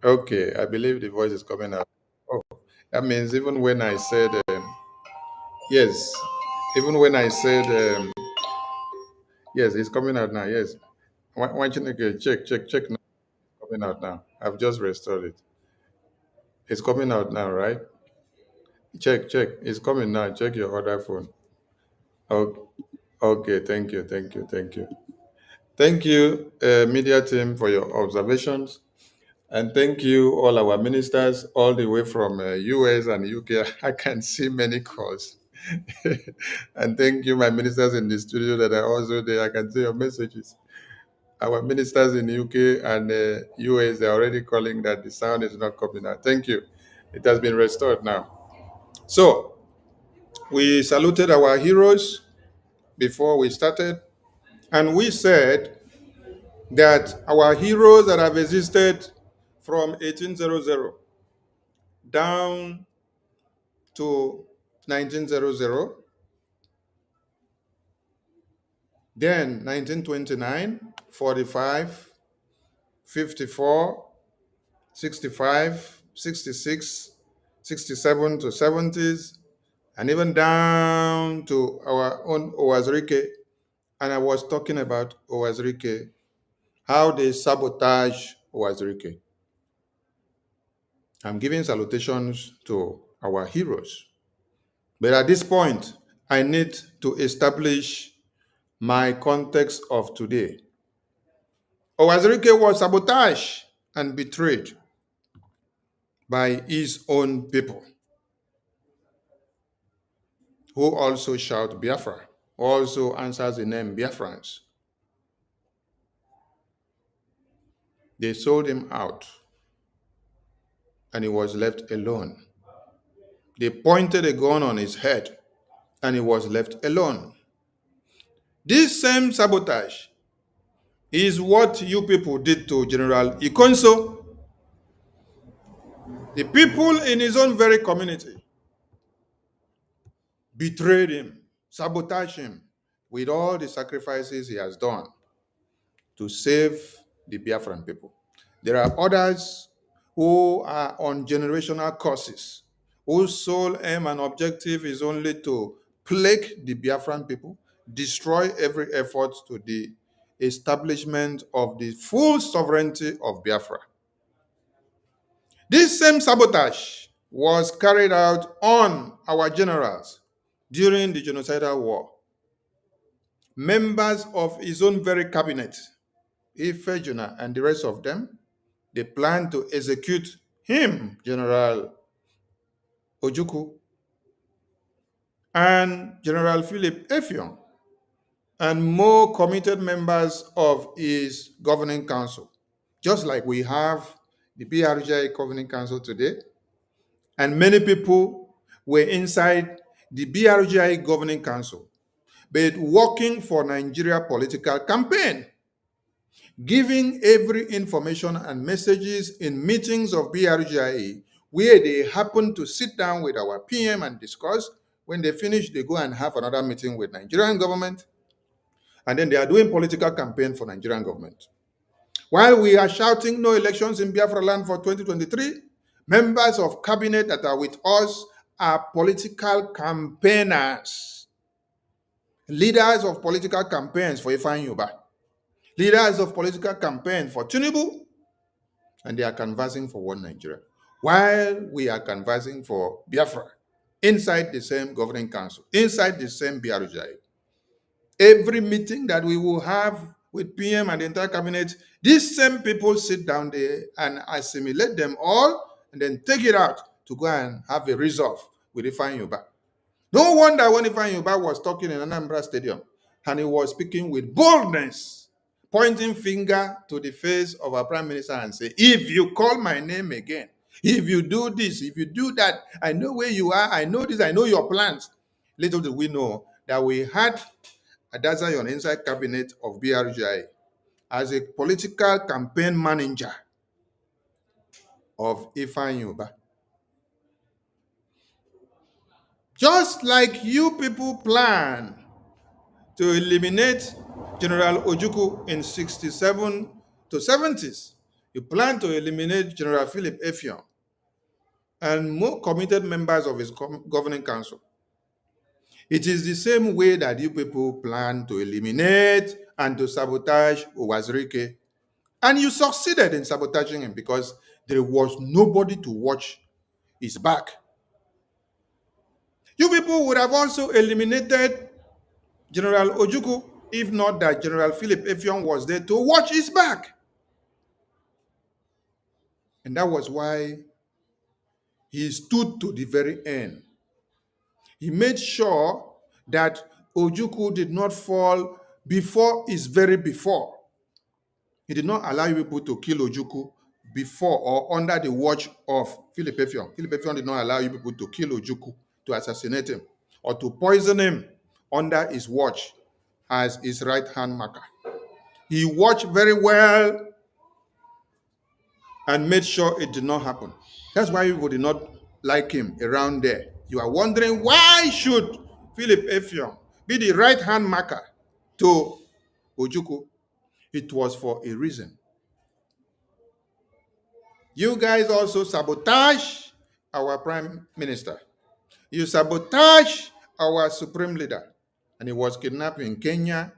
Okay, I believe the voice is coming out. Oh, that means even when I said yes, even when I said yes, it's coming out now. Yes, why don't you okay, check now? It's coming out now. I've just restored it. It's coming out now, right? Check. It's coming now. Check your other phone. Okay, okay. Thank you, media team, for your observations. And thank you, all our ministers, all the way from US and UK. I can see many calls. And thank you, my ministers in the studio that are also there. I can see your messages. Our ministers in UK and US, they're already calling that the sound is not coming out. Thank you. It has been restored now. So, we saluted our heroes before we started, and we said that our heroes that have existed from 1800 down to 1900, then 1929, 45, 54, 65, 66, 67 to 70s, and even down to our own Owazirike. And I was talking about Owazirike, how they sabotage Owazirike. I'm giving salutations to our heroes. But at this point, I need to establish my context of today. Owazirike was sabotaged and betrayed by his own people, who also shout Biafra, also answers the name Biafrans. They sold him out, and he was left alone. They pointed a gun on his head, and he was left alone. This same sabotage is what you people did to General Ikonso. The people in his own very community betrayed him, sabotaged him with all the sacrifices he has done to save the Biafran people. There are others who are on generational curses, whose sole aim and objective is only to plague the Biafran people, destroy every effort to the establishment of the full sovereignty of Biafra. This same sabotage was carried out on our generals during the genocidal war. Members of his own very cabinet, Ifejuna and the rest of them, they planned to execute him, General Ojukwu, and General Philip Effiong, and more committed members of his governing council, just like we have the BRGI governing council today. And many people were inside the BRGI governing council, but working for Nigeria political campaign, giving every information and messages in meetings of BRGIA where they happen to sit down with our PM and discuss. When they finish, they go and have another meeting with Nigerian government, and then they are doing political campaign for Nigerian government. While we are shouting no elections in Biafra land for 2023, members of cabinet that are with us are political campaigners, leaders of political campaigns for Ifeanyi Uba, leaders of political campaign for Tinubu, and they are canvassing for one Nigeria, while we are canvassing for Biafra inside the same governing council, inside the same BRGI. Every meeting that we will have with PM and the entire cabinet, these same people sit down there and assimilate them all and then take it out to go and have a resolve with Ifeanyi Uba. No wonder when Ifeanyi Uba was talking in Anambra Stadium and he was speaking with boldness, pointing finger to the face of our prime minister and say, if you call my name again, if you do this, if you do that, I know where you are, I know this, I know your plans. Little did we know that we had Adazayon inside cabinet of BRGI as a political campaign manager of Ifeanyi Uba. Just like you people plan to eliminate General Ojukwu in 67 to 70s, You plan to eliminate General Philip Effiong and more committed members of his governing council. It is the same way that you people plan to eliminate and to sabotage Uwazirike. And you succeeded in sabotaging him because there was nobody to watch his back. You people would have also eliminated General Ojukwu if not that General Philip Effiong was there to watch his back. And that was why he stood to the very end. He made sure that Ojukwu did not fall before his very before. He did not allow you people to kill Ojukwu before or under the watch of Philip Effiong. Philip Effiong did not allow you people to kill Ojukwu, to assassinate him, or to poison him under his watch as his right-hand marker. He watched very well and made sure it did not happen. That's why people did not like him around there. You are wondering, why should Philip Effiong be the right-hand marker to Ojukwu? It was for a reason. You guys also sabotage our prime minister. You sabotage our supreme leader. And he was kidnapped in Kenya,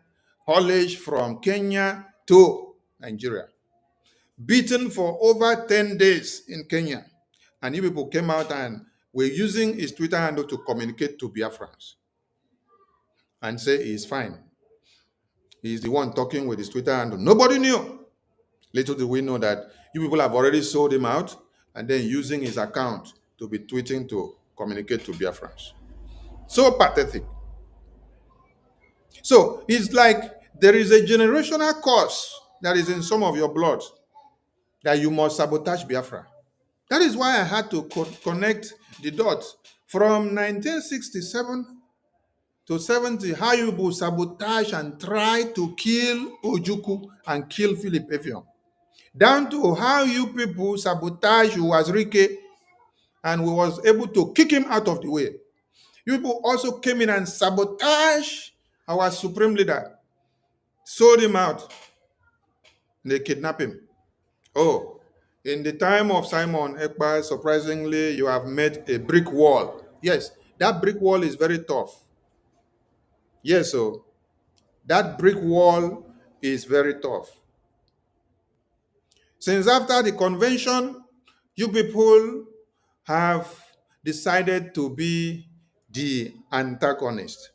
haulage from Kenya to Nigeria. Beaten for over 10 days in Kenya. And you people came out and were using his Twitter handle to communicate to Biafrans and say he's fine. He's the one talking with his Twitter handle. Nobody knew. Little did we know that you people have already sold him out and then using his account to be tweeting to communicate to Biafrans. So pathetic. So it's like there is a generational curse that is in some of your blood that you must sabotage Biafra. That is why I had to connect the dots from 1967 to 70, how you will sabotage and try to kill Ojukwu and kill Philip Effiong. Down to how you people sabotage Uwazirike and we was able to kick him out of the way. You people also came in and sabotaged our supreme leader, sold him out, and they kidnapped him. Oh, in the time of Simon Ekpa, surprisingly, you have made a brick wall. Yes, that brick wall is very tough. Yes, so that brick wall is very tough. Since after the convention, you people have decided to be the antagonist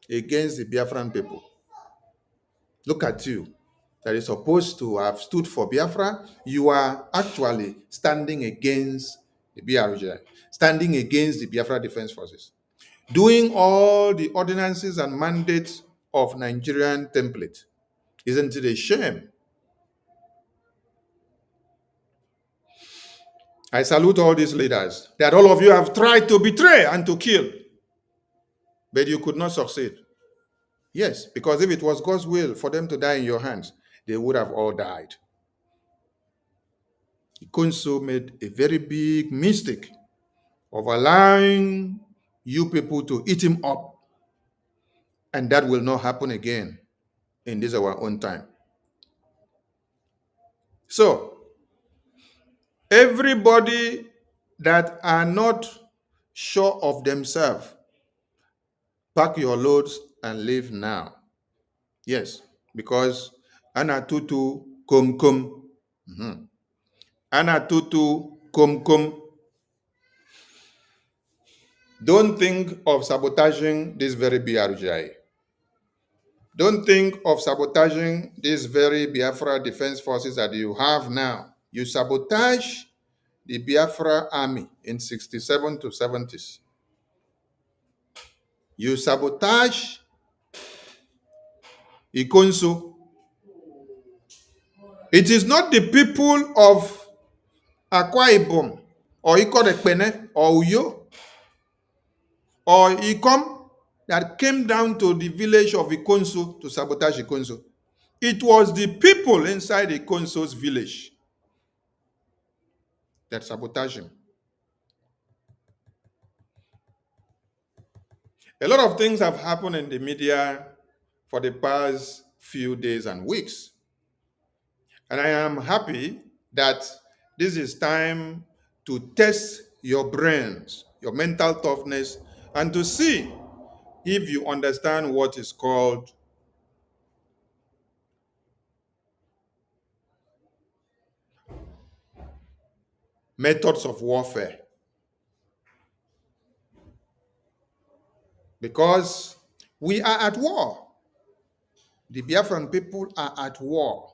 against the Biafran people. Look at you. That is supposed to have stood for Biafra. You are actually standing against the BRJ, standing against the Biafra Defense Forces, doing all the ordinances and mandates of Nigerian template. Isn't it a shame? I salute all these leaders that all of you have tried to betray and to kill, but you could not succeed. Yes, because if it was God's will for them to die in your hands, they would have all died. Ikunso made a very big mistake of allowing you people to eat him up. And that will not happen again in this our own time. So, everybody that are not sure of themselves, pack your loads and leave now. Yes, because Ana tutu kum kum. Ana tutu kum kum. Don't think of sabotaging this very BRGI. Don't think of sabotaging these very Biafra defense forces that you have now. You sabotage the Biafra army in 67 to 70s. You sabotage Ikonso. It is not the people of Akwa Ibom or Ikorekpene or Uyo or Ikom that came down to the village of Ikonso to sabotage Ikonso. It was the people inside Ikonso's village that sabotaged him. A lot of things have happened in the media for the past few days and weeks. And I am happy that this is time to test your brains, your mental toughness, and to see if you understand what is called methods of warfare. Because we are at war. The Biafran people are at war.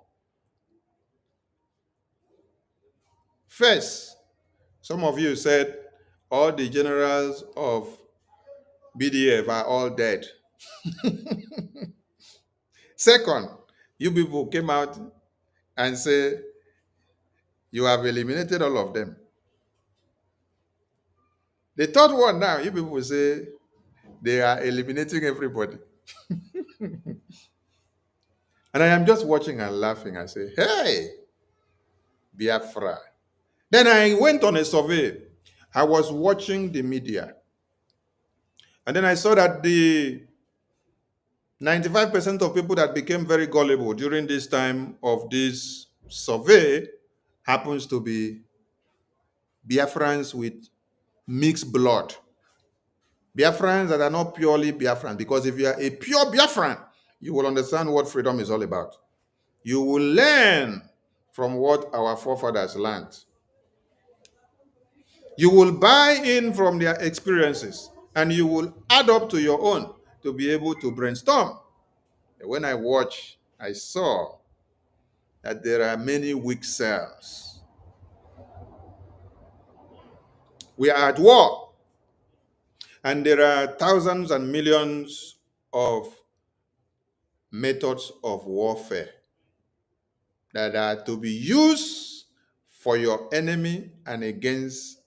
First, some of you said all the generals of BDF are all dead. Second, you people came out and say you have eliminated all of them. The third one now, you people say they are eliminating everybody. And I am just watching and laughing. I say, hey, Biafra. Then I went on a survey. I was watching the media. And then I saw that the 95% of people that became very gullible during this time of this survey happens to be Biafrans with mixed blood. Biafrans that are not purely Biafran, because if you are a pure Biafran, you will understand what freedom is all about. You will learn from what our forefathers learned. You will buy in from their experiences and you will add up to your own to be able to brainstorm. When I watched, I saw that there are many weak cells. We are at war, and there are thousands and millions of methods of warfare that are to be used for your enemy and against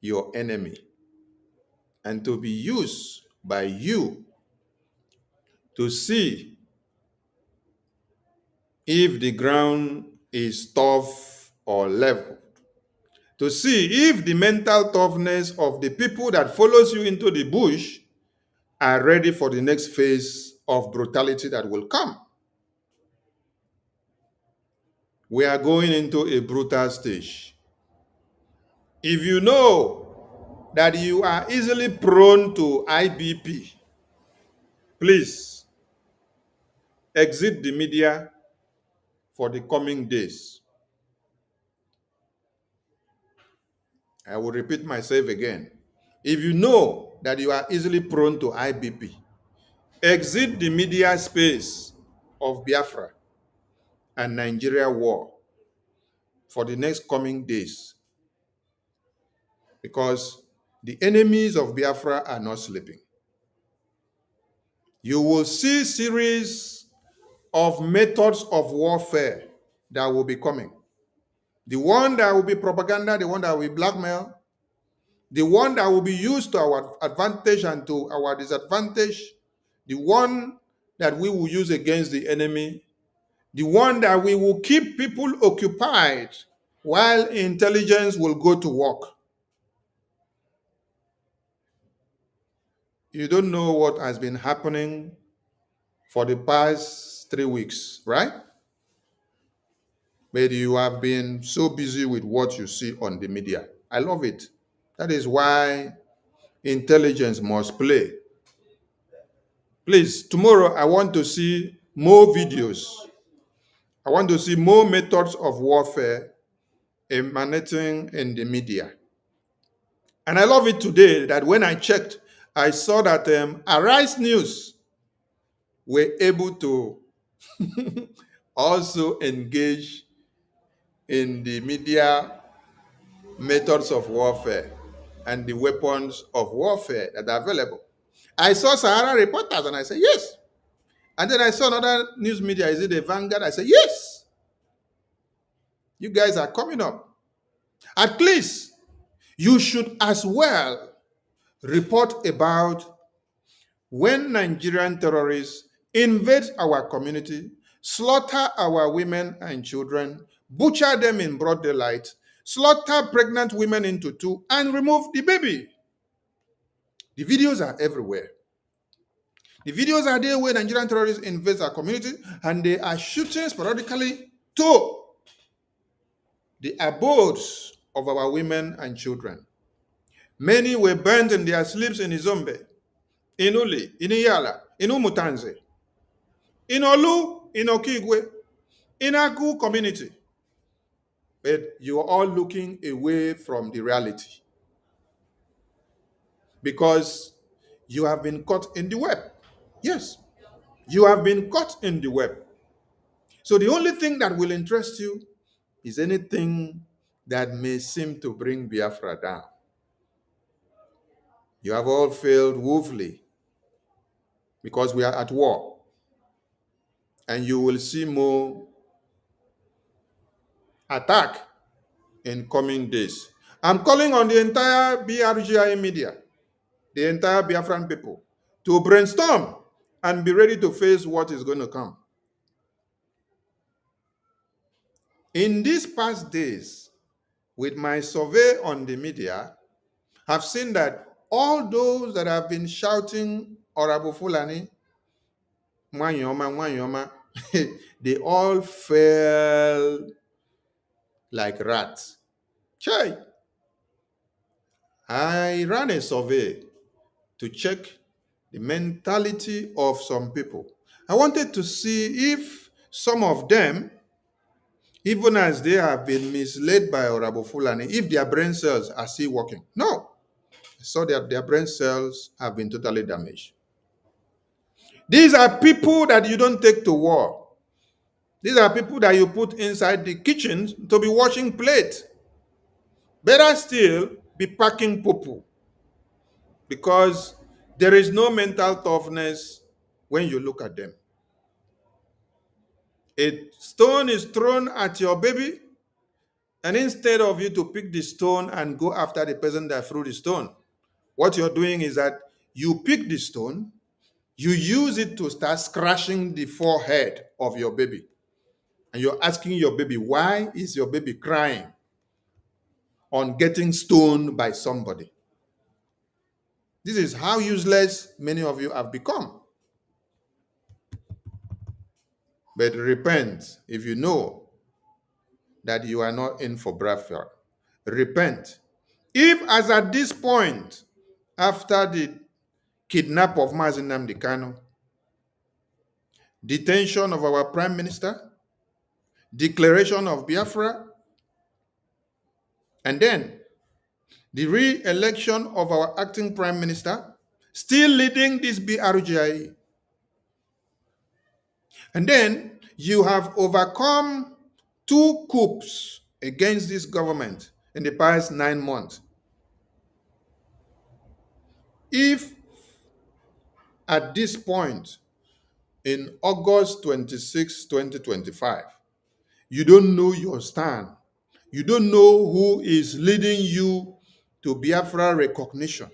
your enemy, and to be used by you to see if the ground is tough or level, to see if the mental toughness of the people that follows you into the bush are ready for the next phase of brutality that will come. We are going into a brutal stage. If you know that you are easily prone to IBP, please exit the media for the coming days. I will repeat myself again. If you know that you are easily prone to IBP, exit the media space of Biafra and Nigeria war for the next coming days, because the enemies of Biafra are not sleeping. You will see series of methods of warfare that will be coming. The one that will be propaganda, the one that will be blackmail, the one that will be used to our advantage and to our disadvantage, the one that we will use against the enemy, the one that we will keep people occupied while intelligence will go to work. You don't know what has been happening for the past 3 weeks, right? But you have been so busy with what you see on the media. I love it. That is why intelligence must play. Please, tomorrow I want to see more videos. I want to see more methods of warfare emanating in the media. And I love it today that when I checked, I saw that Arise News were able to also engage in the media methods of warfare and the weapons of warfare that are available. I saw Sahara Reporters and I said, yes. And then I saw another news media, is it the Vanguard? I said, yes. You guys are coming up. At least you should as well report about when Nigerian terrorists invade our community, slaughter our women and children, butcher them in broad daylight, slaughter pregnant women into two, and remove the baby. The videos are everywhere. The videos are there where Nigerian terrorists invade our community and they are shooting sporadically to the abodes of our women and children. Many were burned in their sleeps in Izombe, in Uli, in Iyala, in Umutanze, in Olu, in Okigwe, in Agu community. But you are all looking away from the reality because you have been caught in the web. Yes, you have been caught in the web. So the only thing that will interest you is anything that may seem to bring Biafra down. You have all failed woefully because we are at war. And you will see more attack in coming days. I'm calling on the entire BRGI media, the entire Biafran people, to brainstorm and be ready to face what is going to come. In these past days, with my survey on the media, I've seen that all those that have been shouting Orabu Fulani, Mwanyoma, Mwanyoma, they all fell like rats. Chai! I ran a survey to check the mentality of some people. I wanted to see if some of them, even as they have been misled by Orabo Fulani, if their brain cells are still working. No, I saw that their brain cells have been totally damaged. These are people that you don't take to war. These are people that you put inside the kitchen to be washing plates. Better still, be packing poo because there is no mental toughness when you look at them. A stone is thrown at your baby, and instead of you to pick the stone and go after the person that threw the stone, what you're doing is that you pick the stone, you use it to start scratching the forehead of your baby. And you're asking your baby, why is your baby crying on getting stoned by somebody? This is how useless many of you have become. But repent if you know that you are not in for Biafra. Repent. If, as at this point, after the kidnap of Mazi Nnamdi Kanu, detention of our prime minister, declaration of Biafra, and then the re-election of our acting prime minister, still leading this BRGIE, and then you have overcome 2 coups against this government in the past 9 months. If at this point in August 26, 2025, you don't know your stand, you don't know who is leading you to Biafra recognition,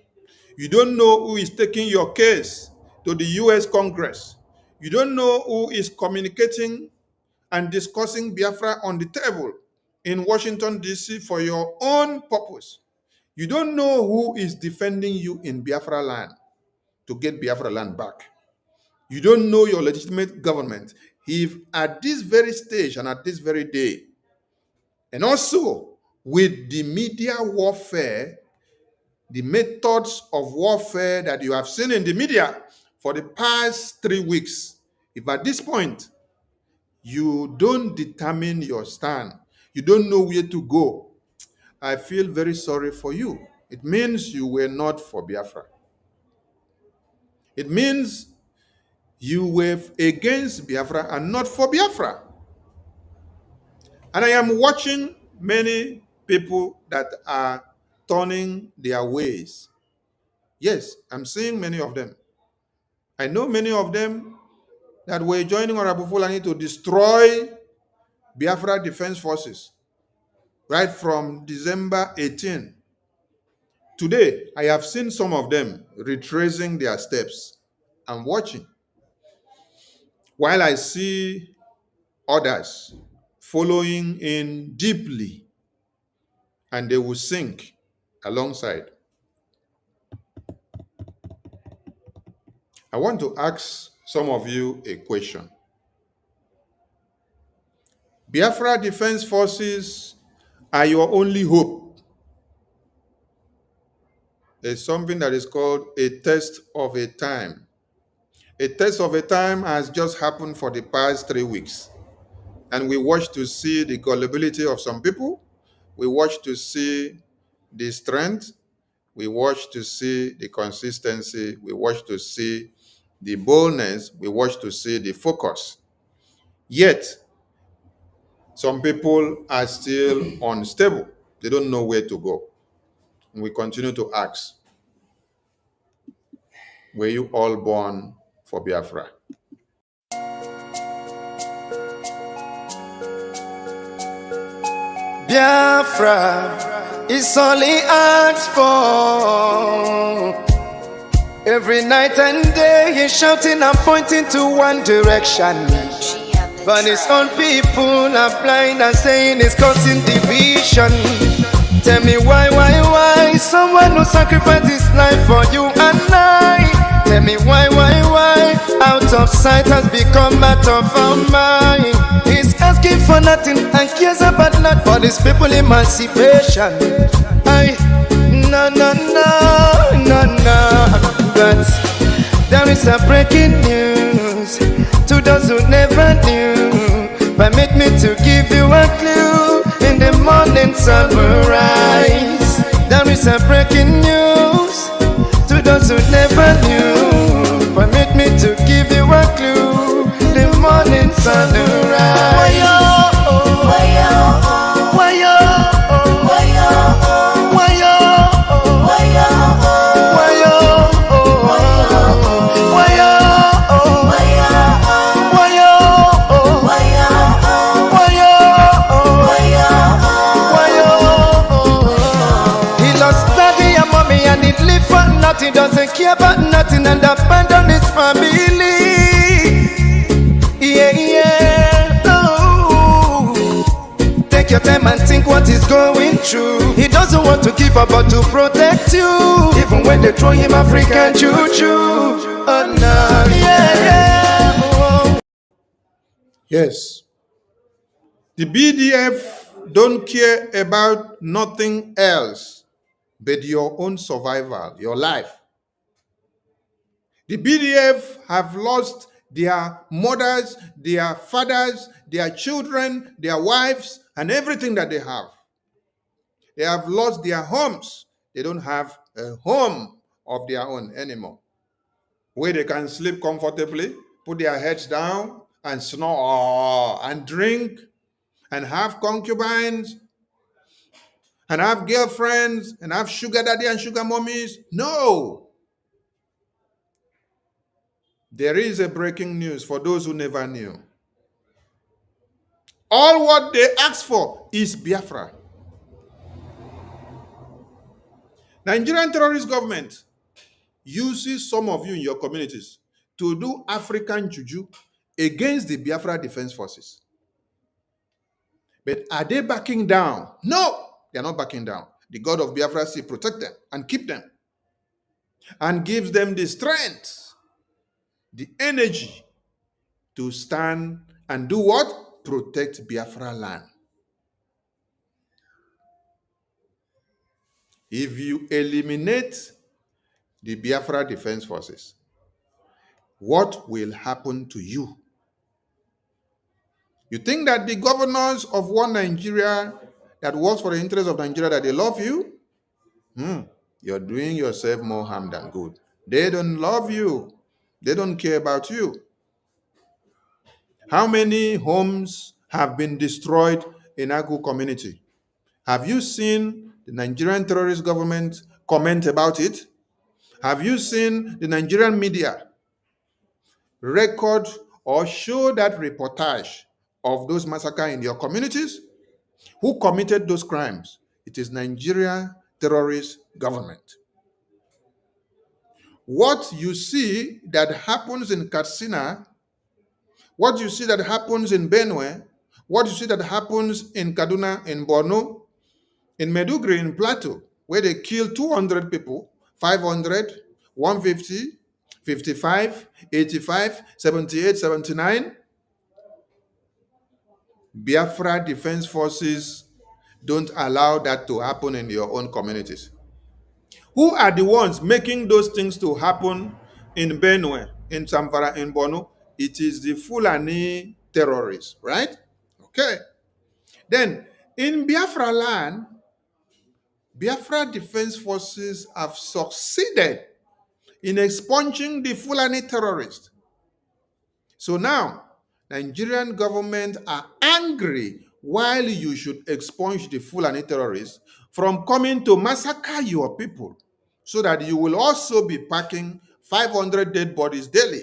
you don't know who is taking your case to the US Congress, you don't know who is communicating and discussing Biafra on the table in Washington, D.C. for your own purpose, you don't know who is defending you in Biafra land to get Biafra land back, you don't know your legitimate government, if at this very stage and at this very day, and also with the media warfare, the methods of warfare that you have seen in the media for the past 3 weeks, if at this point you don't determine your stand, you don't know where to go, I feel very sorry for you. It means you were not for Biafra. It means you were against Biafra and not for Biafra. And I am watching many people that are turning their ways. Yes, I'm seeing many of them. I know many of them that were joining Orabu Fulani to destroy Biafra Defense Forces right from December 18. Today, I have seen some of them retracing their steps. I'm watching. While I see others following in deeply, and they will sink alongside. I want to ask some of you a question. Biafra Defense Forces are your only hope. There's something that is called a test of a time. A test of a time has just happened for the past 3 weeks. And we watch to see the gullibility of some people. We watch to see the strength. We watch to see the consistency. We watch to see the boldness. We watch to see the focus. Yet, some people are still unstable. They don't know where to go. And we continue to ask, were you all born for Biafra? Biafra is only asked for. Every night and day he's shouting and pointing to one direction. But his own people are blind and saying it's causing division. Tell me why someone who sacrificed his life for you and I. Tell me why out of sight has become out of our mind. He's asking for nothing and cares about not for his people emancipation. No. But there is a breaking news to those who never knew. Permit me to give you a clue. In the morning sun will rise. There is a breaking news to those who never knew. Permit me to give you a clue. The morning sun will rise. He doesn't care about nothing and abandon his family. Take your time and think what he's going through. He doesn't want to give up but to protect you. Even when they throw him African juju. Oh no, Yes. The BDF don't care about nothing else but your own survival, your life. The BDF have lost their mothers, their fathers, their children, their wives, and everything that they have. They have lost their homes. They don't have a home of their own anymore, where they can sleep comfortably, put their heads down, and snore, and drink, and have concubines, and have girlfriends, and have sugar daddy and sugar mommies. No. There is a breaking news for those who never knew. All what they ask for is Biafra. Nigerian terrorist government uses some of you in your communities to do African juju against the Biafra Defense Forces. But are they backing down? No, they are not backing down. The God of Biafra still protect them and keep them and gives them the strength, the energy to stand and do what? Protect Biafra land. If you eliminate the Biafra Defense Forces, what will happen to you? You think that the governors of one Nigeria that works for the interest of Nigeria, that they love you? You're doing yourself more harm than good. They don't love you. They don't care about you. How many homes have been destroyed in Agu community? Have you seen the Nigerian terrorist government comment about it? Have you seen the Nigerian media record or show that reportage of those massacres in your communities? Who committed those crimes? It is Nigeria terrorist government. What you see that happens in Katsina, what you see that happens in Benue, what you see that happens in Kaduna, in Borno, in Medugri, in Plateau, where they kill 200 people, 500, 150, 55, 85, 78, 79. Biafra Defense Forces Don't allow that to happen in your own communities. Who are the ones making those things to happen in Benue, in Zamfara, in Borno? It is the Fulani terrorists, right? Okay. Then in Biafra land, Biafra Defense Forces have succeeded in expunging the Fulani terrorists. So now, Nigerian government are angry while you should expunge the Fulani terrorists from coming to massacre your people so that you will also be packing 500 dead bodies daily,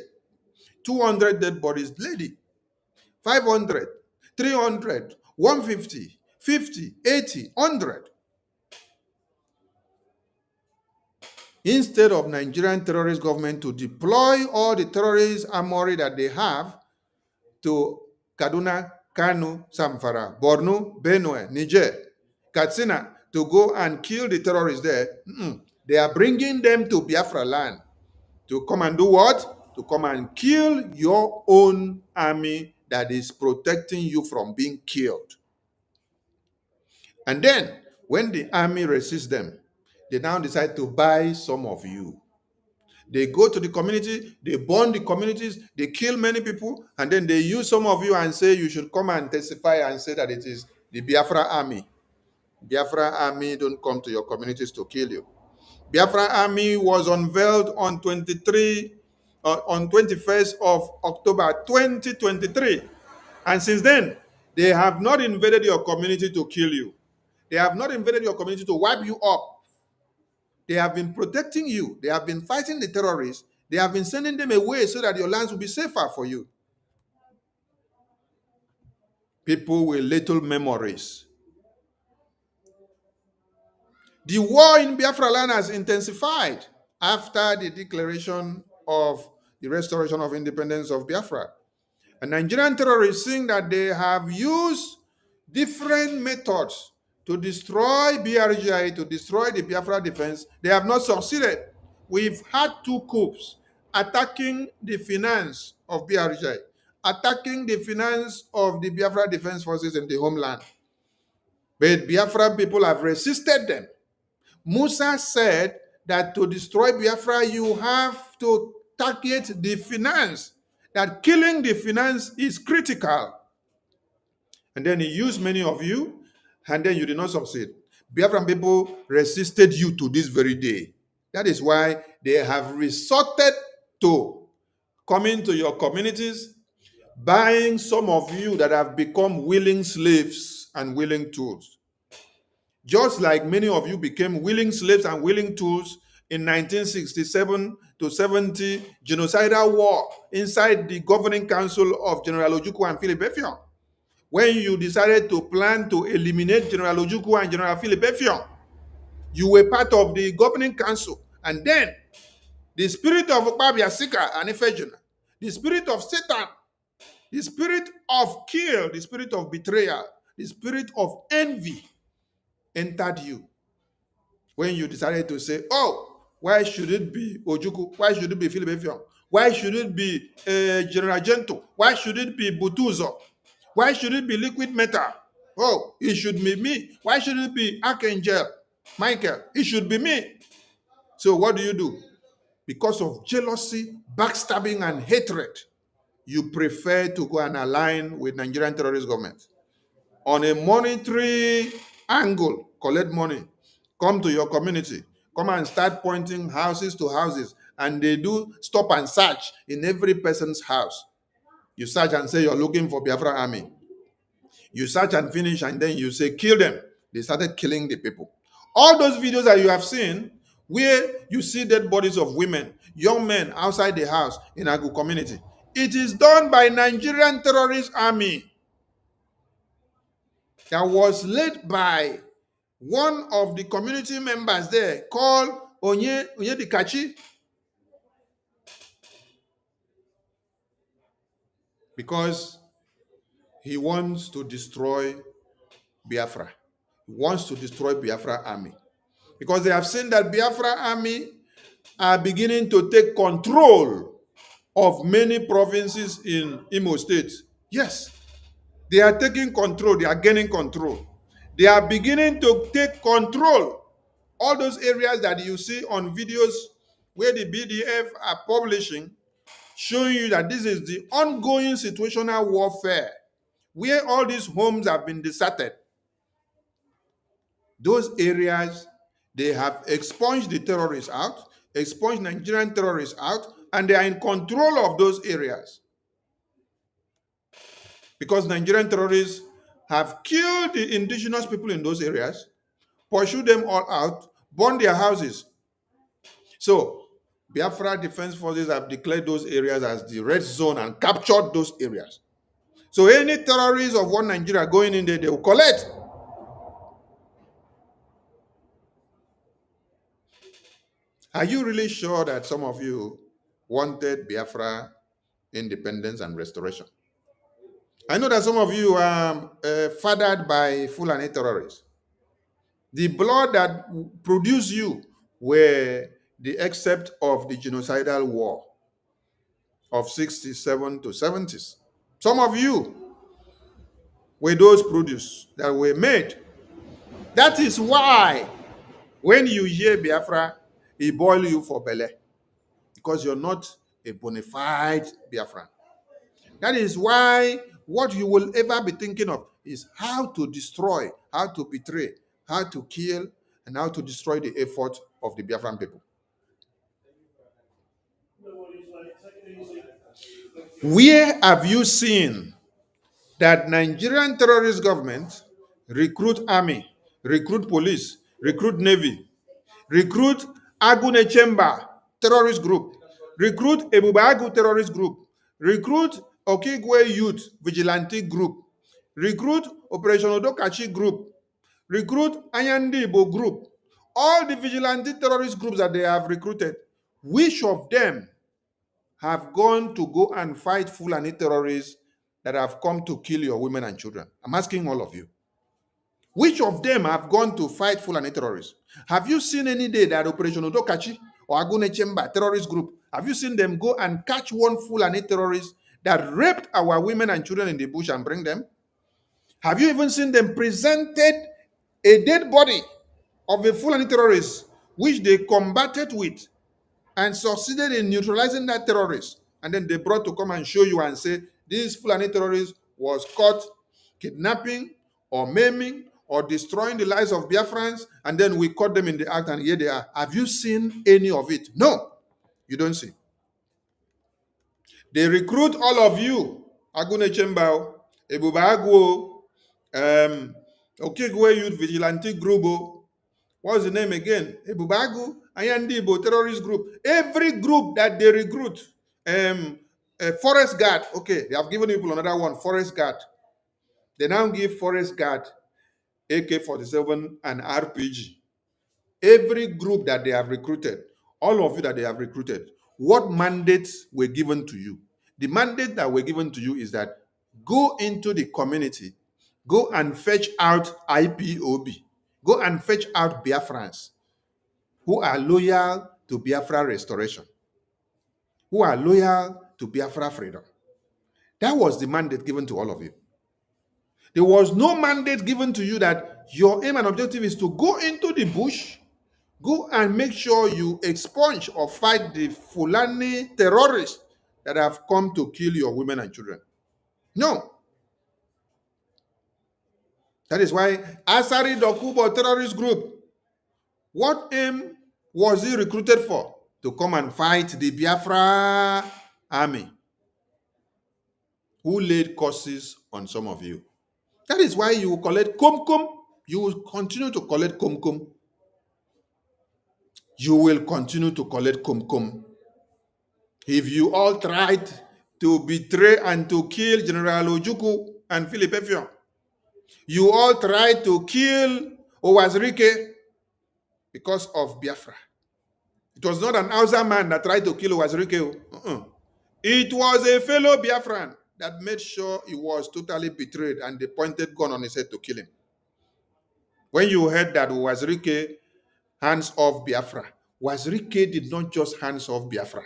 200 dead bodies daily, 500, 300, 150, 50, 80, 100. Instead of Nigerian terrorist government to deploy all the terrorist armory that they have to Kaduna, Kano, Zamfara, Borno, Benue, Niger, Katsina to go and kill the terrorists there. They are bringing them to Biafra land to come and do what? To come and kill your own army that is protecting you from being killed. And then, when the army resists them, they now decide to buy some of you. They go to the community, they burn the communities, they kill many people, and then they use some of you and say you should come and testify and say that it is the Biafra army. Biafra army don't come to your communities to kill you. Biafra army was unveiled on 21st of October 2023. And since then, they have not invaded your community to kill you. They have not invaded your community to wipe you up. They have been protecting you. They have been fighting the terrorists. They have been sending them away so that your lands will be safer for you. People with little memories. The war in Biafra land has intensified after the declaration of the restoration of independence of Biafra. And Nigerian terrorists, seeing that they have used different methods to destroy BRGI, to destroy the Biafra defense, they have not succeeded. We've had 2 coups attacking the finance of BRGI, attacking the finance of the Biafra defense forces in the homeland. But Biafra people have resisted them. Musa said that to destroy Biafra, you have to target the finance, that killing the finance is critical. And then he used many of you, and then you did not succeed. Biafran people resisted you to this very day. That is why they have resorted to coming to your communities, buying some of you that have become willing slaves and willing tools. Just like many of you became willing slaves and willing tools in 1967 to 70 genocidal war inside the governing council of General Ojukwu and Philip Effiong. When you decided to plan to eliminate General Ojukwu and General Philip Effiong, you were part of the governing council. And then the spirit of Okpabia Sika and Ifejuna, the spirit of Satan, the spirit of kill, the spirit of betrayal, the spirit of envy entered you. When you decided to say, oh, why should it be Ojukwu? Why should it be Philip Effiong? Why should it be General Gento? Why should it be Butuzo? Why should it be Liquid Metal? Oh, it should be me. Why should it be Archangel Michael? It should be me. So what do? Because of jealousy, backstabbing, and hatred, you prefer to go and align with Nigerian terrorist government. On a monetary angle, collect money, come to your community, come and start pointing houses to houses, and they do stop and search in every person's house. You search and say you're looking for Biafra army. You search and finish, and then you say, kill them. They started killing the people. All those videos that you have seen, where you see dead bodies of women, young men outside the house in Agu community, it is done by Nigerian terrorist army that was led by one of the community members there called Onyedikachi, because he wants to destroy Biafra. He wants to destroy Biafra army. Because they have seen that Biafra army are beginning to take control of many provinces in Imo State. Yes, they are taking control. They are gaining control. They are beginning to take control. All those areas that you see on videos where the BDF are publishing, showing you that this is the ongoing situational warfare, where all these homes have been deserted. Those areas, they have expunged the terrorists out, expunged Nigerian terrorists out, and they are in control of those areas. Because Nigerian terrorists have killed the indigenous people in those areas, pursued them all out, burned their houses. So, Biafra Defense Forces have declared those areas as the red zone and captured those areas. So, any terrorists of one Nigeria going in there, they will collect. Are you really sure that some of you wanted Biafra independence and restoration? I know that some of you are fathered by Fulani terrorists. The blood that produced you were the except of the genocidal war of 67 to 70s. Some of you were those produce that were made. That is why when you hear Biafra, it boils you for belly, because you're not a bona fide Biafran. That is why what you will ever be thinking of is how to destroy, how to betray, how to kill, and how to destroy the effort of the Biafran people. Where have you seen that Nigerian terrorist government recruit army, recruit police, recruit navy, recruit Agune Chemba terrorist group, recruit Ebubagu terrorist group, recruit Okigwe Youth Vigilante group, recruit Operation Odokachi group, recruit Ayandibo group, all the vigilante terrorist groups that they have recruited, which of them have gone to go and fight Fulani terrorists that have come to kill your women and children? I'm asking all of you. Which of them have gone to fight Fulani terrorists? Have you seen any day that Operation Odokachi or Agune Chemba terrorist group, have you seen them go and catch one Fulani terrorist that raped our women and children in the bush and bring them? Have you even seen them presented a dead body of a Fulani terrorist which they combated with and succeeded in neutralizing that terrorist, and then they brought to come and show you and say this Fulani terrorist was caught kidnapping or maiming or destroying the lives of Biafrans, and then we caught them in the act and here they are? Have you seen any of it? No, you don't see. They recruit all of you, Agune Chembao, Ebubago, Okigwe Youth Vigilante Group. What's the name again? Ebubagu, Ayandibo terrorist group. Every group that they recruit. Forest Guard. Okay, they have given people another one, Forest Guard. They now give Forest Guard AK-47 and RPG. Every group that they have recruited, all of you that they have recruited, what mandates were given to you? The mandate that were given to you is that go into the community, go and fetch out IPOB, go and fetch out Biafrans who are loyal to Biafra restoration, who are loyal to Biafra freedom. That was the mandate given to all of you. There was no mandate given to you that your aim and objective is to go into the bush, go and make sure you expunge or fight the Fulani terrorists that have come to kill your women and children. No. That is why Asari Dokubo terrorist group, what aim was he recruited for? To come and fight the Biafra army, who laid curses on some of you. That is why you will collect kumkum. You will continue to collect kumkum. You will continue to collect kumkum. If you all tried to betray and to kill General Ojukwu and Philip Effiong, you all tried to kill Owazirike because of Biafra. It was not an Hausa man that tried to kill Owazirike. It was a fellow Biafran that made sure he was totally betrayed and they pointed gun on his head to kill him. When you heard that Owazirike hands off Biafra, Owazirike did not just hands off Biafra.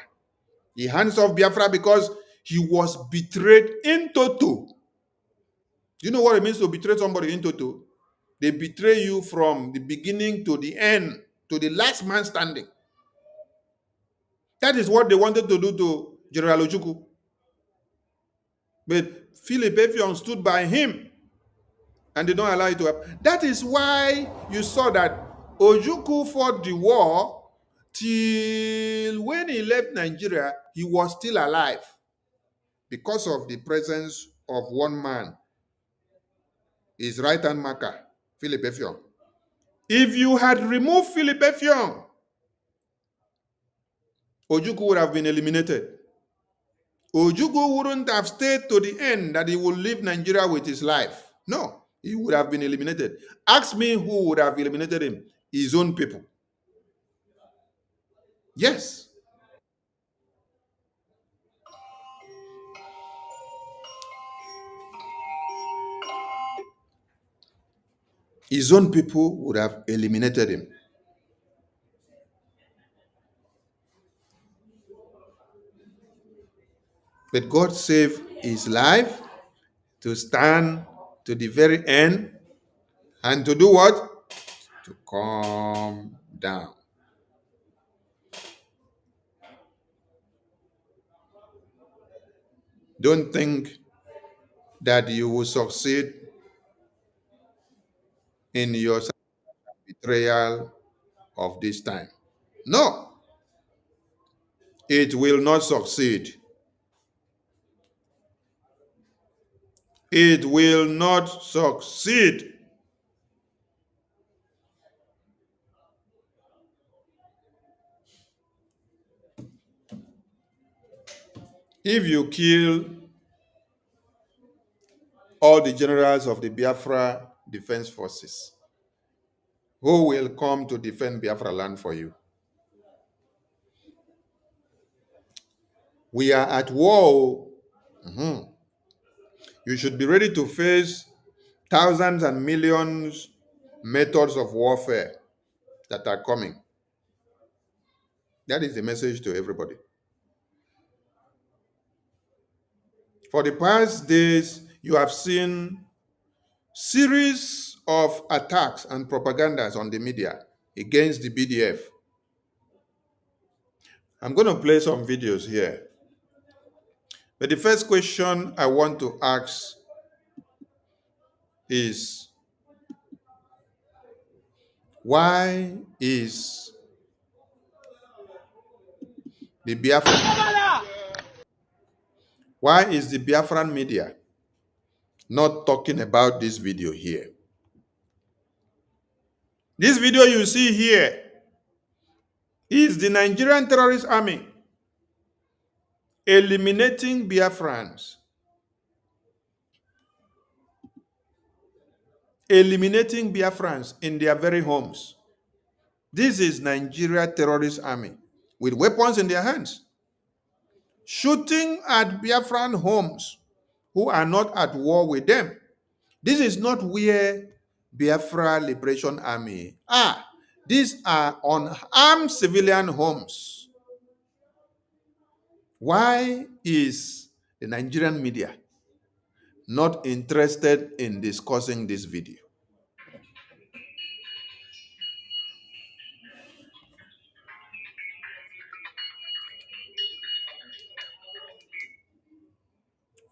He hands off Biafra because he was betrayed in toto. Do you know what it means to betray somebody in toto? They betray you from the beginning to the end, to the last man standing. That is what they wanted to do to General Ojukwu. But Philip Effiong stood by him and did not allow it to happen. That is why you saw that Ojukwu fought the war till when he left Nigeria, he was still alive because of the presence of one man, his right-hand marker, Philip Effiong. If you had removed Philip Effiong, Ojukwu would have been eliminated. Ojukwu wouldn't have stayed to the end that he would leave Nigeria with his life. No, he would have been eliminated. Ask me who would have eliminated him. His own people. Yes. His own people would have eliminated him. But God saved his life to stand to the very end and to do what? To calm down. Don't think that you will succeed in your betrayal of this time. No, it will not succeed. It will not succeed. If you kill all the generals of the Biafra Defense Forces, who will come to defend Biafra land for you? We are at war. You should be ready to face thousands and millions methods of warfare that are coming. That is the message to everybody. For the past days, you have seen series of attacks and propagandas on the media against the BDF. I'm going to play some videos here. But the first question I want to ask is, why is the Biafran media not talking about this video here? This video you see here is the Nigerian terrorist army eliminating Biafrans. Eliminating Biafrans in their very homes. This is Nigeria terrorist army with weapons in their hands, shooting at Biafran homes who are not at war with them. This is not where Biafra Liberation Army are. These are unarmed civilian homes. Why is the Nigerian media not interested in discussing this video?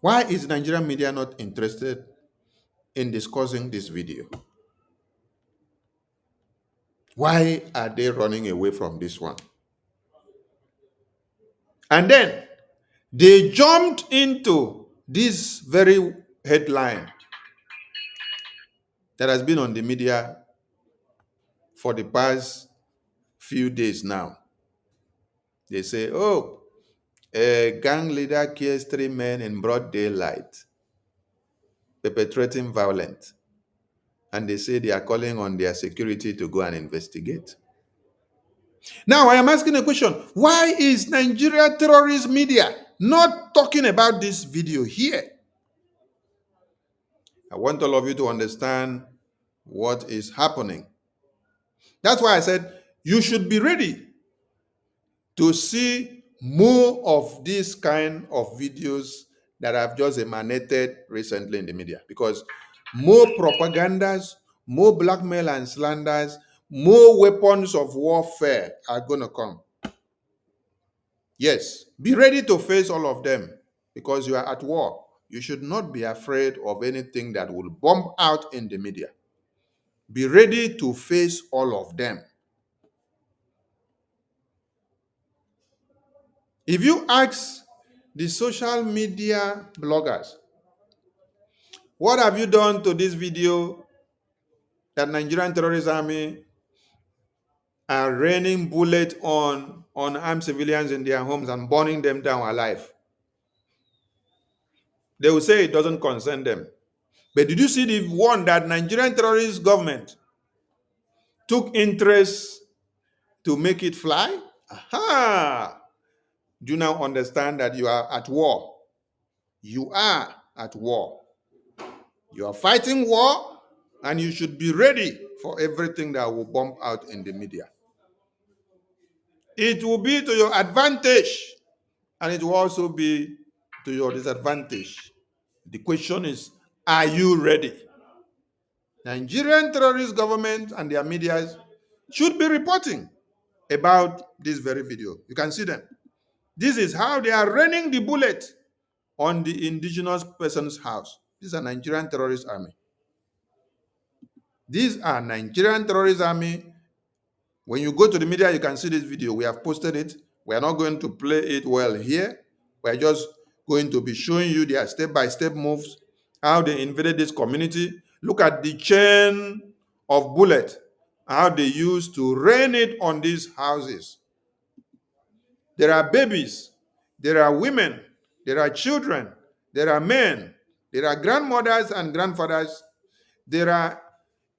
Why is Nigerian media not interested in discussing this video? Why are they running away from this one? And then they jumped into this very headline that has been on the media for the past few days now. They say, oh, a gang leader kills 3 men in broad daylight, perpetrating violence. And they say they are calling on their security to go and investigate. Now, I am asking a question. Why is Nigeria terrorist media not talking about this video here? I want all of you to understand what is happening. That's why I said you should be ready to see more of this kind of videos that have just emanated recently in the media, because more propagandas, more blackmail and slanders, more weapons of warfare are going to come. Yes, be ready to face all of them because you are at war. You should not be afraid of anything that will bomb out in the media. Be ready to face all of them. If you ask the social media bloggers, what have you done to this video that Nigerian terrorist army are raining bullets on unarmed civilians in their homes and burning them down alive? They will say it doesn't concern them. But did you see the one that Nigerian terrorist government took interest to make it fly? Aha! Do you now understand that you are at war? You are at war. You are fighting war, and you should be ready for everything that will bump out in the media. It will be to your advantage, and it will also be to your disadvantage. The question is, are you ready? Nigerian terrorist government and their media should be reporting about this very video. You can see them. This is how they are raining the bullet on the indigenous person's house. These are Nigerian terrorist army. These are Nigerian terrorist army. When you go to the media, you can see this video. We have posted it. We are not going to play it well here. We are just going to be showing you their step-by-step moves, how they invaded this community. Look at the chain of bullets, how they used to rain it on these houses. There are babies, there are women, there are children, there are men, there are grandmothers and grandfathers, there are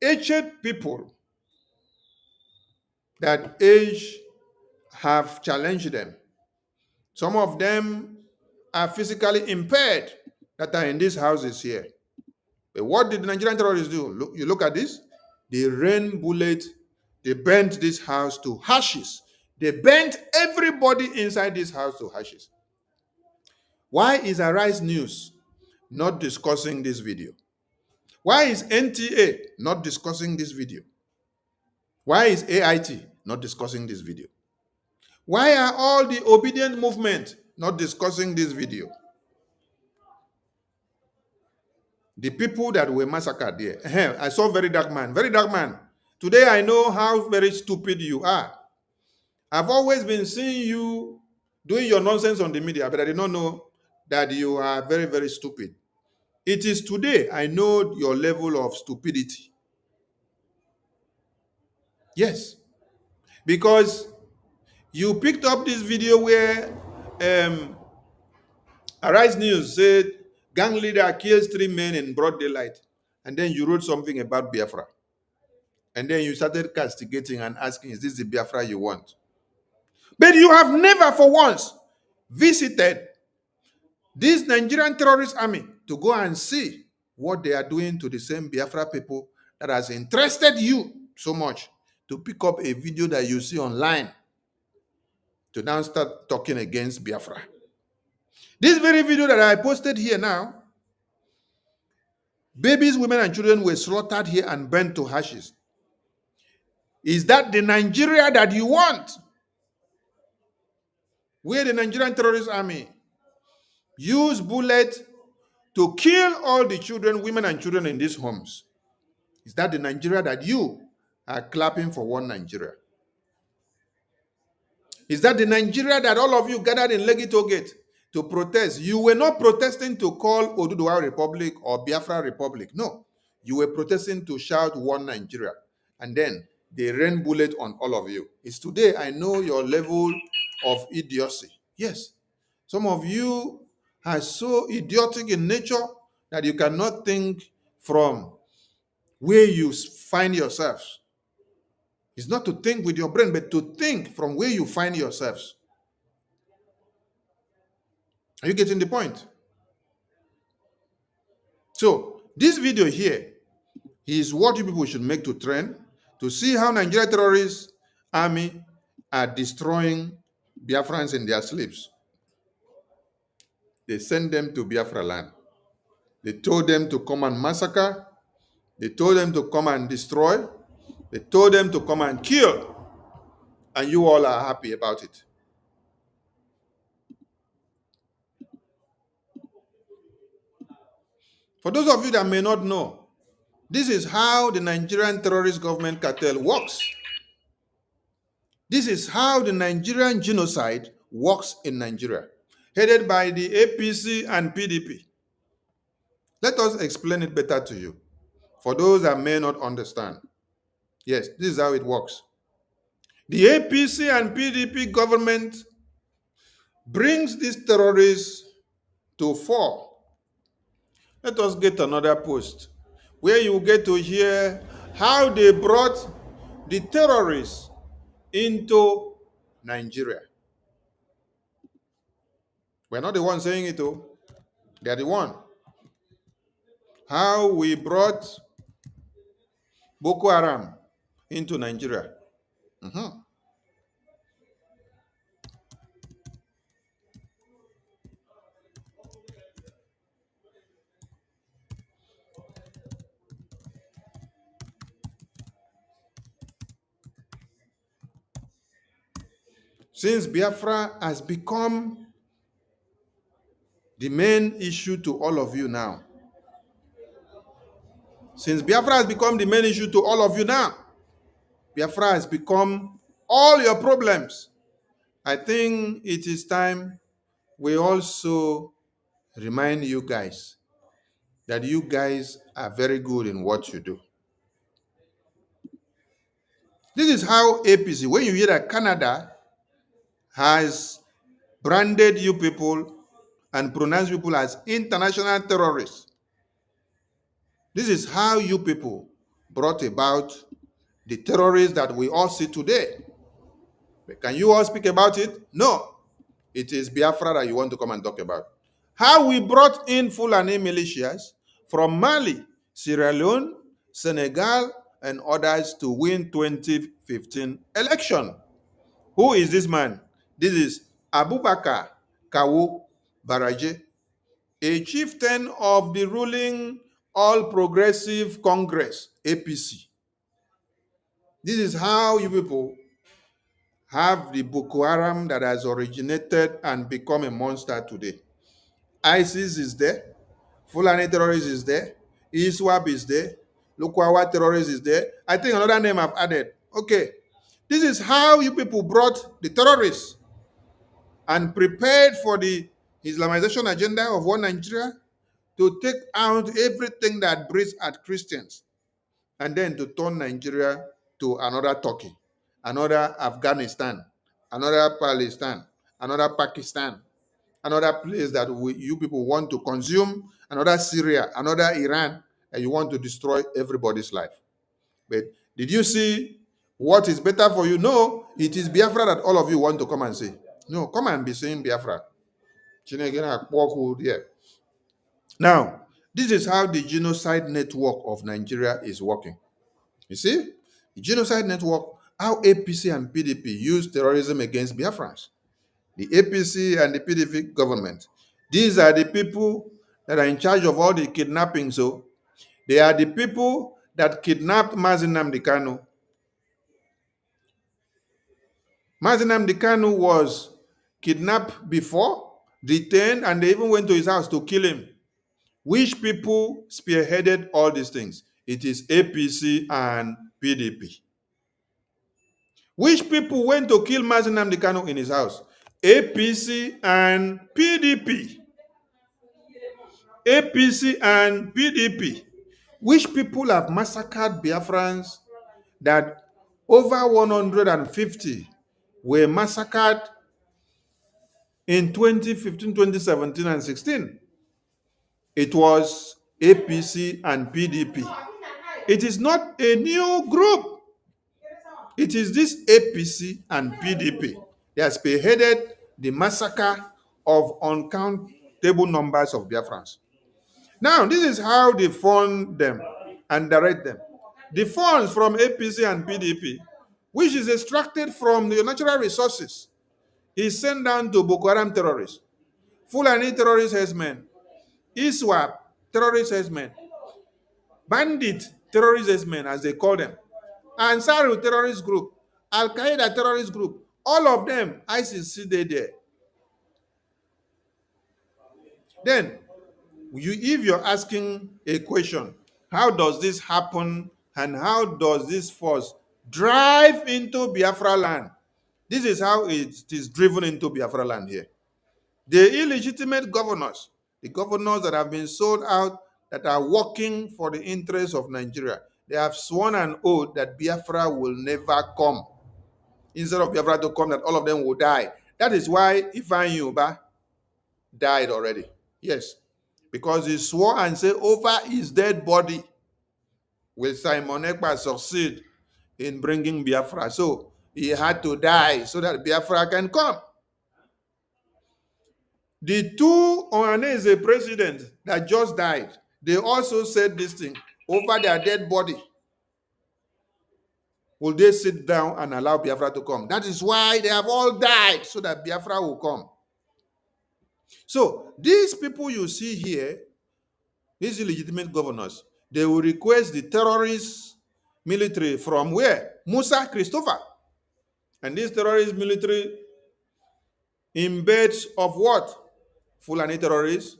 aged people that age have challenged them. Some of them are physically impaired that are in these houses here. But what did the Nigerian terrorists do? You look at this. They rain bullets. They burnt this house to ashes. They burnt everybody inside this house to ashes. Why is Arise News not discussing this video? Why is NTA not discussing this video? Why is AIT not discussing this video? Why are all the obedient movement not discussing this video? The people that were massacred there. I saw Very Dark Man. Very Dark Man. Today I know how very stupid you are. I've always been seeing you doing your nonsense on the media, but I did not know that you are very, very stupid. It is today I know your level of stupidity. Yes. Because you picked up this video where Arise News said gang leader kills 3 men in broad daylight. And then you wrote something about Biafra. And then you started castigating and asking, is this the Biafra you want? But you have never for once visited this Nigerian terrorist army to go and see what they are doing to the same Biafra people that has interested you so much to pick up a video that you see online to now start talking against Biafra. This very video that I posted here now, babies, women, and children were slaughtered here and burnt to ashes. Is that the Nigeria that you want? Where the Nigerian terrorist army use bullets to kill all the children, women, and children in these homes? Is that the Nigeria that you are clapping for? One Nigeria? Is that the Nigeria that all of you gathered in Lekki Toll Gate to protest? You were not protesting to call Oduduwa Republic or Biafra Republic. No. You were protesting to shout one Nigeria. And then they rain bullet on all of you. It's today I know your level of idiocy. Yes. Some of you are so idiotic in nature that you cannot think from where you find yourselves. It's not to think with your brain, but to think from where you find yourselves. Are you getting the point? So, this video here is what you people should make to trend to see how Nigeria terrorist army are destroying Biafrans in their sleeps. They send them to Biafra land. They told them to come and massacre. They told them to come and destroy. They told them to come and kill. And you all are happy about it. For those of you that may not know, this is how the Nigerian terrorist government cartel works. This is how the Nigerian genocide works in Nigeria, headed by the APC and PDP. Let us explain it better to you, for those that may not understand. Yes, this is how it works. The APC and PDP government brings these terrorists to fore. Let us get another post where you get to hear how they brought the terrorists into Nigeria. We're not the ones saying it, though. They're the one. How we brought Boko Haram into Nigeria. Since Biafra has become the main issue to all of you now, since Biafra has become the main issue to all of you now, Biafra has become all your problems. I think it is time we also remind you guys that you guys are very good in what you do. This is how APC, when you hear that Canada has branded you people and pronounced people as international terrorists, this is how you people brought about the terrorists that we all see today. Can you all speak about it? No. It is Biafra that you want to come and talk about. How we brought in Fulani militias from Mali, Sierra Leone, Senegal, and others to win 2015 election. Who is this man? This is Abubakar Kawu Baraje, a chieftain of the ruling All Progressive Congress, APC. This is how you people have the Boko Haram that has originated and become a monster today. ISIS is there, Fulani terrorist is there, ISWAP is there, Lukwawa terrorist is there. I think another name I've added. Okay, this is how you people brought the terrorists and prepared for the Islamization agenda of one Nigeria to take out everything that breeds at Christians, and then to turn Nigeria to another Turkey, another Afghanistan, another Palestine, another Pakistan, another place that you people want to consume, another Syria, another Iran, and you want to destroy everybody's life. But did you see what is better for you? No, it is Biafra that all of you want to come and say. No, come and be saying Biafra. Now, this is how the genocide network of Nigeria is working. You see, the genocide network, how APC and PDP use terrorism against Biafrans. The APC and the PDP government, these are the people that are in charge of all the kidnapping. So they are the people that kidnapped Mazi Nnamdi Kanu. Mazi Nnamdi Kanu was kidnapped before, detained, and they even went to his house to kill him. Which people spearheaded all these things? It is APC and PDP. Which people went to kill Mazi Nnamdi Kanu in his house? APC and PDP. APC and PDP. Which people have massacred Biafrans that over 150 were massacred in 2015, 2017, and 16? It was APC and PDP. It is not a new group. It is this APC and PDP. They have spearheaded the massacre of uncountable numbers of Biafrans. Now, this is how they fund them and direct them. The funds from APC and PDP, which is extracted from the natural resources, is sent down to Boko Haram terrorists, Fulani terrorist herdsmen, ISWAP terrorist herdsmen, bandit terrorist men, as they call them, Ansari terrorist group, Al Qaeda terrorist group, all of them, ISIS see they there. Then, if you're asking a question, how does this happen and how does this force drive into Biafra land? This is how it is driven into Biafra land here. The illegitimate governors, the governors that have been sold out, that are working for the interests of Nigeria, they have sworn an oath that Biafra will never come. Instead of Biafra to come, that all of them will die. That is why Ifeanyi Uba died already. Yes, because he swore and said over his dead body will Simon Ekpa succeed in bringing Biafra. So he had to die so that Biafra can come. The two Ohanese presidents that just died, they also said this thing over their dead body. Will they sit down and allow Biafra to come? That is why they have all died, so that Biafra will come. So these people you see here, these illegitimate governors, they will request the terrorist military from where? Musa Christopher. And this terrorist military in beds of what? Fulani terrorists,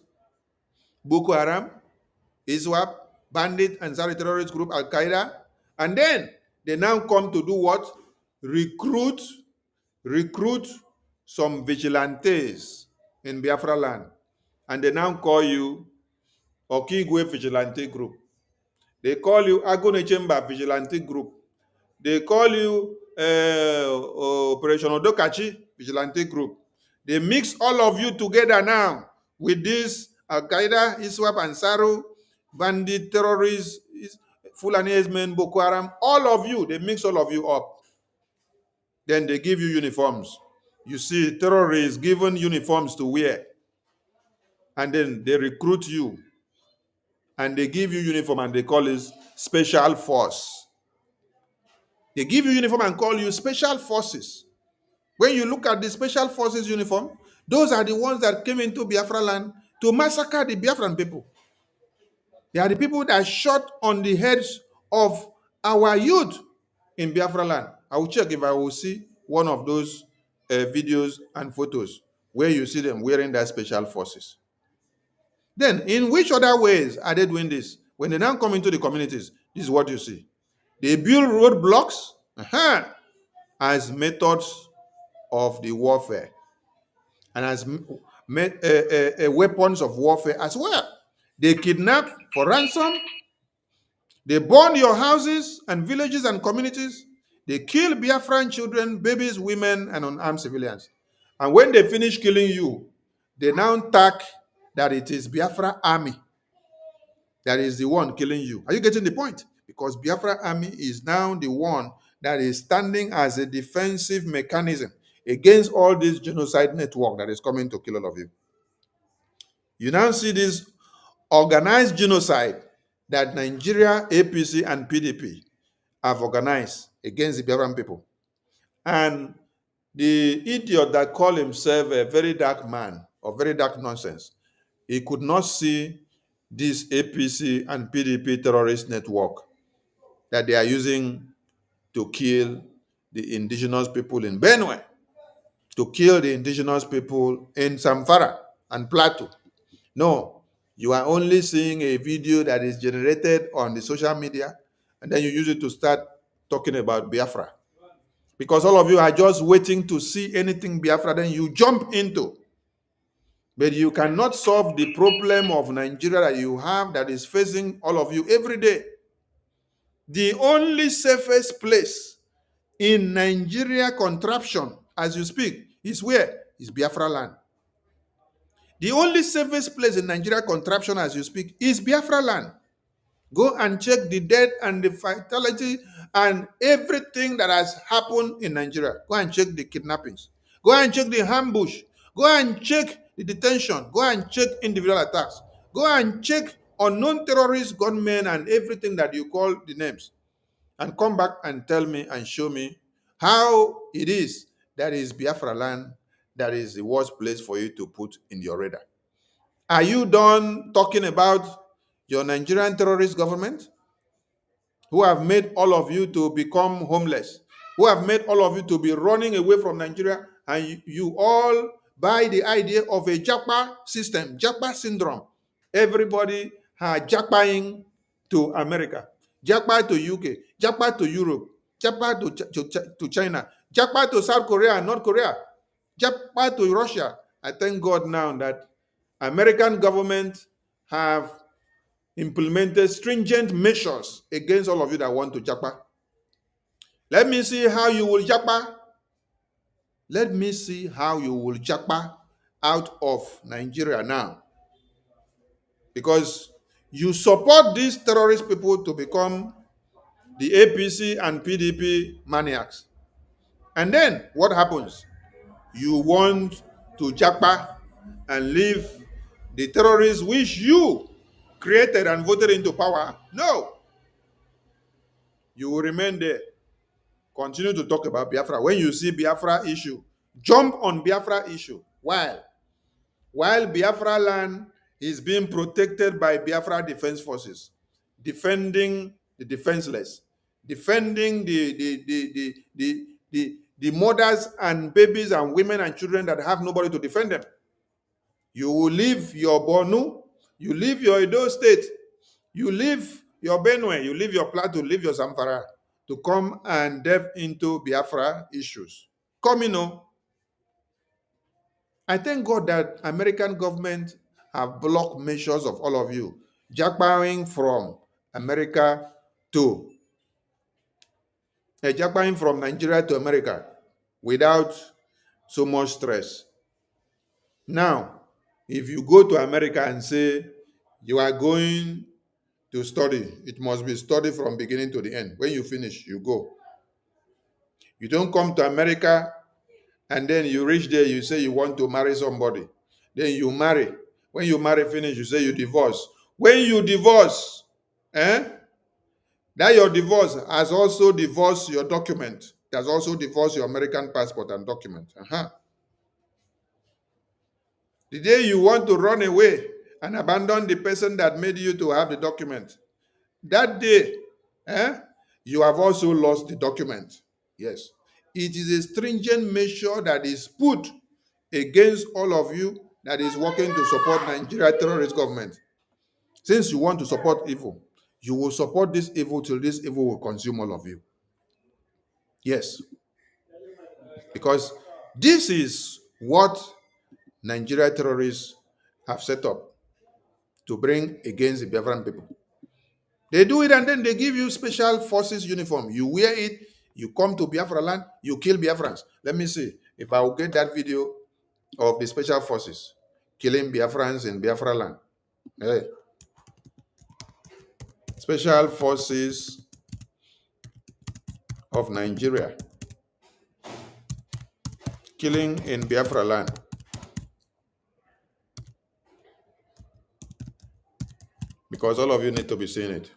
Boko Haram, ISWAP, bandit and Ansari terrorist group Al Qaeda, and then they now come to do what? Recruit some vigilantes in Biafra land, and they now call you Okigwe Vigilante Group. They call you Agone Chamber Vigilante Group. They call you Operation Odokachi Vigilante Group. They mix all of you together now with this Al Qaeda, ISWAP, and Saru, bandit, terrorists, Fulani men, Boko Haram, all of you, they mix all of you up. Then they give you uniforms. You see terrorists given uniforms to wear. And then they recruit you. And they give you uniform and they call it special force. They give you uniform and call you special forces. When you look at the special forces uniform, those are the ones that came into Biafra land to massacre the Biafran people. They are the people that shot on the heads of our youth in Biafra land. I will check if I will see one of those videos and photos where you see them wearing their special forces. Then, in which other ways are they doing this? When they now come into the communities, this is what you see. They build roadblocks as methods of the warfare and as weapons of warfare as well. They kidnap for ransom. They burn your houses and villages and communities. They kill Biafran children, babies, women, and unarmed civilians. And when they finish killing you, they now tag that it is Biafra army that is the one killing you. Are you getting the point? Because Biafra army is now the one that is standing as a defensive mechanism against all this genocide network that is coming to kill all of you. You now see this organized genocide that Nigeria, APC, and PDP have organized against the Biafran people. And the idiot that called himself a very dark man or very dark nonsense, he could not see this APC and PDP terrorist network that they are using to kill the indigenous people in Benue, to kill the indigenous people in Zamfara and Plateau. No, you are only seeing a video that is generated on the social media, and then you use it to start talking about Biafra. Because all of you are just waiting to see anything Biafra, then you jump into. But you cannot solve the problem of Nigeria that you have that is facing all of you every day. The only safest place in Nigeria contraption, as you speak, is where? Is Biafra land. The only safest place in Nigeria contraption, as you speak, is Biafra land. Go and check the death and the fatality and everything that has happened in Nigeria. Go and check the kidnappings. Go and check the ambush. Go and check the detention. Go and check individual attacks. Go and check unknown terrorists, gunmen, and everything that you call the names. And come back and tell me and show me how it is that is Biafra land that is the worst place for you to put in your radar. Are you done talking about your Nigerian terrorist government? who have made all of you to become homeless, who have made all of you to be running away from Nigeria, and you all buy the idea of a Japa system, Japa syndrome. Everybody are Japaing to America, Japa to UK, Japa to Europe, Japa to China, Japa to South Korea and North Korea, Japa to Russia. I thank God now that American government have implemented stringent measures against all of you that want to japa. Let me see how you will japa. Let me see how you will japa out of Nigeria now. Because you support these terrorist people to become the APC and PDP maniacs. And then what happens? You want to japa and leave the terrorists which you created and voted into power. No. You will remain there. Continue to talk about Biafra. When you see Biafra issue, jump on Biafra issue. While Biafra land is being protected by Biafra Defense Forces, defending the defenseless, defending the mothers and babies and women and children that have nobody to defend them. You will leave your Borno, you leave your Edo State, you leave your Benue, you leave your Plateau, leave your Zamfara to come and delve into Biafra issues. I thank God that American government have blocked measures of all of you, jackpotting from America to jackpotting from Nigeria to America without so much stress. Now, if you go to America and say you are going to study, it must be study from beginning to the end. When you finish, you go. You don't come to America and then you reach there, you say you want to marry somebody. Then you marry. When you marry finish, you say you divorce. When you divorce, that your divorce has also divorced your document. It has also divorced your American passport and document. The day you want to run away and abandon the person that made you to have the document, that day, you have also lost the document. Yes. It is a stringent measure that is put against all of you that is working to support Nigeria terrorist government. Since you want to support evil, you will support this evil till this evil will consume all of you. Yes. Because this is what Nigeria terrorists have set up to bring against the Biafran people. They do it and then they give you special forces uniform. You wear it, you come to Biafra land, you kill Biafrans. Let me see if I will get that video of the special forces killing Biafrans in Biafra land. Hey. Special forces of Nigeria killing in Biafra land. Because all of you need to be seeing it.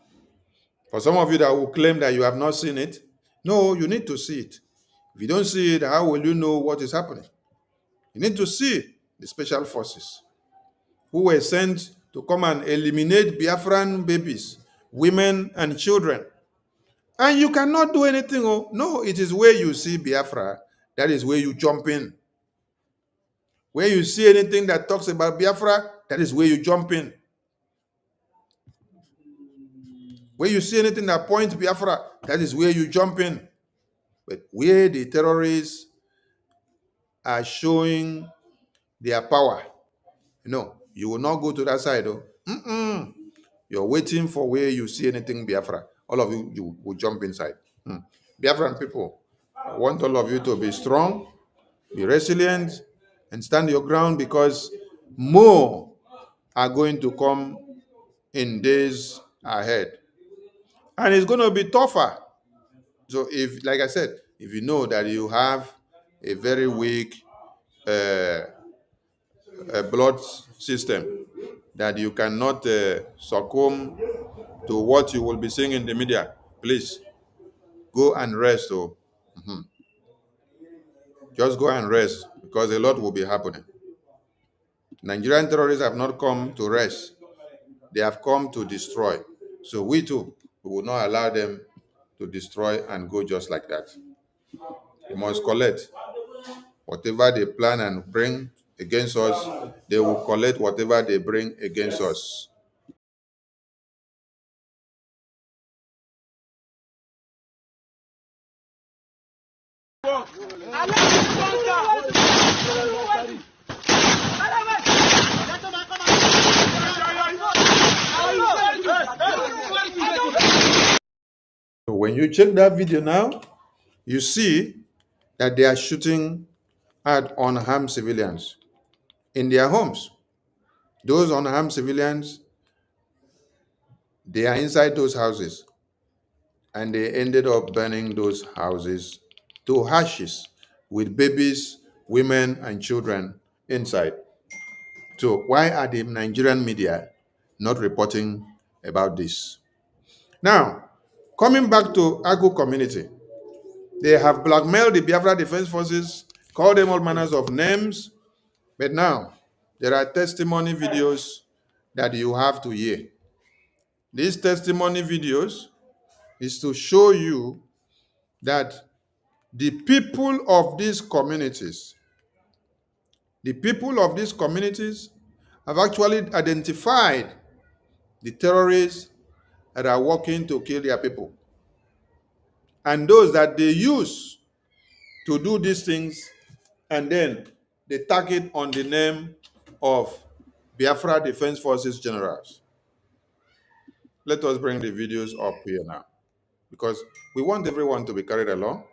For some of you that will claim that you have not seen it, no, you need to see it. If you don't see it, how will you know what is happening? You need to see the special forces who were sent to come and eliminate Biafran babies, women, and children. And you cannot do anything. Oh, no, it is where you see Biafra, that is where you jump in. Where you see anything that talks about Biafra, that is where you jump in. Where you see anything that points Biafra, that is where you jump in. But where the terrorists are showing their power, you will not go to that side. You're waiting for where you see anything Biafra. All of you will jump inside. Biafran people, I want all of you to be strong, be resilient, and stand your ground, because more are going to come in days ahead. And it's going to be tougher. So if, like I said, if you know that you have a very weak blood system, that you cannot succumb to what you will be seeing in the media, please go and rest. Just go and rest, because a lot will be happening. Nigerian terrorists have not come to rest. They have come to destroy. So we too We will not allow them to destroy and go just like that. They must collect whatever they plan and bring against us. They will collect whatever they bring against us. So when you check that video now, you see that they are shooting at unarmed civilians in their homes. Those unarmed civilians, they are inside those houses, and they ended up burning those houses to ashes with babies, women, and children inside. So why are the Nigerian media not reporting about this? Now, coming back to Agu community, they have blackmailed the Biafra Defense Forces, called them all manners of names, but now there are testimony videos that you have to hear. These testimony videos is to show you that the people of these communities have actually identified the terrorists that are working to kill their people. And those that they use to do these things, and then they tag it on the name of Biafra Defense Forces generals. Let us bring the videos up here now, because we want everyone to be carried along.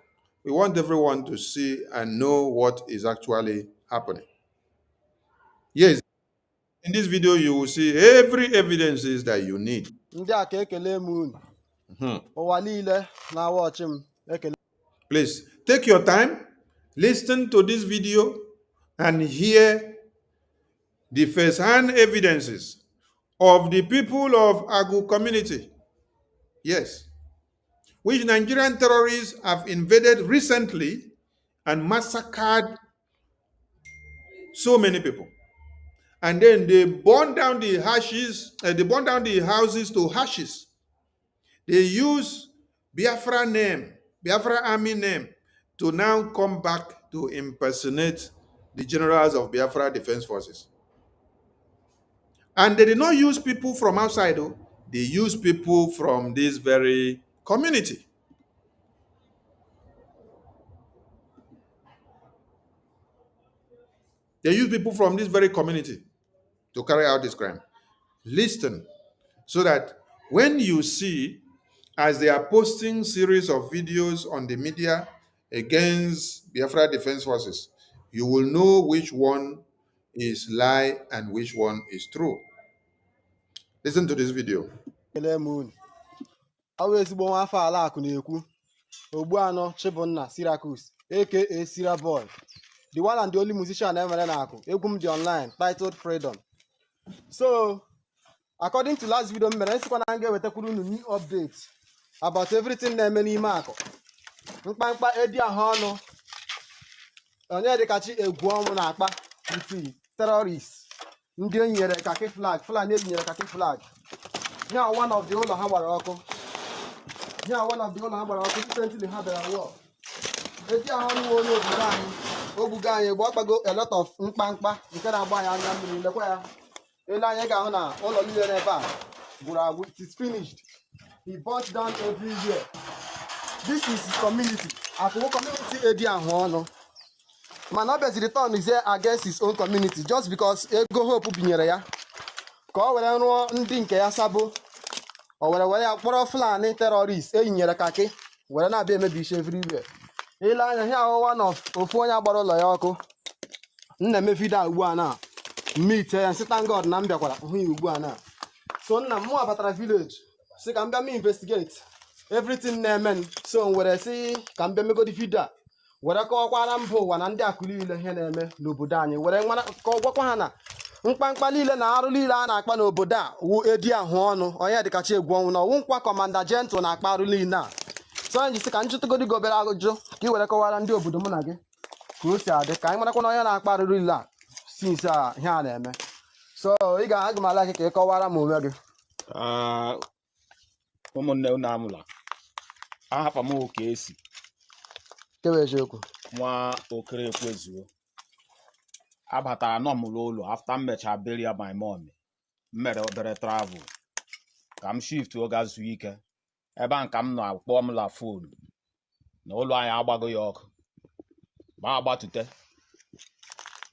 We want everyone to see and know what is actually happening. Yes, in this video, you will see every evidences that you need. Please take your time, listen to this video, and hear the first-hand evidences of the people of Agu community. Yes, which Nigerian terrorists have invaded recently and massacred so many people. And then they burn down the houses to ashes. They use Biafra army name, to now come back to impersonate the generals of Biafra Defense Forces. And they did not use people from outside, though. They use people from this very community. They use people from this very community to carry out this crime. Listen, so that when you see, as they are posting series of videos on the media against Biafra Defense Forces, you will know which one is lie and which one is true. Listen to this video. Syracuse, aka Syria Boy, the one and the only musician ever the online, titled Freedom. So, according to last video, I'm going to new updates about everything that many mark. Nkpa Eddie Ahono, onye de kachi egwu na akpa with terrorists. Ndị nyere kaki flag, Fulani nyere kaki flag. Here one of the whole Habaroko. Here one of the whole Habaroko recently had a war. Eddie Ahono Obuganye go a lot of nkpa nke na-agba ya anya mmiri lekwa ya. Ele anya ga-ahụ na ụlọ niile n'ebe a gwụrụ it is finished. He burnt down everywhere. This is his community. After community Eddie Ahono. Man, obviously the town is there against his own community just because ego hope binyere ya. Ka o were rụọ ndị nke ya sabo. O were ya kpọrọ Fulani terrorists eyinyere kaki were na-abịa emebi isi everywhere. Ile anya here one of ofu onye agbara ụlọ ya ọkụ. Nna eme video ugbu a na meet ya and thank God na m bịakwara hụ ya ugbu a na. So nna m abatara village sị ka m bịa investigate everything na-eme. So were sị ka m bịa megodi video were kọwakwara mba ụwa na ndị akụli ile ihe na-eme n'obodo anyị were nwana ka ọ gwakwa ha na mkpamkpa niile na arụ niile a na-akpa n'obodo a wu Eddie Ahono onye dịkachi egwu ọnwụ na ọwụ nkwa Commander Gentle na-akpa arụ niile a. So anyị sị ka njụtụgodi gobere agụjụ ka ị were kọwara ndị obodo mụ na gị ka o si adị ka anyị marakwa na onye na-akpa arụ niile a since ihe a na-eme. So ị ga-aga m ala ka ị kọwara m onwe gị. ụmụnne unu amụla ahapa m oke esi kewe eziokwu nwa okere ekwezuo abatara nọ m ụlọ after m mechaa bury my mom mere obere travel ka m shift oga zuo ike ebe a ka m na-akpọ m la fonu na ụlọ anyị agbago ya ọkụ ma agbatute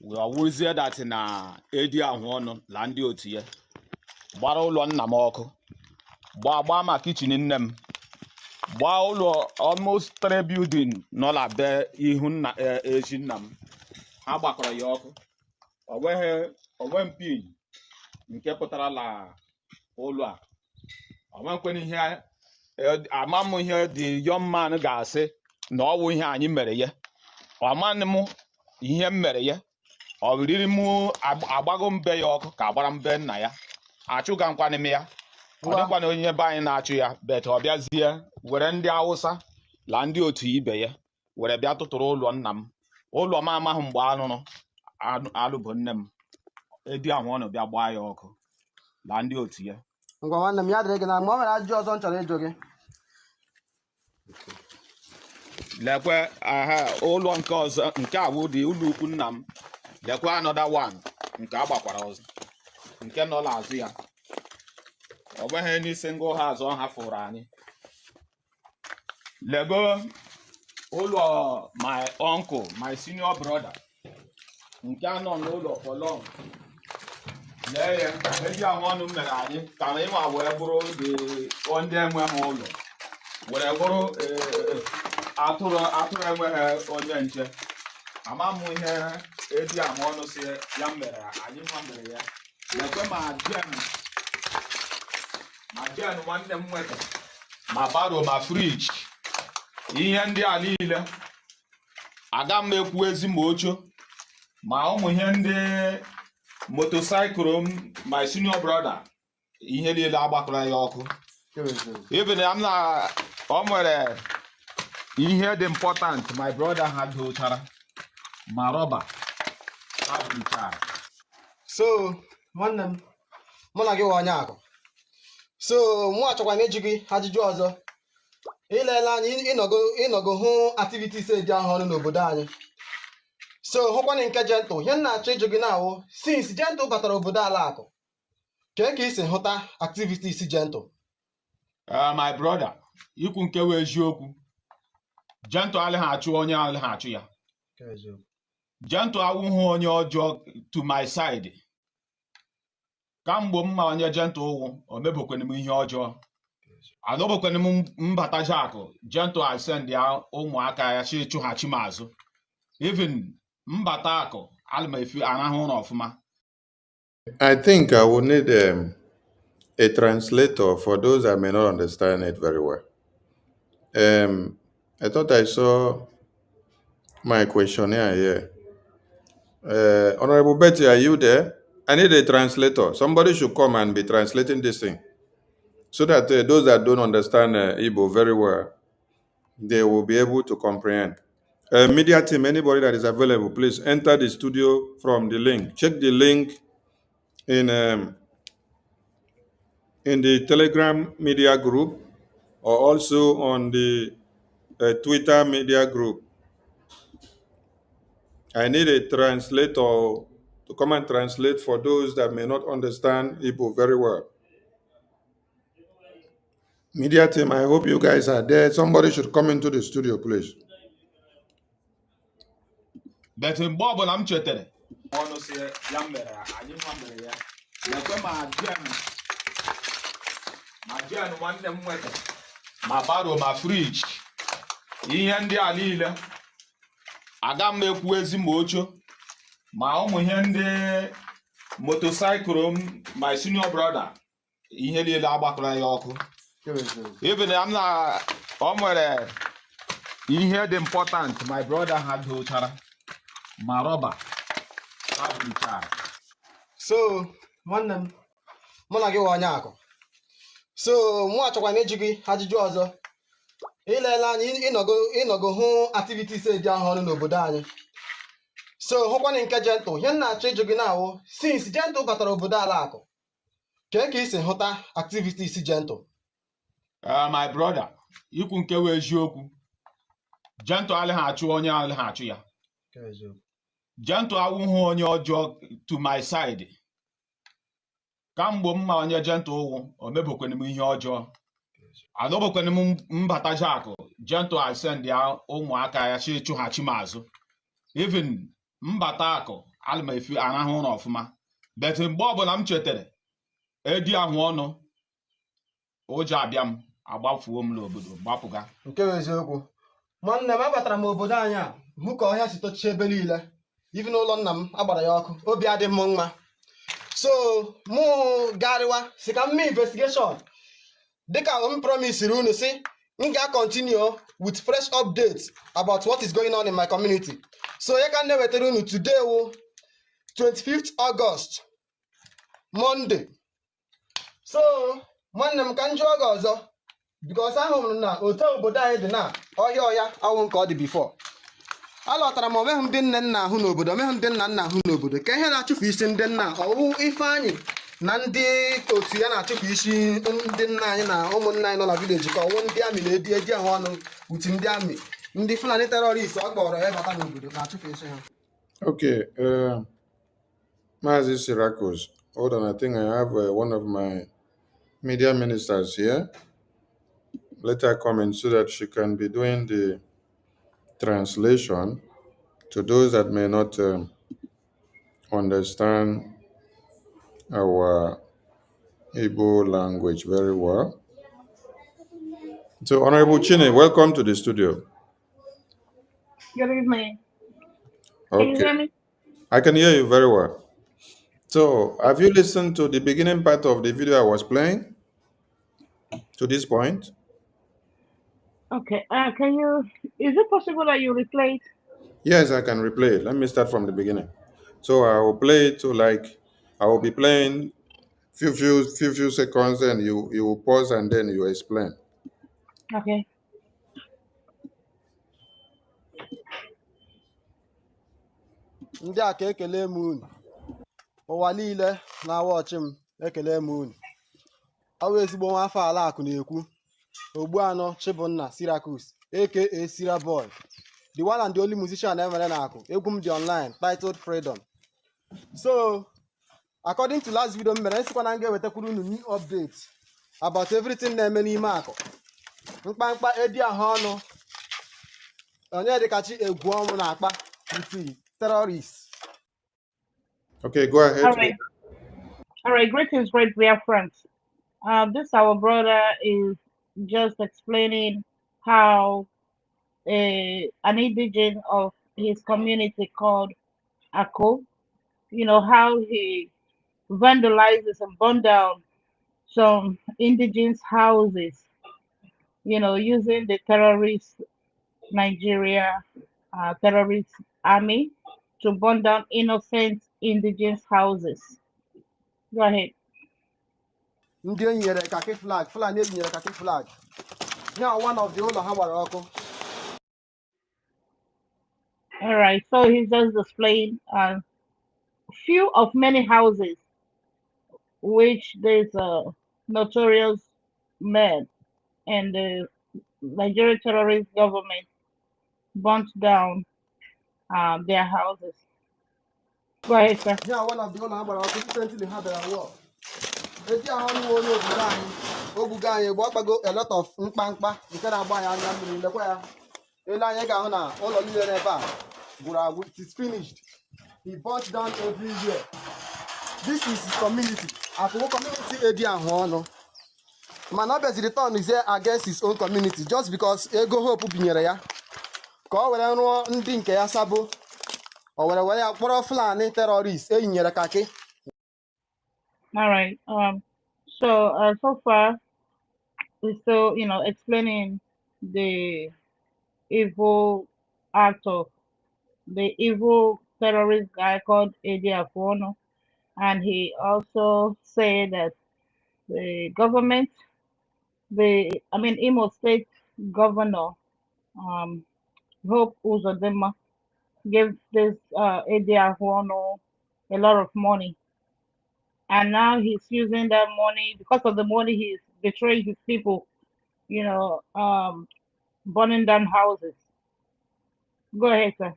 wee ọwụzie dat na edi ahụ ọnụ la ndị otu ya gbara ụlọ nna m ọkụ gbaa ma kichin nne m gbaa ụlọ almost 3 building nọ la be ihu nna eji nna m ha gbakọrọ ya ọkụ onwe mpi nke pụtara la ụlọ a onwekwena ihe ama m ihe dị young man ga-asị na ọ wụ ihe anyị mere ya ọmanị m ihe m mere ya ọ riri m agbago mbe ya ọkụ ka agbara mbe nna ya achụga nkwanị m ya ọ dịkwana onye be anyị na-achụ ya bet ọ bịazie were ndị Awụsa la ndị otu ibe ya were bịa tụtụrụ ụlọ nna m ụlọ m amaghị mgbe alụbụ nne m edi ahụ ọnụ bịa gbaa ya ọkụ la ndị otu ya ngwa nwanne m ya dịrị gị na mgbe o nwere ajụjụ ọzọ m chọrọ ịjụ gị lekwe ụlọ nke ọzọ nke awụ dị ụlọ ukwu nna m lekwe another one nke agbakwara ọzọ nke nọ n'azụ ya ọ bụghị n'isi ngụ ha azụ ha fụrụ anyị lego ụlọ my uncle my senior brother nke anọ n'ụlọ for long lee ya eji ahụ ọnụ mere anyị ka anyị nwa wee bụrụ ndị enwe ha ụlọ were bụrụ atụrụ enweghị onye nche ama m ihe eji ahụ ọnụ si ya mere anyị nwa mere ya lekwe ma jen nwanne m nweta ma baro ma friji ihe ndị a niile aga m ekwu ezi ma ocho ma ụmụ ihe ndị motosaịkụl m my senior brother ihe niile agbakọrọ ya ọkụ even ọ nwere ihe dị important my brother ha dochara ma rọba ha dochara. So nwanne m mụ na gị nwe onye akụ so mụ achọkwa na ịjụ gị ajụjụ ọzọ ilela anya ịnọgo hụ activities dị ahụ ọnụ n'obodo anyị so hụkwana nke Gentle ihe m na-achọ ịjụ gị na-awụ since Gentle batara obodo ala akụ ka isi hụta activities Gentle? My brother ikwu nke wee eziokwu Gentle alịghị achụ onye alịghị achụ ya Gentle awụghị onye ọjọọ to my side kamgbe mma onye Gentle ụwụ o mebokwana m ihe ọjọọ adọbokwana m mbata jakụ Gentle asend ya ụmụaka ya chi chụghachi m azụ even mbata akụ alụmefi arahụ ụlọ ọfụma. I think I will need a translator for those that may not understand it very well. I thought I saw my questionnaire here. Honorable Betty, are you there? I need a translator. Somebody should come and be translating this thing so that those that don't understand Igbo very well, they will be able to comprehend. Media team, anybody that is available, please enter the studio from the link. Check the link in the Telegram media group or also on the Twitter media group. I need a translator to come and translate for those that may not understand Igbo very well. Media team, I hope you guys are there. Somebody should come into the studio, please. But mgbe ọbụla m chetere ọnụ si ya mere anyị nwa mere ya lekwe ma jen nwanne m nweta ma baro ma friji ihe ndị a niile aga m ekwu ezi ma ocho ma ụmụ ihe ndị motosaịkụl m my senior brother ihe niile agbakọrọ ya ọkụ even ọ nwere ihe dị important my brother ha dochara ma rọba ha dochara. So nwanne m mụ na gị nwe onye akụ so mụ achọkwa na ịjụ gị ajụjụ ọzọ ilela anya ịnọgo hụ activities dị ahụ ọnụ n'obodo anyị so hụkwana nke Gentle ihe m na-achọ ịjụ gị na-awụ since Gentle batara obodo ala akụ ka isi hụta activities Gentle? My brother, ikwu nke wee eziokwu. Gentle ali ha achụ onye ali ha achụ ya. Gentle awụhụ onye ọjọọ to my side. Kamgbe mma onye gentle ụwụ, o mebokwana m ihe ọjọọ. Adọbokwana m mbata jakụ. Gentle I send ya ụmụaka ya chi chụghachi m azụ. Even mbata akụ alụmefi anahụ ụlọ ọfụma. But mgbe ọbụla m chetere edi ahụ ọnụ ụjọ abịa m agbafuo m n'obodo gbapụga. nke bụ eziokwu. Nwanne m abatara m obodo anyị a hụ ka ọhịa si tochie ebe niile. Ivi n'ụlọ nna m agbara ya ọkụ, obi adị m mma. So mụ garịwa si ka m mee investigation dịka m promisiri unu si m ga-continue with fresh updates about what is going on in my community. So ya ka m na-ewetara unu today wụ 25th August Monday. So nwanne m ka m jụọ gị ọzọ because ahụrụ m na otu obodo anyị dị na ọhịa awụ nke ọ dị before. Alọtara m omeghị ndị nne nna ahụ n'obodo, omeghị ndị nna nna ahụ n'obodo. Ka ihe na-achụfu isi ndị nna ọwụ Ifeanyị na ndị otu ya na-achụfu isi ndị nna anyị na ụmụnna anyị nọ na vileji ka ọwụ ndị amị na-edi ahụ ọnụ utu ndị amị ndị Fulani terrorist ọ kpọrọ ya bata n'obodo na-achụfu isi ha. Okay, Mazi Syracuse, hold on. I think I have one of my media ministers here. Let her come in so that she can be doing the translation to those that may not understand our Igbo language very well. So, Honorable Chine, welcome to the studio. Good evening. Can you hear Okay, me? I can hear you very well. So, have you listened to the beginning part of the video I was playing to this point? Okay. Is it possible that you replay it? Yes, I can replay it. Let me start from the beginning. So I will play it to I will be playing few seconds, and you will pause and then you explain. Okay. Ndị a ka ekele m unu. Ụwa niile na-awa ọchị m ekele m unu. Ọ bụ ezigbo nwa afọ ala akụ na-ekwu. Ogbuanọ Chibunna Syracuse aka Syria Boy, the one and the only musician emere na akụ. Egwu m dị online titled Freedom. So according to last video m mere nsikwa na m ga-ewetakwuru unu new update about everything na-eme n'ime akụ. Mkpamkpa edi ahụ ọnụ onye dịkachi egwu ọnwụ na-akpa with terrorists. Okay, go ahead. All right. Greetings, great Biafrans. This our brother is just explaining how an indigene of his community called Ako, how he vandalizes and burned down some indigenous houses, using the terrorist Nigeria terrorist army to burn down innocent indigenous houses. Go ahead. Ndị enyere kaki flag, Fulani enyere kaki flag. Now one of the ụlọ ha gbara ọkụ. All right. So he's just displaying a few of many houses which this notorious man and the Nigerian terrorist government burnt down their houses. Go ahead, sir. Now one of the ụlọ ha gbara ọkụ recently ha bịara war. Eti ahụ ọnụ onye obodo anyị. Obuga anyị gba ọkpago a lot of mkpamkpa nke na-agba anyị anya mmiri lekwa ya. Ele anyị ga-ahụ na ụlọ niile n'ebe a gwụrụ agwụ. It is finished. He burnt down everywhere. This is his community. Akụkụ community edi ahụ ọnụ. Mana ọ bịaziri turn is against his own community just because ego hope binyere ya. Ka o were rụọ ndị nke ya sabo. O were ya kpọrọ Fulani terrorists eyinyere kaki. All right. So far, we're still, explaining the evil act of the evil terrorist guy called Eddie Afono, and he also said that the government, Imo State Governor, Hope Uzodinma, gave this Eddie Afono a lot of money. And now he's using that money, because of the money he's betraying his people. burning down houses. Go ahead, sir.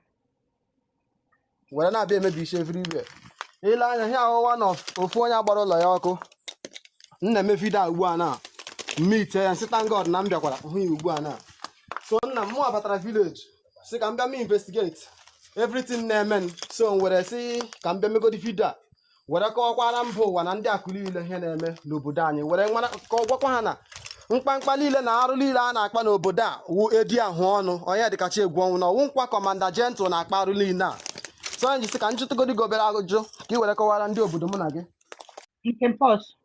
were na-abịa emebi isi everywhere. Ile anya ihe ahụwa na ofu onye agbara ụlọ ya ọkụ. M na-eme vidio a ugbu a na meet ya nsị thank God na m bịakwara hụ ya ugbu a na. So nna m abatara village si ka m bịa m investigate everything na-eme. So m were si ka m bịa megodi vidio a were kọwakwara mba ụwa na ndị akụ niile ihe na-eme n'obodo anyị were gwakwa ha na mkpamkpa niile na arụ niile a na-akpa n'obodo a wu edi ahụ ọnụ onye dịkacha egwu ọnwụ na ọwụ nkwa kọmanda gentle na-akpa arụ niile a. So anyị si ka njụtụgodi gị obere ajụjụ ka ị were kọwara ndị obodo mụ na gị. You can pause.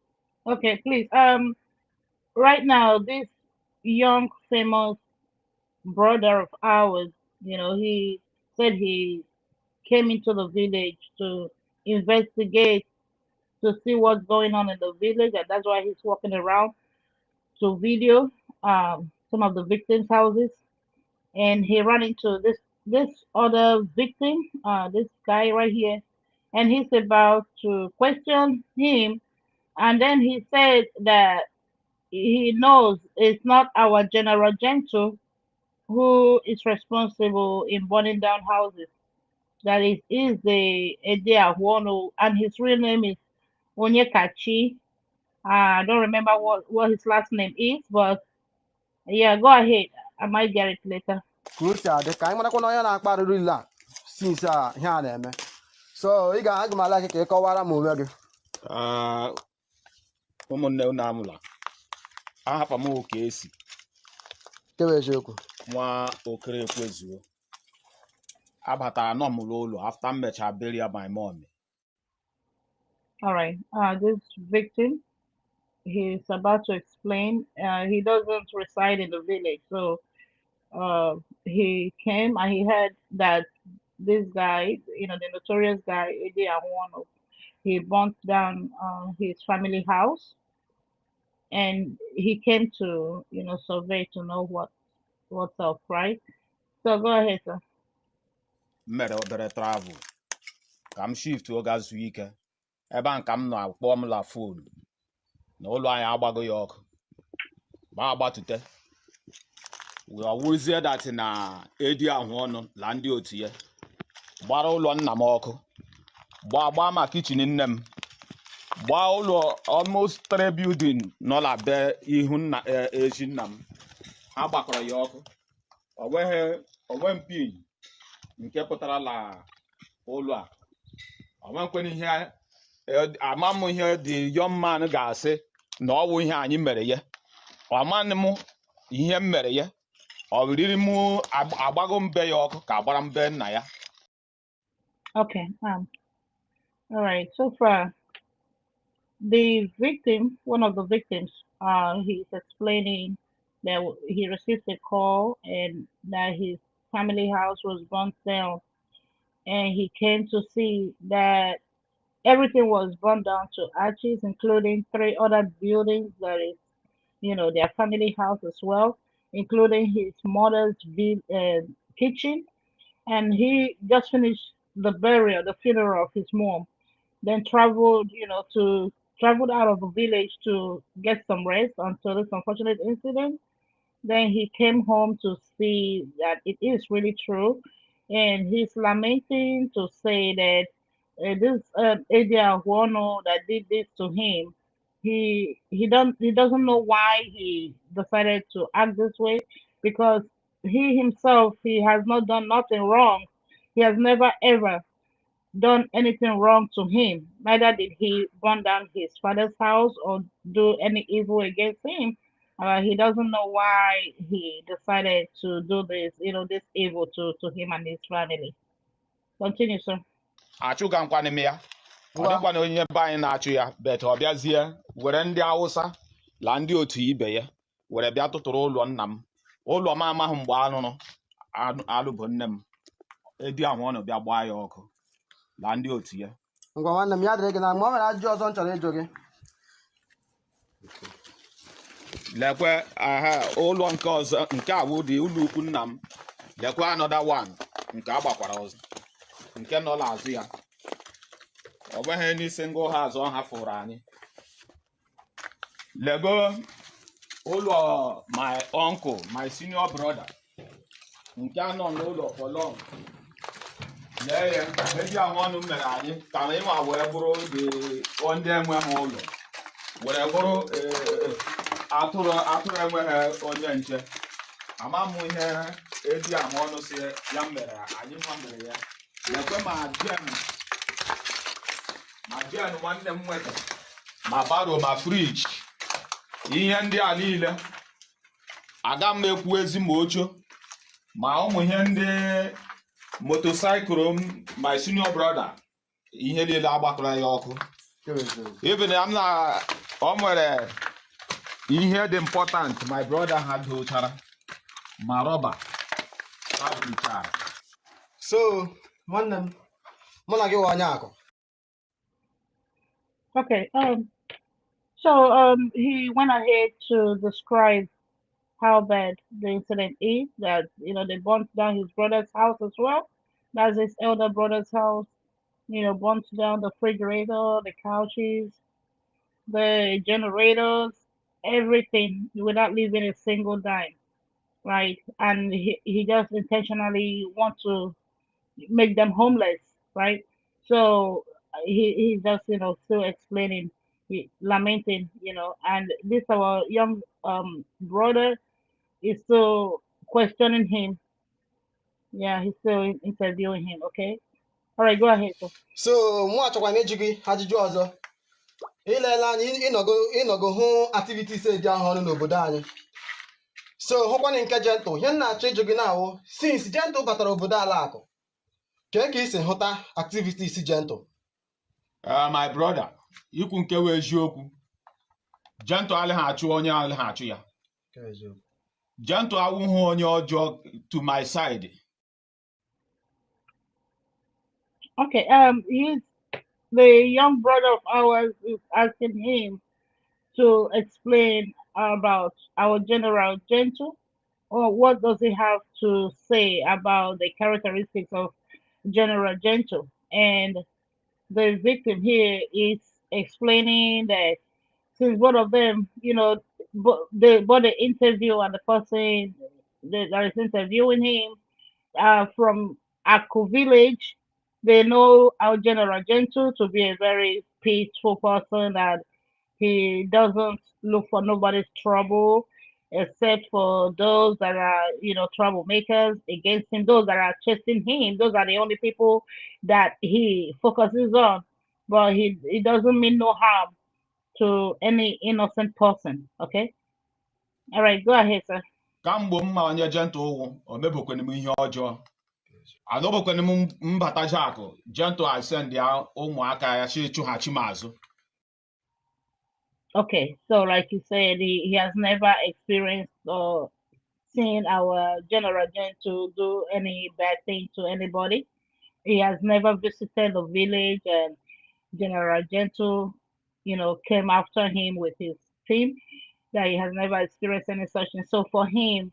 Okay, please. Right now, this young, famous brother of ours, he said he came into the village to investigate to see what's going on in the village, and that's why he's walking around to video some of the victims' houses. And he ran into this other victim, this guy right here, and he's about to question him. And then he said that he knows it's not our General Gentle who is responsible in burning down houses. That is the Edea Wono, and his real name is Onyekachi. I don't remember what his last name is, but yeah, go ahead. I might get it later. Ka o si adị ka anyị marakwa na onye na-akpa arụrụ ile a since a ihe a na-eme. So ị ga-aga m ala gị ka ị kọwara m onwe gị. ụmụnne unu amụla ahapa m oke esi Kewe eziokwu. nwa okere ekwezuo abatara nọ m ụlọ after m mecha bury my mom. All right. This victim, he's about to explain. He doesn't reside in the village, so he came and he heard that this guy, the notorious guy, Edi Awono, he burnt down his family house, and he came to, survey to know what's up, right? So go ahead, sir. Mere obere travel ka m shift oga zuo ike ebe a ka m na-akpọ m la phone na ụlọ anyị agbago ya ọkụ ma agbatute we awụzie that na Edi ahụ ọnụ la ndị otu ya gbara ụlọ nna m ọkụ gbaa ma kitchen nne m gbaa ụlọ almost 3 building nọ la be ihu nna eji nna m ha gbakọrọ ya ọkụ onwe mpi nke pụtara la ụlọ a onwenkwen ihe ama m ihe the young man ga-asị na ọ bụ ihe anyị mere ya ọmanị m ihe m mere ya ọ riri m agbago mbe ya ọkụ ka agbara mbe nna ya. Okay. All right. So far, the victim, one of the victims, he's explaining that he received a call and that his family house was burnt down, and he came to see that everything was burned down to ashes, including 3 other buildings that is, their family house as well, including his mother's kitchen. And he just finished the funeral of his mom, then traveled out of the village to get some rest until this unfortunate incident. Then he came home to see that it is really true, and he's lamenting to say that this Edi Awono that did this to him, he doesn't know why he decided to act this way, because he himself, he has not done nothing wrong. He has never ever done anything wrong to him. Neither did he burn down his father's house or do any evil against him. He doesn't know why he decided to do this, this evil to him and his family. Continue, sir. Achụga nkwanị m ya ọ dịkwa na onye be anyị na-achụ ya bet ọ bịazie were ndị Awụsa la ndị otu ibe ya were bịa tụtụrụ ụlọ nna m ụlọ m amaghị mgbe alụ bụ nne m Edi ahụ ọnụ bịa gbaa ya ọkụ la ndị otu ya. Ngwa nwanne m ya dịrị gị na mgbe o nwere ajụjụ ọzọ m chọrọ ịjụ gị. Lekwe ụlọ nke ọzọ nke a bụ dị ụlọ ukwu nna m lekwe another one nke agbakwara ọzọ nke nọ n'azụ ya ọ bụghị n'isi ngụ ha azụ ha fụrụ anyị lego ụlọ my uncle, my senior brother, nke anọ n'ụlọ for long. Lee ya, eji ahụ ọnụ mere anyị ka anyị nwa wee bụrụ ndị enwe m ụlọ, were bụrụ atụrụ enweghị onye nche. Ama m ihe eji ahụ ọnụ si ya mere anyị nwa mere ya. Lekwe ma jen nwanne m nweta, ma baro ma friji, ihe ndị a niile aga m ekwu ezi ma ocho, ma ụmụ ihe ndị motorcycle m, my senior brother, ihe niile agbakọrọ ya ọkụ. Even I'm not o nwere ihe dị important my brother ha dochara ma rọba ha buchara. So, nwanne m, mụ na gị nwa onye akụ. Okay. He went ahead to describe how bad the incident is. That they burnt down his brother's house as well. That's his elder brother's house. Burnt down the refrigerator, the couches, the generators, everything without leaving a single dime, right? And he just intentionally wants to make them homeless, right? So he's just still explaining, lamenting, and this our young brother is still questioning him. Yeah, he's still interviewing him. Okay, all right, go ahead. Sir. So, mụ achọkwa na-eji gị ajụjụ ọzọ. Ilela anyị ịnọgo hụ activities dị ahụ ọnụ n'obodo anyị. So, hụkwana nke Gentle, ihe m na-achọ ịjụ gị na-awụ, since Gentle batara obodo ala akụ, ka isi hụta activities Gentle? My brother, ikwu nke wee eziokwu, Gentle alịghị achụ onye alịghị achụ ya. Gentle awụghị onye ọjọọ to my side. Okay, the young brother of ours is asking him to explain about our General Gentle, or what does he have to say about the characteristics of General Gentle. And the victim here is explaining that since both of them, both the interview and the person that is interviewing him from Akko village, they know our General Gentle to be a very peaceful person, that he doesn't look for nobody's trouble except for those that are, troublemakers against him, those that are chasing him. Those are the only people that he focuses on. But he doesn't mean no harm to any innocent person. Okay? All right, go ahead, sir. Kamgbe mma onye Gentle ụwụ, o mebokwana m ihe ọjọọ. Adọbokwana m mbata Jakụ, Gentle asend ya ụmụaka ya chi chụghachi m azụ. Okay, so like you said, he has never experienced or seen our General Gentle do any bad thing to anybody. He has never visited the village, and General Gentle, came after him with his team. That he has never experienced any such thing. So for him,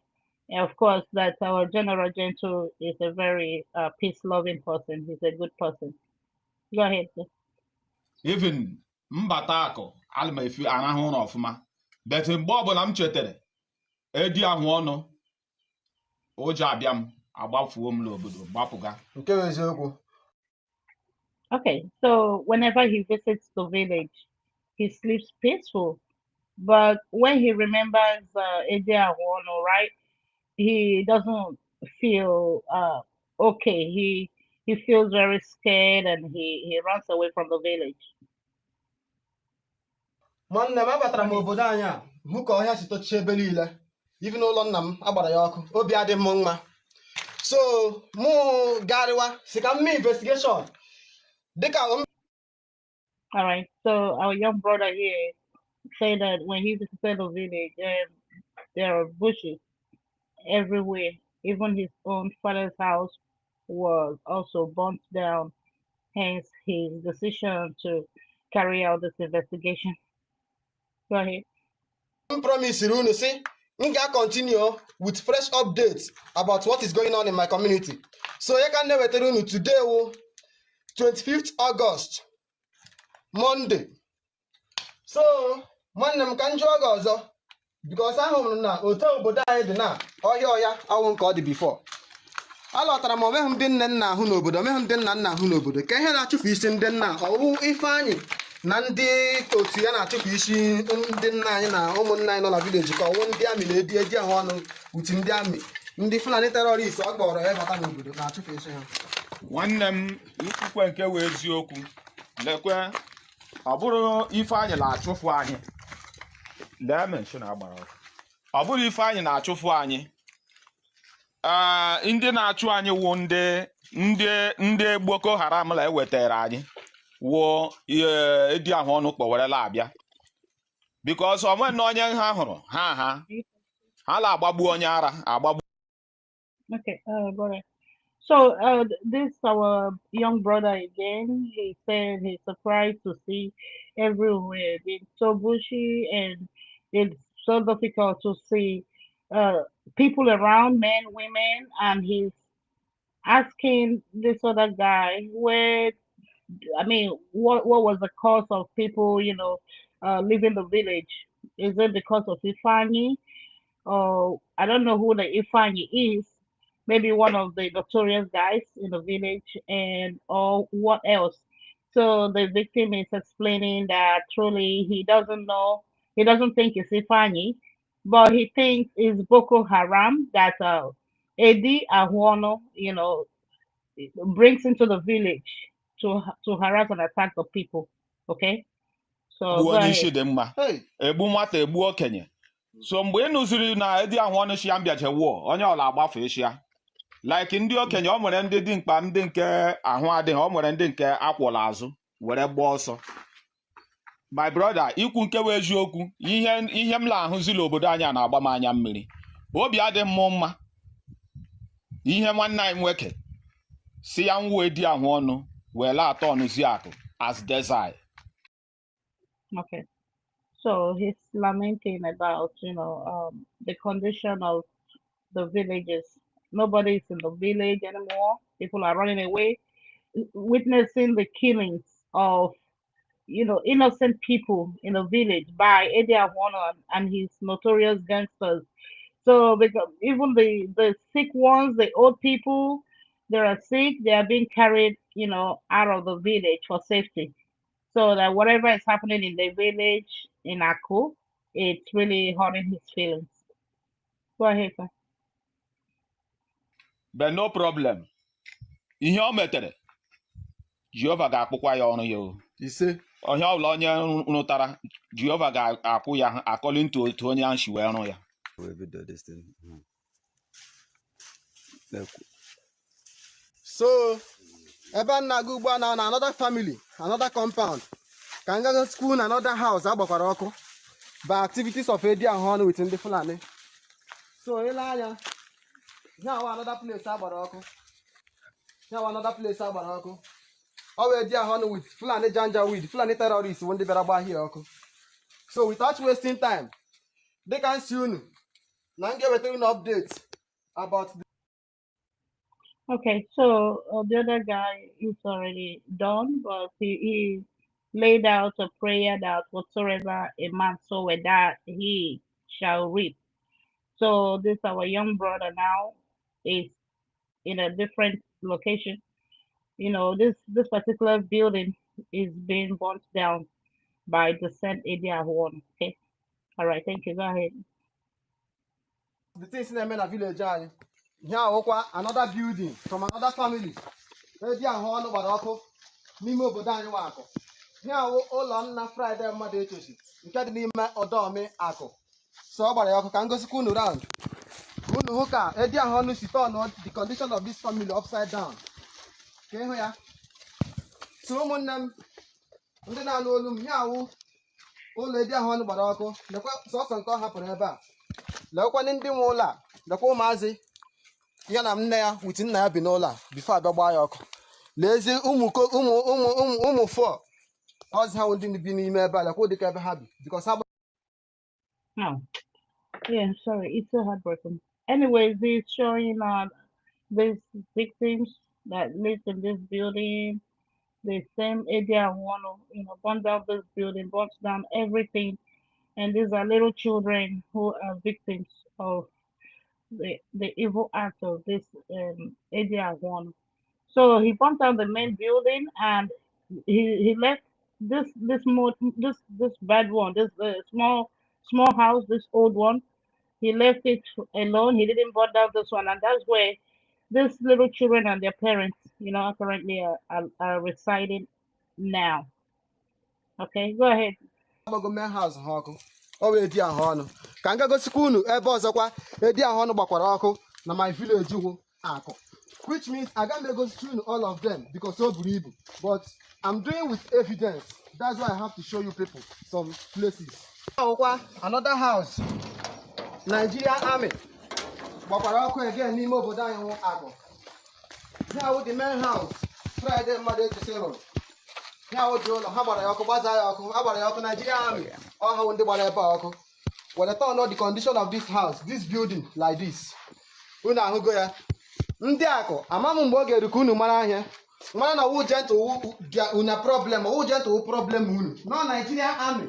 of course, that our General Gentle is a very peace-loving person. He's a good person. Go ahead, sir. Even mbata akụ alụma efi anahụ ụlọ ọfụma, but mgbe ọbụla m chetara edi ahụ ọnụ, ụjọ abịa m agbafuo m n'obodo gbapụga. Nke bụ eziokwu. Okay, so whenever he visits the village, he sleeps peaceful. But when he remembers Ede Awono, right, he doesn't feel okay. He feels very scared, and he runs away from the village. Nwanne m abatara m obodo anyị a, hụ ka ọhịa si tochie ebe niile. Even ụlọ nna m agbara ya ọkụ, obi adị m mma. So, mụ garịwa si ka m mee investigation. All right, so our young brother here said that when he visited the village, there are bushes everywhere. Even his own father's house was also burnt down. Hence his decision to carry out this investigation. Go ahead. I promise you, see, we can continue with fresh updates about what is going on in my community. So you can never tell you today, 25th August, Monday. So, man, I'm can jog also. because ahụ m na otu obodo anyị dị na ọhịa awụ nke ọ dị before. Alọtara m omeghị ndị nne nna ahụ n'obodo, omeghị ndị nna nna ahụ n'obodo. Ka ihe na-achụfu isi ndị nna ọwụ Ifeanyị na ndị otu ya na-achụfu isi ndị nna anyị na ụmụnna anyị nọ na vileji, ka ọwụ ndị amị na-edi eji ahụ ọnụ utu ndị amị, ndị Fulani terọrist ọ kpọrọ ya bata n'obodo na-achụfu isi ha. Nwanne m ikwukwe nke wee eziokwu, lekwe ọ bụrụ Ifeanyị na-achụfu anyị, lee mention agbara ọkụ, ọ bụrụ Ifeanyị na-achụfu anyị, ndị na-achụ anyị wụ ndị Boko Haram la ewetara anyị wụ ịdị ahụ ọnụ kpọwerela abịa, because onwe na onye ha hụrụ ha na-agbagbu onye ara agbagbu. Okay, brother. So this our young brother again. He said he's surprised to see everywhere being so bushy, and it's so difficult to see people around, men, women, and he's asking this other guy where, I mean, what was the cause of people, leaving the village? Is it because of Ifani? Or I don't know who the Ifani is. Maybe one of the notorious guys in the village, and or what else. So the victim is explaining that truly he doesn't know, he doesn't think it's Ifani, but he thinks it's Boko Haram that Eddie Ahuono, brings into the village to harass and attack the people. Okay, so go onye isi ahead. dị mma egbu nwata egbu okenye. So mgbe ị nụziri na Eddie Ahuono shi ya mbịaje wụọ onye ọla agbafe echi ya, like ndị okenye, ọ nwere ndị dị mkpa, ndị nke ahụ adịghị, ọ nwere ndị nke akwụla azụ were gbaa ọsọ. My brother, ikwu nke wee eziokwu, ihe m na-ahụzila obodo anyị na-agba m anya mmiri, obi adị m mma ihe nwanne anyị nwoke si ya nwụ Eddie Ahuono were atọ ọnụzi akụ as desire. Okay, so he's lamenting about the condition of the villages. Nobody is in the village anymore. People are running away, witnessing the killings of innocent people in a village by Eddie Ahuono and his notorious gangsters. So because even the sick ones, the old people, they are sick, they are being carried, out of the village for safety. So that whatever is happening in the village in Aku, it's really hurting his feelings. Go ahead, sir. But no problem. Ihe o metere, Jehova ga-akpụkwa ya ọrụ ya o. Ise. Onye ọbụla onye rụtara, Jehova ga-akwụ ya according to otu onye ahụ si wee rụ ya. So ebe a na-aga ugbu a na another family, another compound, ka m gaga school na another house agbakwara ọkụ by activities of Eddie Ahuono with ndị Fulani. So ile anya, here another place agbara ọkụ. Here another place agbara ọkụ. Ọ bụ Eddie Ahuono with Fulani Janjaweed, Fulani terrorists ndị bịara gba here ọkụ. So without wasting time, they can see unu na m ga-ewetara unu updates about the. Okay, so the other guy is already done, but he laid out a prayer that whatsoever a man soweth that he shall reap. So this our young brother now is in a different location. This particular building is being burnt down by the said Eddie Ahuono. Okay, all right, thank you. Go ahead. The things na-eme na village anyị. Here awụkwa another building from another family. Eddie Ahuono gbara ọkụ n'ime obodo anyị nwa Akụ. Here awụ ụlọ nna Friday mmadụ echochi nke dị n'ime Ọdọọmị Akụ. So ọ gbara ya ọkụ ka m gosikwa unu round. Unu hụ ka Eddie Ahuono si turn the condition of this family upside down. Ka ịhụ ya. So ụmụnne m ndị na-anụ olu m, here awụ ụlọ Eddie Ahuono gbara ọkụ. Lekwa sọsọ nke ọ hapụrụ ebe a. Lekwa ndị nwe ụlọ a, lekwa ụmụazị ya na nne ya with nna ya bi n'ụlọ a bifo abịa gbaa ya ọkụ. Lezie ụmụ fọ ọzọ ha ndị bi n'ime ebe a, lekwa ụdịka ebe ha bi because ha. No. Yeah, sorry, it's so heartbreaking. Anyways, he's showing these victims that live in this building, the same area one, burn down this building, burns down everything, and these are little children who are victims of the evil act of this area one. So he burnt down the main building, and he left this bad one, this small house, this old one. He left it alone. He didn't burn down this one, and that's where these little children and their parents, currently are residing now. Okay, go ahead. agbago main house ha ọkụ ọ wee di ahụ ọnụ ka m ga-gosikwa unu ebe ọzọkwa edi ahụ ọnụ gbakwara ọkụ na my village wụ akụ, which means agaghị m egositi unu all of them because o buru ibu, but I'm doing with evidence. That's why I have to show you people some places. Ahụkwa another house, Nigerian Army gbakwara ọkụ again n'ime obodo anyị wụ Agụ. Here wụ the main house Friday mmadụ echisịrị. Here wụ the ụlọ ha gbara ya ọkụ, gbaza ya ọkụ, a gbara ya ọkụ. Nigerian Army ọha wụ ndị gbara ebe a ọkụ. When I turn on the condition of this house, this building like this, unu ahụgo ya. Ndị Akụ ama m mgbe ọ ga-eru ka unu mara ahịa mara na wụ gentle una problem, wụ gentle wụ problem unu. No Nigerian Army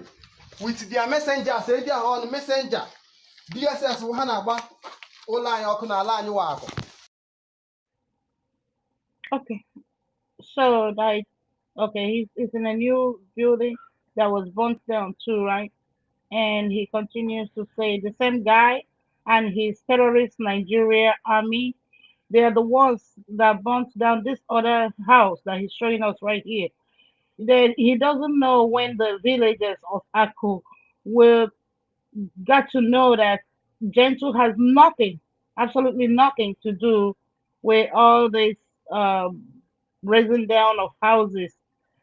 with their messengers, edi ahụ ọnụ messenger DSS wụ ha na-agba ụlọ anyị ọkụ n'ala anyị wụ Akụ. Okay, so he's in a new building that was burnt down too, right? And he continues to say the same guy and his terrorist Nigeria army, they are the ones that burnt down this other house that he's showing us right here. He doesn't know when the villagers of Aku will get to know that Gentle has nothing, absolutely nothing to do with all this raising down of houses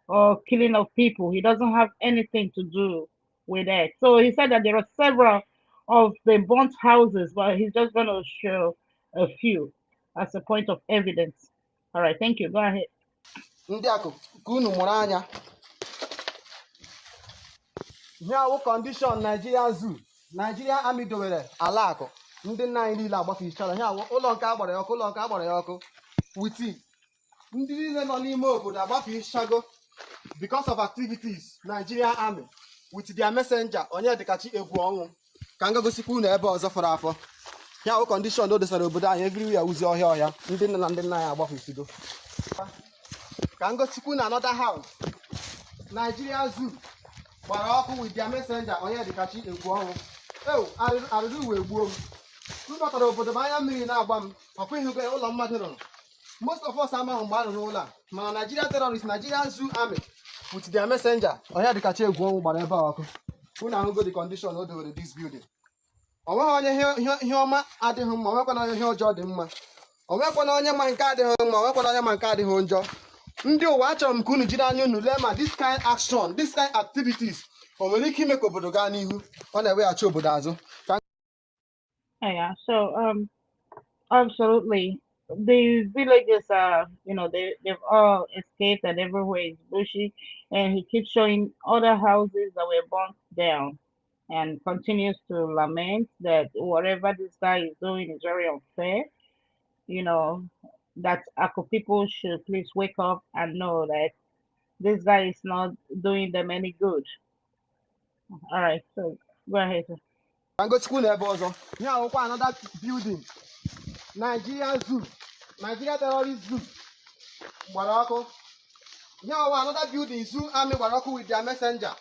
or killing of people. He doesn't have anything to do with that. So he said that there are several of the burnt houses, but he's just going to show a few as a point of evidence. All right, thank you. Go ahead. Ndị Akụ ka unu mụrụ anya. Here wụ condition Nigeria Zoo, Nigeria Army dowere ala Akụ. Ndị nna anyị niile agbafichara. Here wụ ụlọ nke agbara ya ọkụ, ụlọ nke agbara ya ọkụ. Witi ndị niile nọ n'ime obodo agbafichago because of activities Nigeria Army with their messenger onye dịkachi egwu ọnwụ. Ka m ga-gosikwa unu ebe ọzọ fọrọ afọ. Here wụ condition o dosara obodo anyị everywhere wuzi ọhịa ọhịa. Ndị nne na ndị nna anyị agbafichigo. Ka m gosikwa unu another house, Nigeria Zoo gbara ọkụ with their messenger onye dịkachi egwu ọnwụ. Arụrụ wee gbuo m. M batara obodo m anya mmiri na-agba m, ọkwa ịhụgo ụlọ mmadụ rụrụ. Most of us amaghị mgbe a rụrụ ụlọ a, mana Nigeria terrorist, Nigerian Zoo Army with their messenger onye dịkachi egwu ọnwụ gbara ebe a ọkụ. Unu ahụgo the condition o dowere this building. O nweghị onye ihe ọma adịghị mma, o nwekwana onye ihe ọjọọ dị mma, o nwekwana onye ma nke adịghị mma, o nwekwana onye ma nke adịghị njọ. Ndị ụwa achọrọ m ka unu jiri anya unu lee ma this kind action, this kind activities o nwere ike ime ka obodo gaa n'ihu, ọ na-eweghachi obodo azụ. Yeah, so absolutely. The villagers are, they've all escaped and everywhere is bushy. And he keeps showing other houses that were burnt down and continues to lament that whatever this guy is doing is very unfair. That Ako people should please wake up and know that this guy is not doing them any good. All right, so go ahead. Ka m gosikwa unu ebe ọzọ. Here ahụkwa another building, Nigeria Zoo, Nigeria Terrorist Zoo gbara ọkụ. Here ahụkwa another building, Zoo Army gbara ọkụ with their messenger.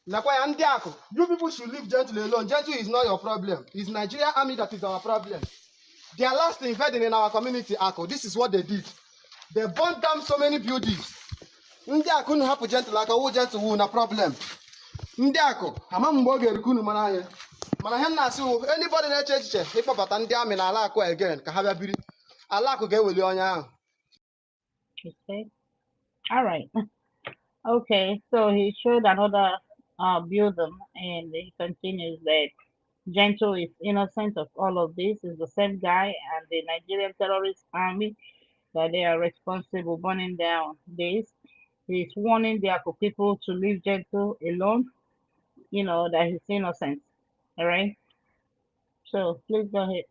Nakwa ya ndị Akụ, you people should leave Gentle alone. Gentle is not your problem. It's Nigeria Army that is our problem. Their last invading in our community, Akụ, this is what they did. They burnt down so many buildings. Ndị Akụ unu hapụ Gentle aka, wụ Gentle wụ na problem. Ndị Akụ ama mgbe ọ ga-eru ka unu mara anya, mana ihe na-asị wụ anybody na-eche echiche ịkpọbata ndị amị na ala Akụ again ka ha bịa biri, ala Akụ ga-eweli onye ahụ. Okay. All right. Okay, so he showed another building, and he continues that Gentle is innocent of all of this. Is the same guy and the Nigerian terrorist army that they are responsible burning down this. He's warning the Ako people to leave Gentle alone. That he's innocent. All right. So please go ahead.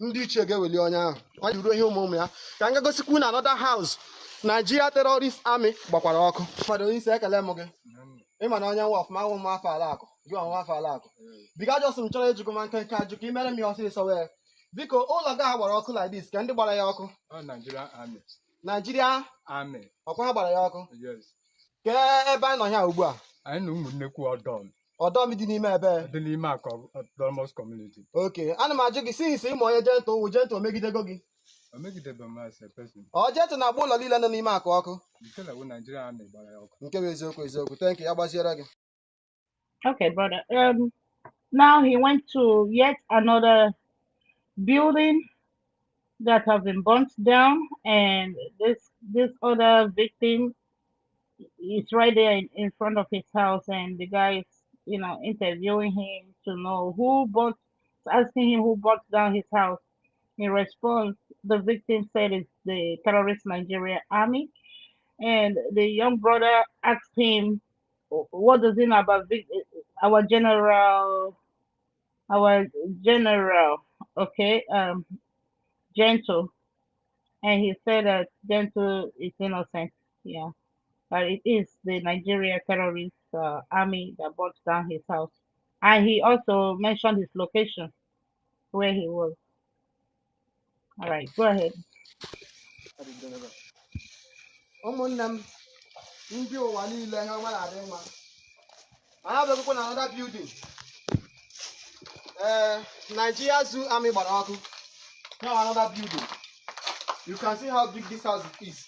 Ndị ichie ga-eweli onye ahụ, ọ jụrụ ihe ụmụ ya. Ka m ga-gosikwa unu another house, Nigeria Terrorist Army gbakwara ọkụ. Mmadụ onye isi ekele m gị. ịma na onye nwa ọfụma awụ m afọ ala akụ gị ọnwa afọ ala akụ biko ajọsụ m chọrọ ịjụkọ ma nke ajụ ka imere m ya ọsịsọ wee biko ụlọ gị ha gbara ọkụ like this ka ndị gbara ya ọkụ Nigeria Army ọkwa ha gbara ya ọkụ ke ebe anyị nọ ya ugbu a anyị na ụmụnnekwu ọdọm dị n'ime ebe dị n'ime Autonomous Community. oke ana m ajụ gị sinsi ịma onye jentụ wụ jentụ omegidego gị jentụ na-agba ụlọ niile nọ n'ime akụ ọkụ nke bụ eziokwu thank you ya gbaziere gị. Okay, brother. Now he went to yet another building that have been burnt down, and this other victim is right there in front of his house, and the guy is, interviewing him to know asking him who burnt down his house. In response, the victim said it's the terrorist Nigeria Army, and the young brother asked him, what does he know about our general, okay, Gentle, and he said that Gentle is innocent, yeah, but it is the Nigeria terrorist army that brought down his house, and he also mentioned his location where he was. All right, go ahead. ụmụnne m ndị ụwa niile ha nwa na-adị mma anyị abịakwụkwọ na another building Nigeria Zoo Army gbara ọkụ. Now another building. You can see how big this house is.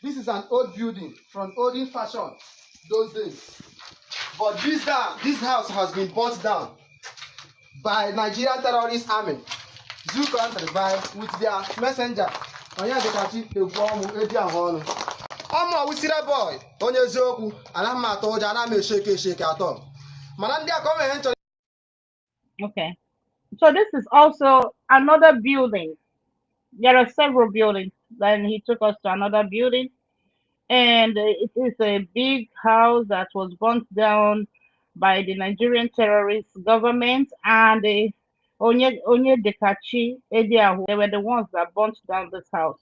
This is an old building from olden fashion those days, but this house has been burnt down by Nigerian terrorist army. Zoo country by with their messenger. Onye dịkachi egwu ọmụ edi ahụ ọnụ ọmụ ọwụsira boy onye eziokwu ana m atọ ụjọ ana m esheke atọ mana ndị aka ọmụ ihe nchọrọ. Okay, so this is also another building. There are several buildings. Then he took us to another building, and it is a big house that was burnt down by the Nigerian terrorist government, and Onye Dekachi Ediahu, they were the ones that burnt down this house.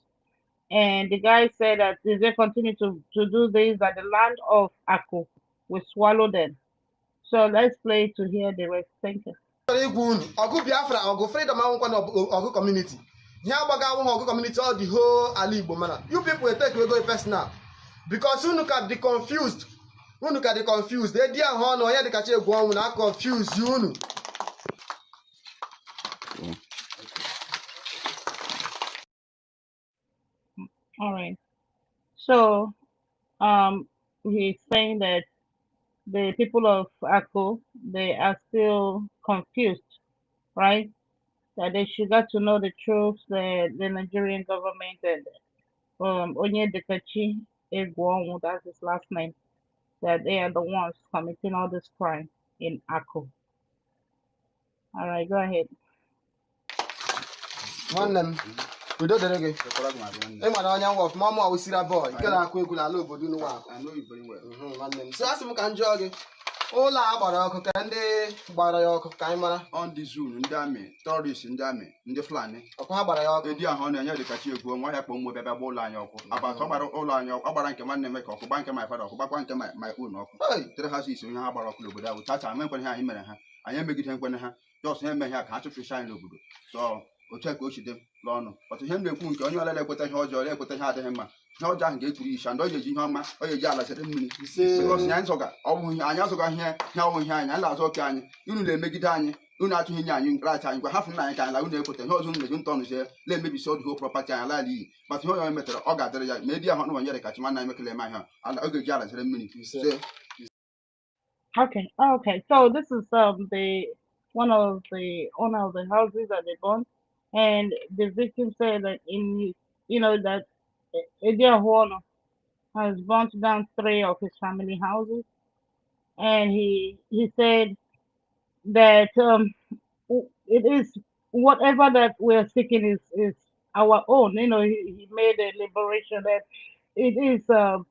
And the guy said that if they continue to do this, that the land of Aku will swallow them. So let's play to hear the rest. Thank you. Ogu Biafra, Ogu freedom Ogu community. Here Ogu community all the whole Ali Igbo man. You people will take go personal. Because you look at the confused. They dear honor here the catch go on na confused you. All right. So he's saying that the people of Akko, they are still confused, right? That they should get to know the truth, the Nigerian government and Onye Dekachi Egwonwu, that's his last name, that they are the ones committing all this crime in Akko. All right, go ahead. One them. Udo dere gị. Ịma na onye nwa ọfụma ọmụ ọwụsira boy nke na-akụ egwu n'ala obodo n'ụwa. Nwanne m. So asị m ka m jụọ gị ụlọ a gbara ọkụ ka ndị gbara ya ọkụ ka anyị mara. On the zoo, ndị amị, terrorists ndị amị, ndị Fulani. Ọkụ ha gbara ya ọkụ. Edi ahụ na-enye Dekachi egwu nwa ya kpọ mmụọ bịa gba ụlọ anyị ọkụ. Agbata ọgbara ụlọ anyị ọ gbara nke nwanne m ka ọkụ gba nke my father ọkụ gbakwa nke my own ọkụ. Tere ha si isi onye ha gbara ọkụ n'obodo ahụ. Chacha ama nkwenye ha anyị mere ha. Anyị emegide nkwenye ha. Just ha eme ha ka ha chụpụsha anyị n'obodo. So otu a ka o chide n'ọnụ ọtụ ihe m na-ekwu nke onye ọla na-ekweta ihe ọjọọ na-ekweta ihe adịghị mma ihe ọjọọ ahụ ga-eturu isha ndị ọ ga-eji ihe ọma ọ ga-eji ala chere mmiri anyị azụga ihe ọnwụ ihe anyị na-azụ oke anyị unu na-emegide anyị unu atụghị nye anyị raịt anyị gwa hafụ na anyị ka anyị la unu ekweta ihe ọzọ unu na-eji ntọnụ sie na-emebisi ọdụ propati anyị ala iyi mata ihe onye metara ọ ga-adịrị ya ma edi ahụ ọnụ nyere kachi nwanne anyị mekele eme ihe ọ ga-eji ala chere mmiri. Okay. So this is one of the owner of the houses that they burned. And the victim said that that Ediahuono has burnt down 3 of his family houses, and he said that it is whatever that we're seeking is our own. He made a liberation that it is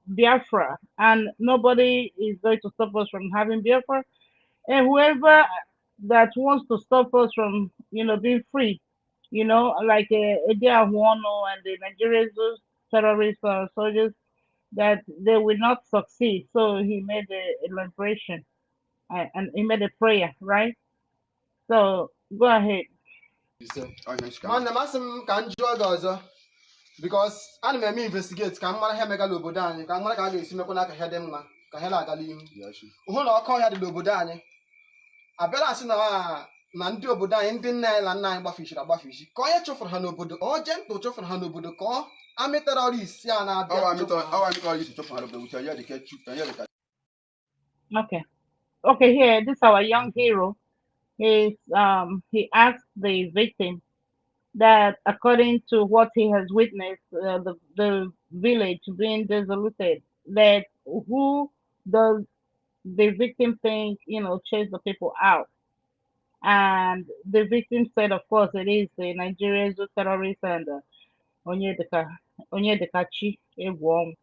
Biafra, and nobody is going to stop us from having Biafra, and whoever that wants to stop us from being free. Like Ediahuono and the Nigerian terrorist soldiers, that they will not succeed. So he made a liberation and he made a prayer, right? So go ahead. onye nchika nwanne m asị m ka m jụọ gị ọzọ bikos ana m eme investigate ka m mara ihe megala obodo anyị ka m mara ka a ga-esi mekwana ka ihe dị mma ka ihe na-agala ihu hụ na ọkụ ọhịa dị n'obodo anyị abịala asị na ndị obodo anyị ndị nna anyị na nna anyị gbafishiri agbafishi ka onye chụfụrụ ha n'obodo oje ntụ chụfụrụ ha n'obodo ka ọ amị terọrist ya na-abịa ọwa mịta ọyị si chụpụ ha n'obodo wuche onye dịka Okay. Okay, here, this our young hero. He asked the victim that according to what he has witnessed, the village being desolated, that who does the victim think, chase the people out? And the victim said, of course, it is the Nigerian terrorists and Onyedikachi Egwom,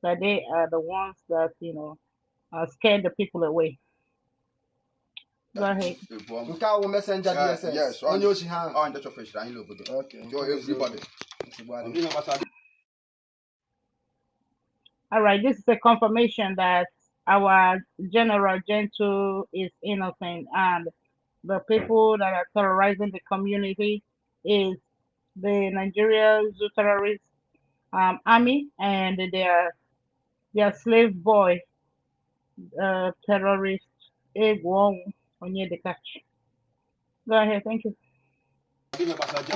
that they are the ones that, scared the people away. Go ahead. nke a wụ messenger DSS onye ochi ha ọ ndị chọfeshiri anyị n'obodo jụọ everybody ihe gbasara All right, this is a confirmation that our General Gentile is innocent and the people that are terrorizing the community is the Nigerian Zoo terrorist army and their slave boy terrorist Egwong Onyedikachi. Go ahead, thank you.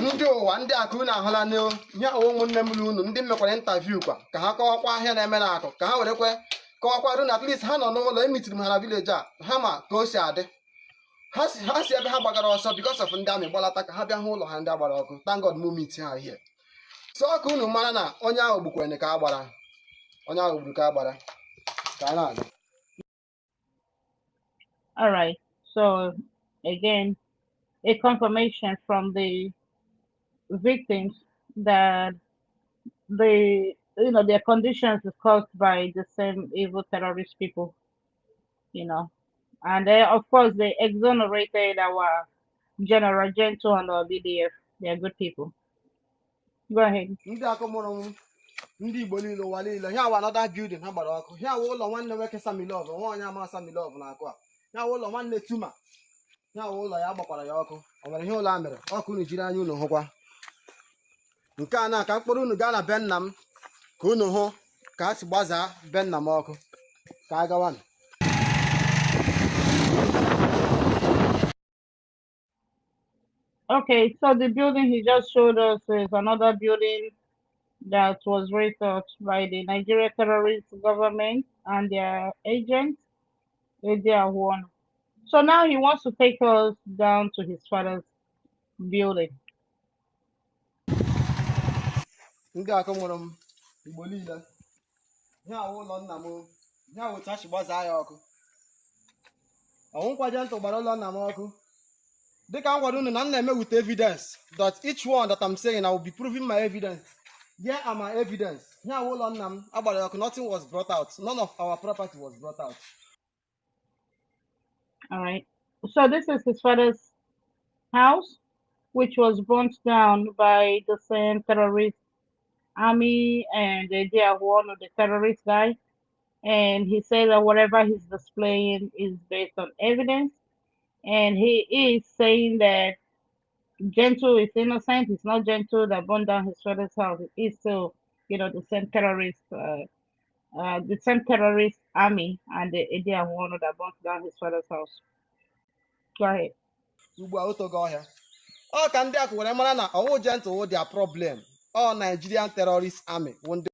ndị ụwa ndị akụ unu ahụla nye ụmụnne m unu ndị mekwara interview kwa ka ha kọwakwa ahịa na-eme na akụ ka ha werekwe kọwakwa ru na at least ha nọ n'ụlọ emitiri m ha na village a ha ma ka o si adị ha si ebe ha gbagara ọsọ because of ndị amị gbalata ka ha bịa hụ ụlọ ha ndị agbara ọkụ thank God mo meet ha here so ọkụ unu mara na onye ahụ gbukwere ka agbara onye ahụ gburu ka agbara ka a na-aga. All right, so again, a confirmation from the victims that their conditions is caused by the same evil terrorist people, and they, of course, they exonerated our General Gento and our BDF. They are good people. Go ahead. ndị akụ mụrụ m ndị Igbo niile ụwa niile here wa another building ha gbara ọkụ here wa ụlọ nwanne nwoke Samilov nwa onye ama Samilov na-akụ a here wa ụlọ nwanne Tuma here wa ụlọ ya gbakwara ya ọkụ o nwere ihe ụlọ a mere ọkụ unu jiri anya unu hụkwa nke a na ka mkpụrụ unu gaa na be nna m ka unu hụ ka a si gbazaa be nna m ọkụ ka a gawa. Okay, so the building he just showed us is another building that was researched by the Nigeria terrorist government and their agents. So now he wants to take us down to his father's building. ndị akụ mụrụ m Igbo niile ihe awụ ụlọ nna m ihe awụ otu a si gbazaa ya ọkụ ọnwụkwa Gento gbara ụlọ nna m ọkụ dịka m gwara unu na m na-eme with evidence that each one that I'm saying I will be proving my evidence. Here are my evidence. Here awụ ụlọ nna m agbara ya ọkụ, nothing was brought out, none of our property was brought out. All right, so this is his father's house, which was burnt down by the same terrorist army, and they are one of the terrorist guy. And he said that whatever he's displaying is based on evidence. And he is saying that Gento is innocent. It's not Gento that burned down his father's house. It is still, the same terrorist, army, and they are one that burnt down his father's house. Go ahead. ugbu a otogo ọhịa ọ ka ndị akụ were mara na ọwụ Gento wụ their problem all Nigerian terrorist army wụ ndị.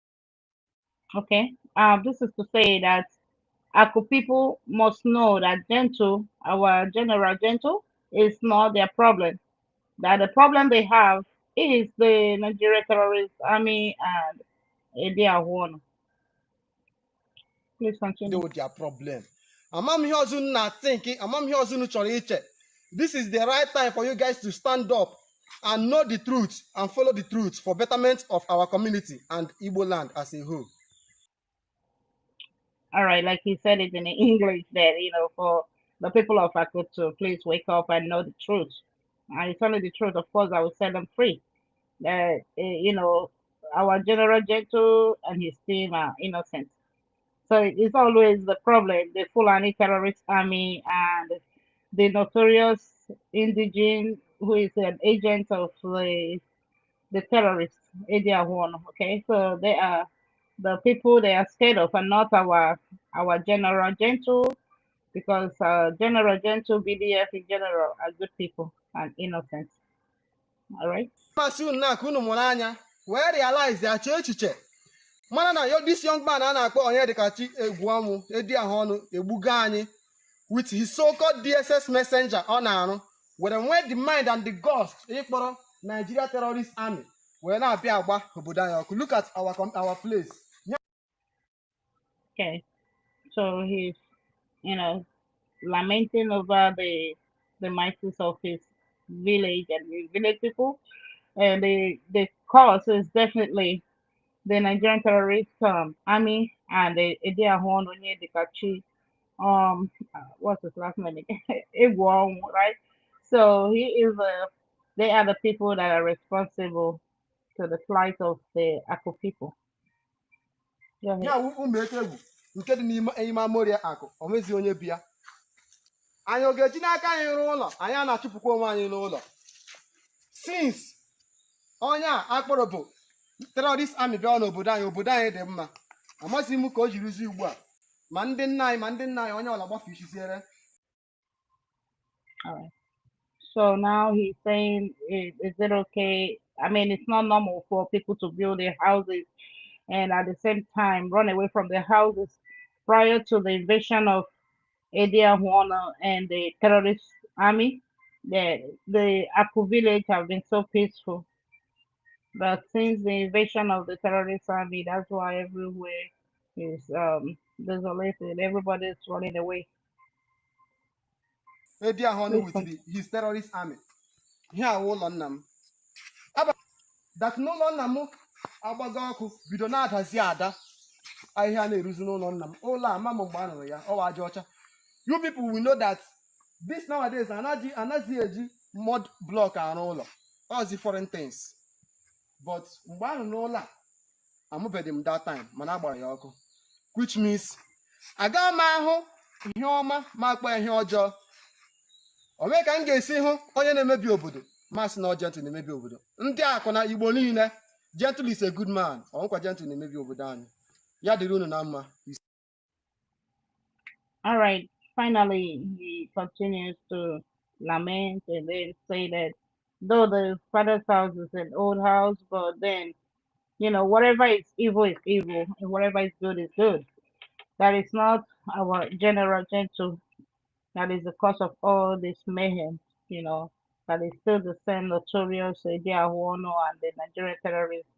Okay. This is to say that Aku people must know that Gento, our General Gento, is not their problem. That the problem they have is the Nigeria terrorist army and they are one. Please continue. With their problem. Amamihe ọzọ unu na-think, amamihe ọzọ unu chọrọ iche. This is the right time for you guys to stand up and know the truth and follow the truth for betterment of our community and Igbo land as a whole. All right, like he said it in English, that for the people of Aku to please wake up and know the truth. And it's only the truth, of course, I will set them free. That our General Gentle and his team are innocent. So it's always the problem, the Fulani terrorist army and the notorious indigene who is an agent of the terrorists, Edia One. Okay, so they are the people they are scared of, and not our General Gentle, because General Gentle, BDF in general are good people and innocent. All right. masị unu na-akụ unu mụrụ anya wee realize ya chee echiche mana na this young man a na-akpọ onye dịkachi egwu ọmụ edi ahụ ọnụ egbuga anyị with his so-called DSS messenger ọ na-arụ were nwee the mind and the gust ịkpọrọ Nigeria terrorist army wee na-abịa agba obodo anyị ọkụ. Look at our place. Okay. So he's, lamenting over the masses of his village and the village people. And the cause is definitely the Nigerian terrorist army and the Ediahon Onye Dikachi, what's his last name? Igwom, right? So he is they are the people that are responsible to the plight of the Ako people. Go ahead. Ya ụmụ eke egwu nke dị n'ime amoria akụ o mezi onye bi ya anyị ọ ga-eji n'aka anyị rụọ ụlọ anyị a na-achụpụkwa onwe anyị n'ụlọ since onye a akpọrọ bụ terrorist army bịa n'obodo anyị dị mma amasị m ka o jirizi ugbu a ma ndị nna anyị onye ọla gbafe isiziere. All right. So now he's saying, is it okay? I mean, it's not normal for people to build their houses and at the same time run away from their houses prior to the invasion of Edia Huana and the terrorist army. The Aku village have been so peaceful. But since the invasion of the terrorist army, that's why everywhere is desolated. Everybody's running away. Edia Huana with his terrorist army. Here ụlọ nna m. That n'ụlọ nna m agbago ọkụ bido na-adazi ada ahịhịa na-eruzi n'ụlọ nna m ụlọ a mama mgbe a nụrụ ya ọwa aja ọcha. You people will know that this nowadays anaghị eji mud block arụ ụlọ all the foreign things, but mgbe a nụrụ n'ụlọ a amụbeghị m that time mana agbara ya ọkụ, which means agaghị m ahụ ihe ọma ma akpa ihe ọjọọ. Onwe ka m ga-esi hụ onye na-emebi obodo masị na Gentle na-emebi obodo. Ndị akụ na Igbo niile, Gentle is a good man. Ọnkwa Gentle na-emebi obodo anyị. Ya dịrị unu na mma. All right. Finally, he continues to lament and then say that though the father's house is an old house, but then, whatever is evil, and whatever is good. That is not our General Gentle. That is the cause of all this mayhem, that is still the same notorious Diahuono and the Nigerian terrorist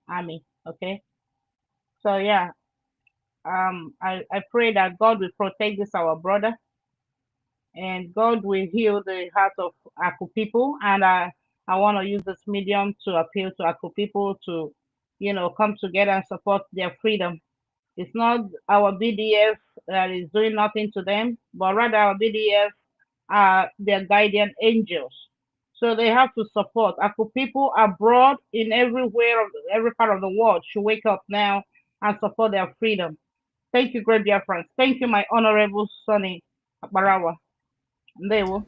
army. Okay. So yeah, I pray that God will protect this our brother, and God will heal the heart of Aku people. And I want to use this medium to appeal to Aku people to, come together and support their freedom. It's not our BDF that is doing nothing to them, but rather our BDF are their guardian angels. So they have to support. Aku people abroad in every part of the world should wake up now and support their freedom. Thank you, great Biafrans. Thank you, my honorable Sonny Barawa. Ndewo.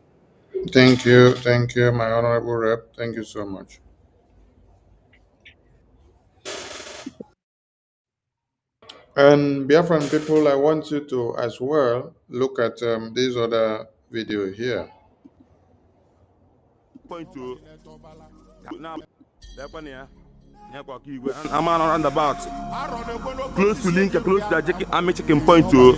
Thank you, my honorable rep. Thank you so much. And Biafran people, I want you to as well look at this other video here. I'm on roundabout. Close to link, close to the army checking point to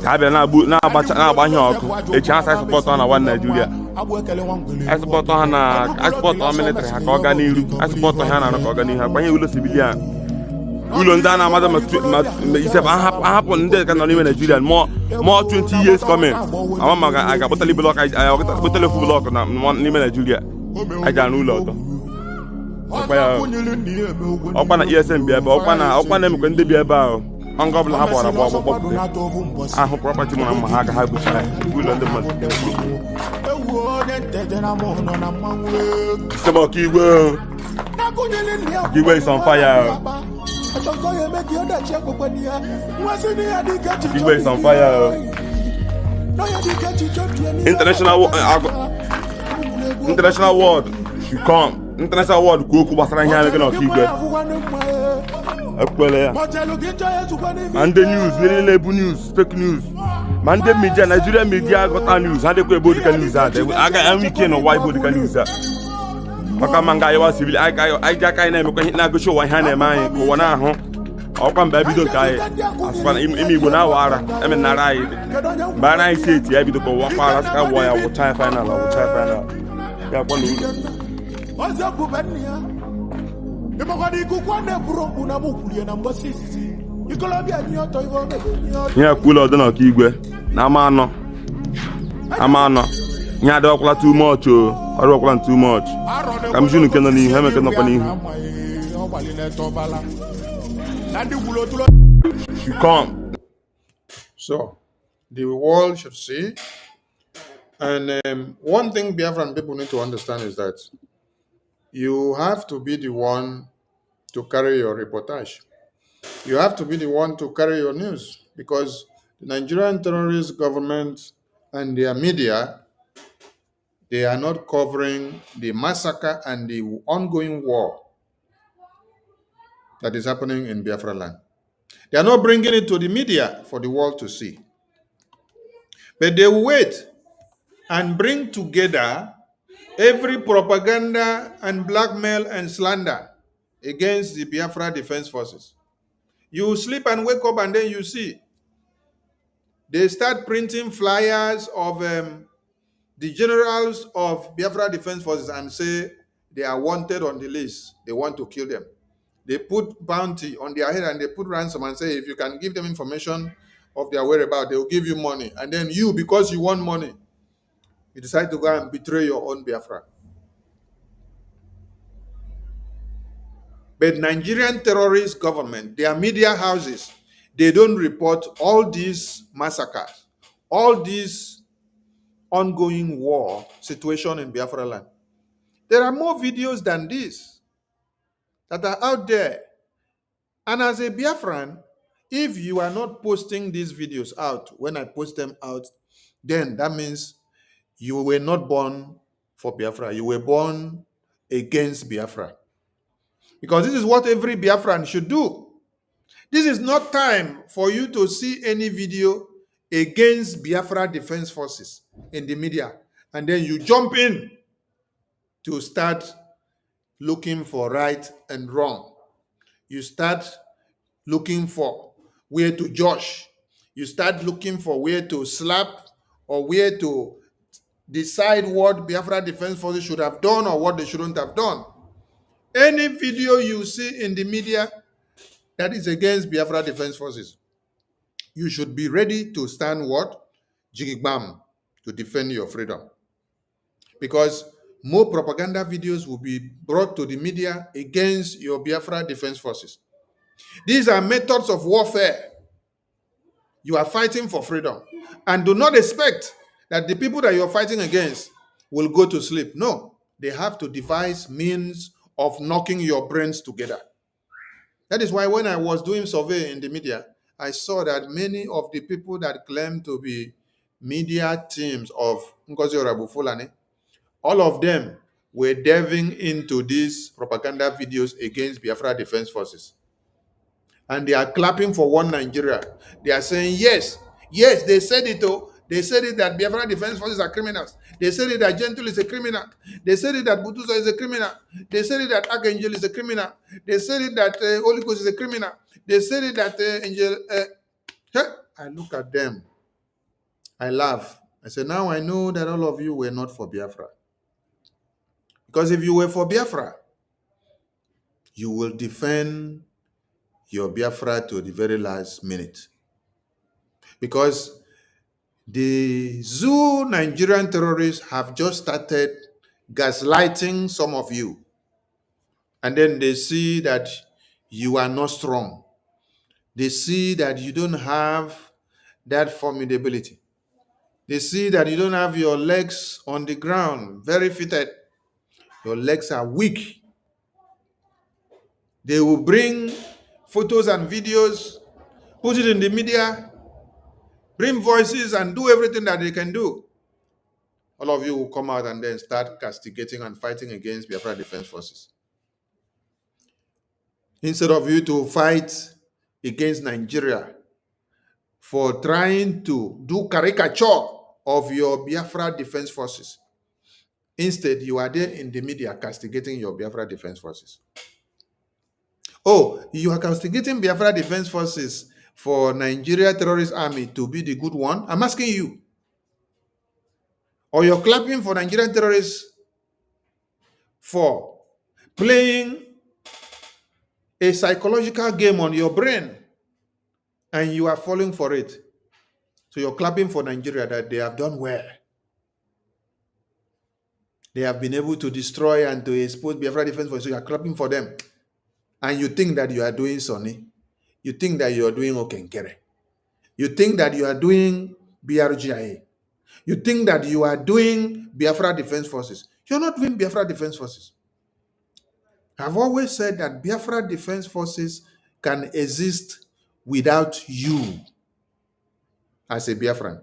Kabia now Banyok. A chance I support on one Nigeria. I support on military Hakogani, I support on Hana Kogani, when you will civilian. Ulondana, Madam, I happen there can only Nigeria more 20 years coming. I got a little block, I got a little block on one Nigeria. I can't rule. Okwana ESM bia ba okwana em kwende bia ba ongo bla habora bo ahu property mo na ha ka ha bucha gulo ndem mo sebo ki gbo Igwe is on fire. Igwe is on fire. International world should come. International world go gbasara ihe anyị na Igwe. Ekwele ya. And the news, na-ebu news, fake news. Man, the media, Nigeria media got news. And they go about the news. I got a weekend or why about the news. Maka manga yawa civil. I got kind of making na go show why hand man. Ko wana ho. Ako kan baby do kai. Aspan imi bona wara. Emi narai. Ba na say ti abi do ko wa para ska wa ya wo time final. Ya kwa lu. Yeah, cool out na Igwe. Na ama anọ. Nya do kwala too much o. Oro kwala too much. Kam junu ke no ni ha me ke no pa ni. You come. So, the world should see. And one thing Biafran people need to understand is that you have to be the one to carry your reportage. You have to be the one to carry your news, because the Nigerian terrorist government and their media, they are not covering the massacre and the ongoing war that is happening in Biafra land. They are not bringing it to the media for the world to see. But they wait and bring together every propaganda and blackmail and slander against the Biafra Defense Forces. You sleep and wake up and then you see. They start printing flyers of the generals of Biafra Defense Forces and say they are wanted on the list. They want to kill them. They put bounty on their head and they put ransom and say if you can give them information of their whereabouts, they will give you money. And then you, because you want money, you decide to go and betray your own Biafra. But Nigerian terrorist government, their media houses, they don't report all these massacres, all these ongoing war situation in Biafra land. There are more videos than this that are out there. And as a Biafran, if you are not posting these videos out, when I post them out, then that means you were not born for Biafra. You were born against Biafra. Because this is what every Biafran should do. This is not time for you to see any video against Biafra Defense Forces in the media. And then you jump in to start looking for right and wrong. You start looking for where to judge. You start looking for where to slap or where to decide what Biafra Defense Forces should have done or what they shouldn't have done. Any video you see in the media that is against Biafra Defense Forces, you should be ready to stand what? Jigigbam, to defend your freedom. Because more propaganda videos will be brought to the media against your Biafra Defense Forces. These are methods of warfare. You are fighting for freedom. And do not expect that the people that you're fighting against will go to sleep. No, they have to devise means of knocking your brains together. That is why when I was doing survey in the media, I saw that many of the people that claim to be media teams of Ngozi Orabufulani, all of them were delving into these propaganda videos against Biafra Defense Forces. And they are clapping for one Nigeria. They are saying, yes, they said it. Oh, they said it that Biafra Defense Forces are criminals. They said it that Gentle is a criminal. They said it that Butusa is a criminal. They said it that Archangel is a criminal. They said it that Holy Ghost is a criminal. They said it that Angel. I look at them. I laugh. I say, now I know that all of you were not for Biafra. Because if you were for Biafra, you will defend your Biafra to the very last minute. Because the zoo Nigerian terrorists have just started gaslighting some of you. And then they see that you are not strong. They see that you don't have that formidability. They see that you don't have your legs on the ground, very fitted. Your legs are weak. They will bring photos and videos, put it in the media, bring voices and do everything that they can do. All of you will come out and then start castigating and fighting against Biafra Defense Forces. Instead of you to fight against Nigeria for trying to do caricature of your Biafra Defense Forces, instead you are there in the media castigating your Biafra Defense Forces. Oh, you are castigating Biafra Defense Forces for Nigeria Terrorist Army to be the good one? I'm asking you. Or you're clapping for Nigerian terrorists for playing a psychological game on your brain and you are falling for it. So you're clapping for Nigeria that they have done well. They have been able to destroy and to expose Biafra Defense Force. So you are clapping for them. And you think that you are doing Sonny. You think that you are doing Okenkere. You think that you are doing BRGIA. You think that you are doing Biafra Defense Forces. You're not doing Biafra Defense Forces. I've always said that Biafra Defense Forces can exist without you as a Biafran.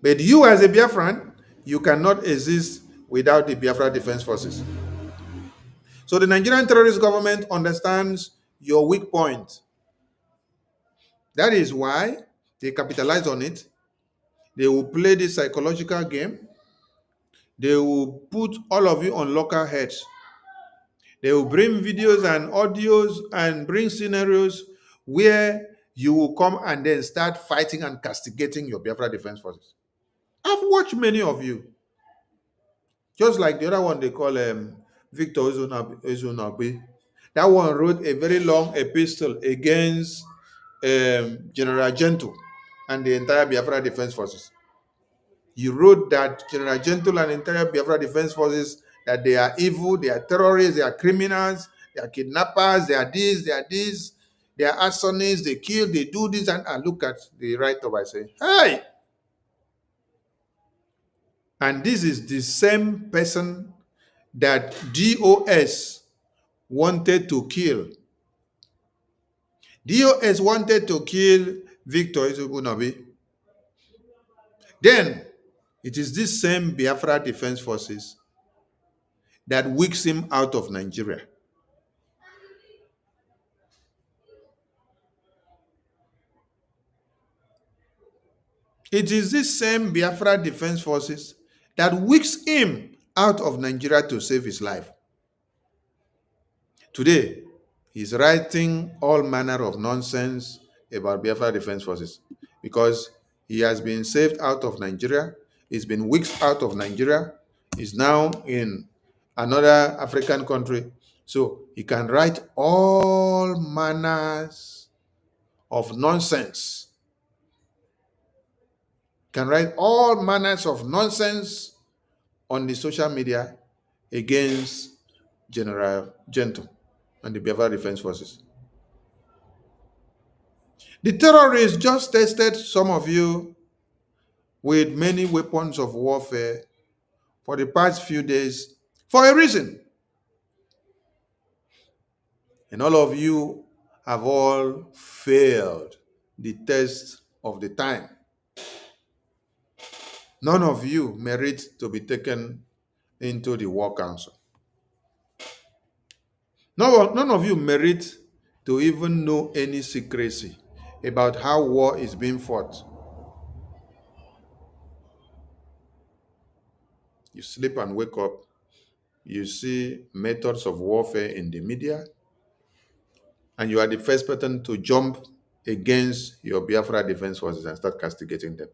But you as a Biafran, you cannot exist without the Biafra Defense Forces. So the Nigerian terrorist government understands your weak point. That is why they capitalize on it. They will play this psychological game. They will put all of you on local heads. They will bring videos and audios and bring scenarios where you will come and then start fighting and castigating your Biafra Defense Forces. I've watched many of you. Just like the other one they call Victor Ezunabi. That one wrote a very long epistle against General Gentle and the entire Biafra Defense Forces. He wrote that General Gentle and the entire Biafra Defense Forces, that they are evil, they are terrorists, they are criminals, they are kidnappers, they are this, they are arsonists, they kill, they do this, and I look at the write-up, I say, hey! And this is the same person that DOS wanted to kill. DOS wanted to kill Victor Ezubunabi. Then, it is this same Biafra Defense Forces that weaks him out of Nigeria. It is this same Biafra Defense Forces that weaks him out of Nigeria to save his life. Today, he's writing all manner of nonsense about Biafra Defense Forces because he has been saved out of Nigeria. He's been weeks out of Nigeria. He's now in another African country. So he can write all manners of nonsense. Can write all manners of nonsense on the social media against General Gentle and the Biafra Defense Forces. The terrorists just tested some of you with many weapons of warfare for the past few days for a reason. And all of you have all failed the test of the time. None of you merit to be taken into the War Council. None of you merit to even know any secrecy about how war is being fought. You sleep and wake up, you see methods of warfare in the media, and you are the first person to jump against your Biafra Defense Forces and start castigating them.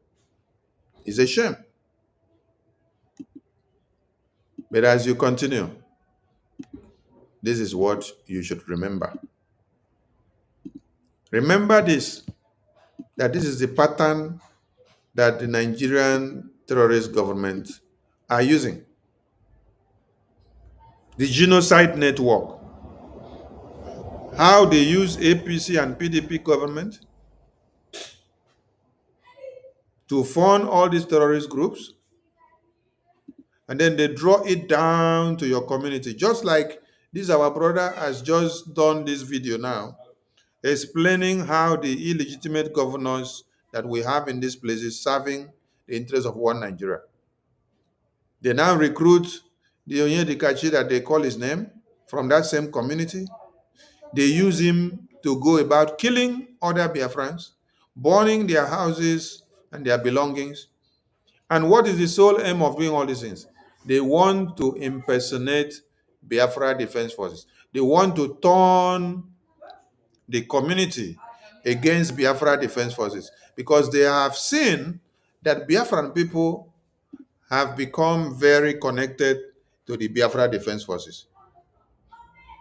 It's a shame. But as you continue, this is what you should remember. Remember this, that this is the pattern that the Nigerian terrorist government are using. The genocide network. How they use APC and PDP government to fund all these terrorist groups, and then they draw it down to your community, just like This our brother has just done this video now, explaining how the illegitimate governors that we have in this place is serving the interests of one Nigeria. They now recruit the Onyedikachi that they call his name from that same community. They use him to go about killing other Biafrans, burning their houses and their belongings. And what is the sole aim of doing all these things? They want to impersonate Biafra Defense Forces. They want to turn the community against Biafra Defense Forces because they have seen that Biafran people have become very connected to the Biafra Defense Forces.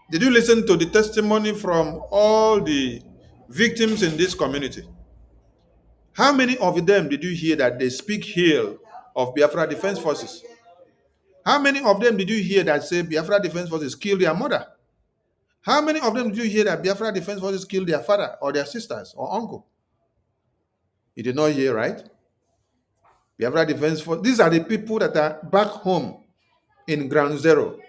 Did you listen to the testimony from all the victims in this community? How many of them did you hear that they speak ill of Biafra Defense Forces? How many of them did you hear that say Biafra Defense Forces killed their mother? How many of them did you hear that Biafra Defense Forces killed their father or their sisters or uncle? You did not hear, right? Biafra Defense Force. These are the people that are back home in ground zero.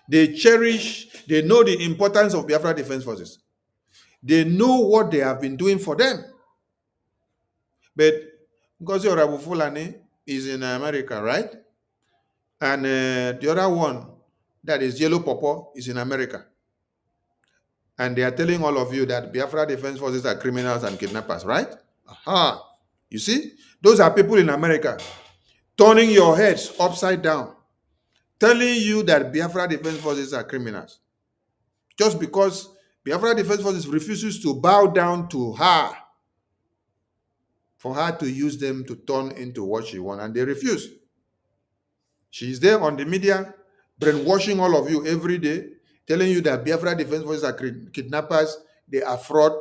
They cherish, they know the importance of Biafra Defense Forces. They know what they have been doing for them. But Ngozi Fulani is in America, right? And the other one, that is Yellow Popo, is in America. And they are telling all of you that Biafra Defense Forces are criminals and kidnappers, right? Aha. You see? Those are people in America turning your heads upside down, telling you that Biafra Defense Forces are criminals. Just because Biafra Defense Forces refuses to bow down to her, for her to use them to turn into what she wants, and they refuse. She's there on the media, brainwashing all of you every day, telling you that Biafra Defense Forces are kidnappers, they are fraud,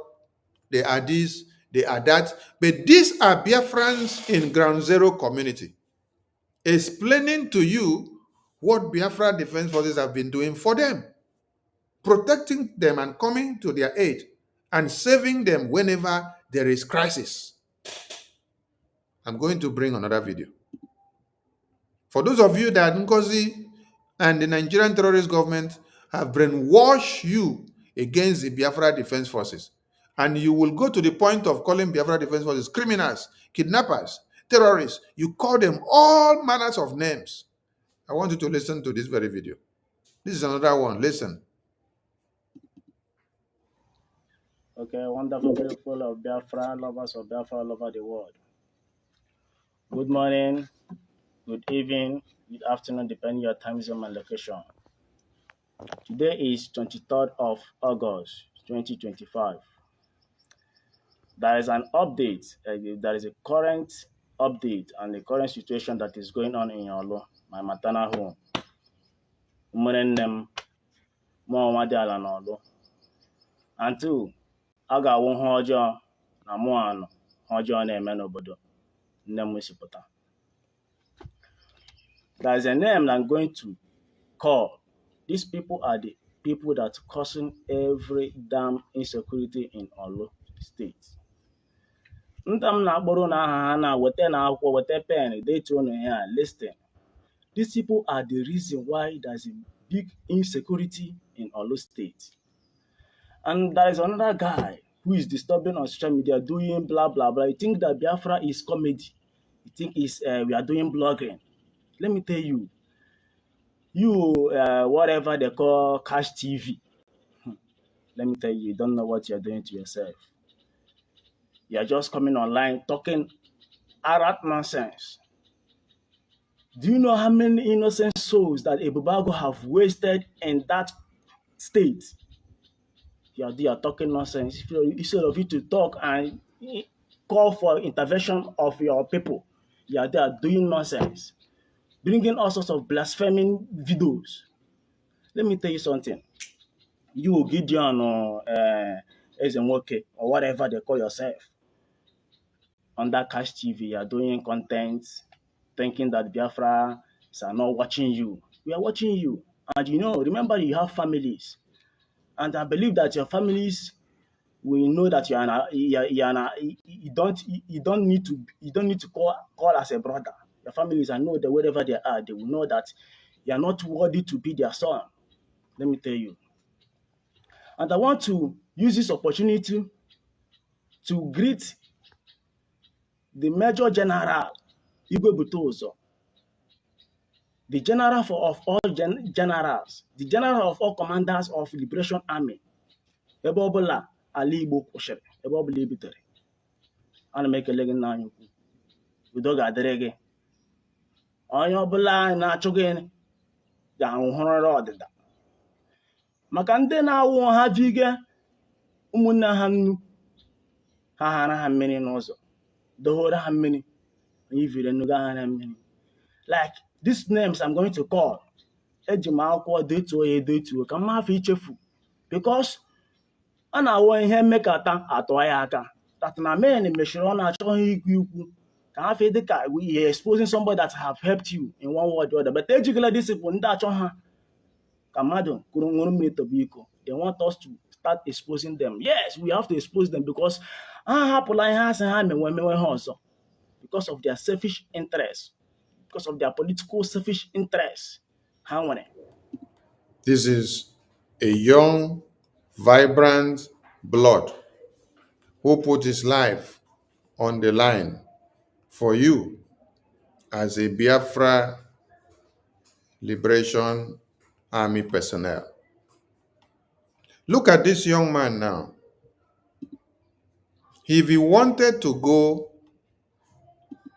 they are this, they are that. But these are Biafrans in Ground Zero community, explaining to you what Biafra Defense Forces have been doing for them, protecting them and coming to their aid, and saving them whenever there is crisis. I'm going to bring another video. For those of you that Ngozi and the Nigerian terrorist government have brainwashed you against the Biafra Defense Forces, and you will go to the point of calling Biafra Defense Forces criminals, kidnappers, terrorists, you call them all manners of names. I want you to listen to this very video. This is another one. Listen. Okay, wonderful people of Biafra, lovers of Biafra all over the world. Good morning, good evening, good afternoon, depending on your time zone and location. Today is 23rd of August, 2025. There is an update, there is a current update and the current situation that is going on in Yolo, my maternal home. And two, a ga-awụ ihe ọjọọ na mụ anọ ihe ọjọọ na-eme n'obodo nne m si pụta. There is a name I'm going to call. These people are the people that causing every damn insecurity in Olo State. Ndam na agboro na aha na wete na akwụkwọ wete pen deetu unu here listen. These people are the reason why there's a big insecurity in Olo State. And there is another guy who is disturbing on social media doing blah blah blah. You think that Biafra is comedy. You think we are doing blogging. Let me tell you, whatever they call cash TV. Let me tell you, you don't know what you're doing to yourself. You're just coming online talking Arab nonsense. Do you know how many innocent souls that Ebubago have wasted in that state? You are talking nonsense. Instead of you to talk and call for intervention of your people, you are there doing nonsense, bringing all sorts of blaspheming videos. Let me tell you something. You, Gideon, or Ezenwoke, or whatever they call yourself, on that Cash TV, you are doing content, thinking that Biafra are not watching you. We are watching you. And remember you have families. And I believe that your families will know that you don't need to call as a brother. Your families, I know that wherever they are, they will know that you are not worthy to be their son. Let me tell you. And I want to use this opportunity to greet the Major General Igwe Butozo, the general of all generals, the general of all commanders of Liberation Army. Ebe ọbụla ala Igbo kwụsịrị, ebe ọbụla ebitere, ana m ekele gị n'anya ukwu. Udo ga-adịrị gị. Onye ọbụla na-achụ gị ga-ahụrịrị ọdịda. Maka ndị na-awụ ha vige ụmụnne ha nnu, ha hara ha mmiri n'ụzọ, dohoro ha mmiri, anyị vire nnuga ha mmiri. Like these names I'm going to call, eji m akwụkwọ detuo ya edetuo ka m hafụ ichefu, because a na-awụ ihe mmekọta atụọ ya aka. That na men mechiri ọ na-achọghị ikwu ikwu ka ha fee dịka you're exposing somebody that have helped you in one way or the other. But ejigala discipline ndị achọ ha ka mmadụ kụrụ ṅụrụ mmiri tobe iko. They want us to start exposing them. Yes, we have to expose them because ha hapụla ihe asị ha mewe ha ọzọ because of their selfish interests, because of their political selfish interests. Ha nwere. This is a young, vibrant blood who put his life on the line for you as a Biafra Liberation Army personnel. Look at this young man now. If he wanted to go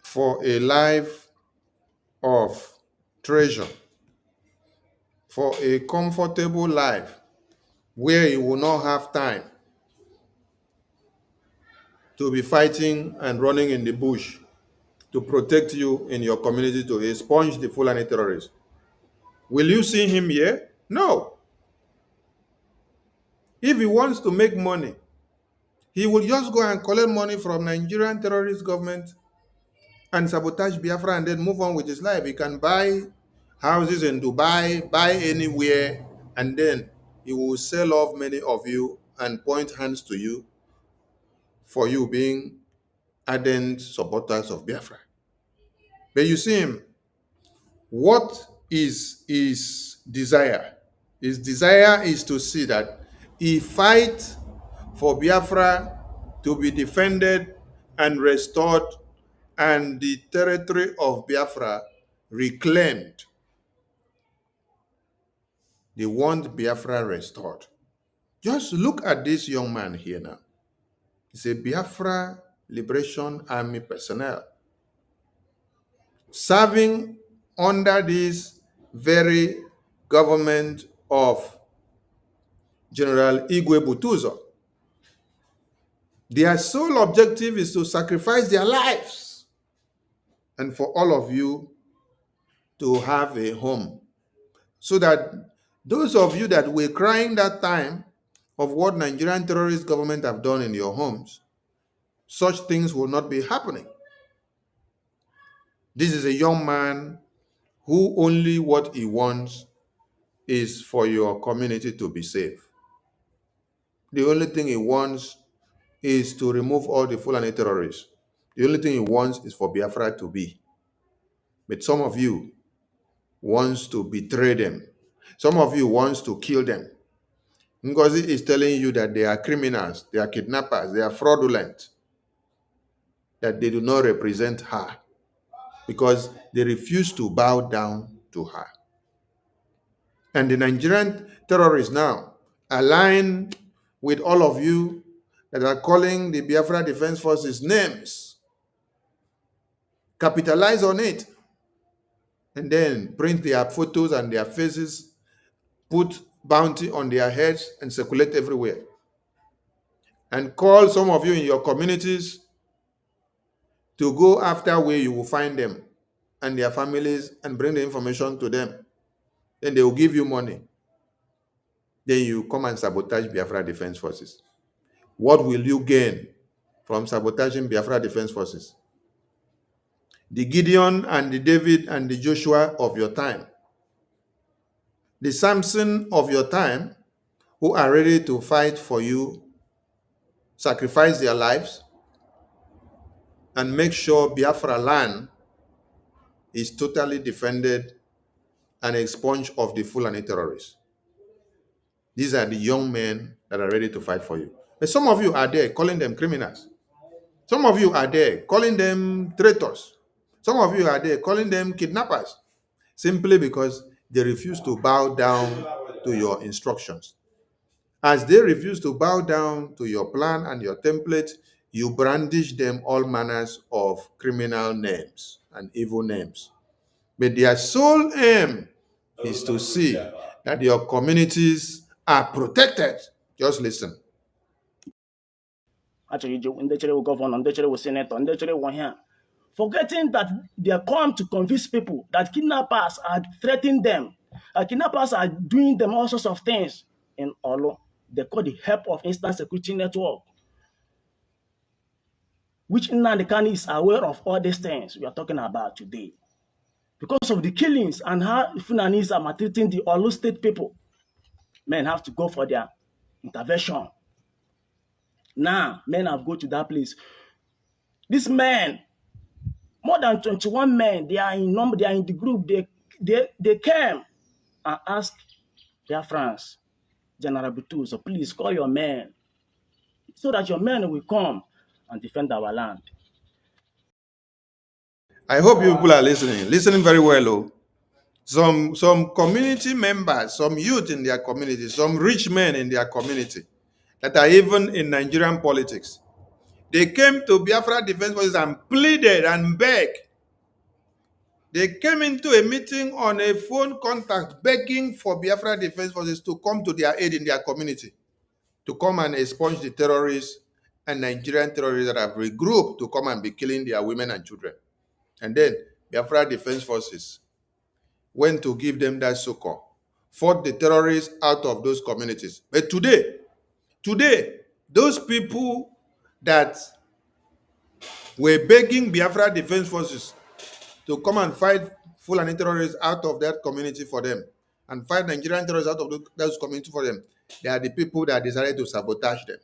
for a life of treasure, for a comfortable life where he will not have time to be fighting and running in the bush to protect you in your community, to expunge the Fulani terrorists, will you see him here? No. If he wants to make money, he will just go and collect money from Nigerian terrorist government and sabotage Biafra and then move on with his life. He can buy houses in Dubai, buy anywhere, and then he will sell off many of you and point hands to you for you being ardent supporters of Biafra. But you see him, what is his desire? His desire is to see that he fights for Biafra to be defended and restored and the territory of Biafra reclaimed. They want Biafra restored. Just look at this young man here now. He's a Biafra Liberation Army personnel serving under this very government of General Igwe Butuzo. Their sole objective is to sacrifice their lives and for all of you to have a home, so that those of you that were crying that time of what Nigerian terrorist government have done in your homes, such things will not be happening. This is a young man who only what he wants is for your community to be safe. The only thing he wants is to remove all the Fulani terrorists. The only thing he wants is for Biafra to be. But some of you wants to betray them. Some of you wants to kill them. Ngozi is telling you that they are criminals, they are kidnappers, they are fraudulent, that they do not represent her because they refuse to bow down to her. And the Nigerian terrorists now align with all of you that are calling the Biafra Defense Forces names, capitalize on it, and then print their photos and their faces, put bounty on their heads and circulate everywhere. And call some of you in your communities to go after where you will find them and their families and bring the information to them. Then they will give you money. Then you come and sabotage Biafra Defense Forces. What will you gain from sabotaging Biafra Defense Forces? The Gideon and the David and the Joshua of your time. The Samson of your time, who are ready to fight for you, sacrifice their lives, and make sure Biafra land is totally defended and expunged of the Fulani terrorists. These are the young men that are ready to fight for you. But some of you are there calling them criminals. Some of you are there calling them traitors. Some of you are there calling them kidnappers simply because they refuse to bow down to your instructions. As they refuse to bow down to your plan and your template, you brandish them all manners of criminal names and evil names. But their sole aim is to see that your communities are protected. Just listen. Actually, ndị chere governor, ndị chere senator, ndị chere here, forgetting that they come to convince people that kidnappers are threatening them. Kidnappers are doing them all sorts of things in Olo. They call the help of instant security network, which Nnamdi Kanu is aware of all these things we are talking about today. Because of the killings and how Funanis are maltreating the Olo state people, men have to go for their intervention. Now, men have go to that place. These men, more than 21 men, they are in number, they are in the group. They came and asked Biafrans, General Butuzo, please call your men so that your men will come and defend our land. I hope you people are listening very well. Oh. Some community members, some youth in their community, some rich men in their community that are even in Nigerian politics. They came to Biafra Defense Forces and pleaded and begged. They came into a meeting on a phone contact begging for Biafra Defense Forces to come to their aid in their community, to come and expunge the terrorists and Nigerian terrorists that have regrouped to come and be killing their women and children. And then Biafra Defense Forces went to give them that succor, fought the terrorists out of those communities. But today, those people that were begging Biafra Defense Forces to come and fight Fulani terrorists out of that community for them and fight Nigerian terrorists out of those communities for them, they are the people that decided to sabotage them.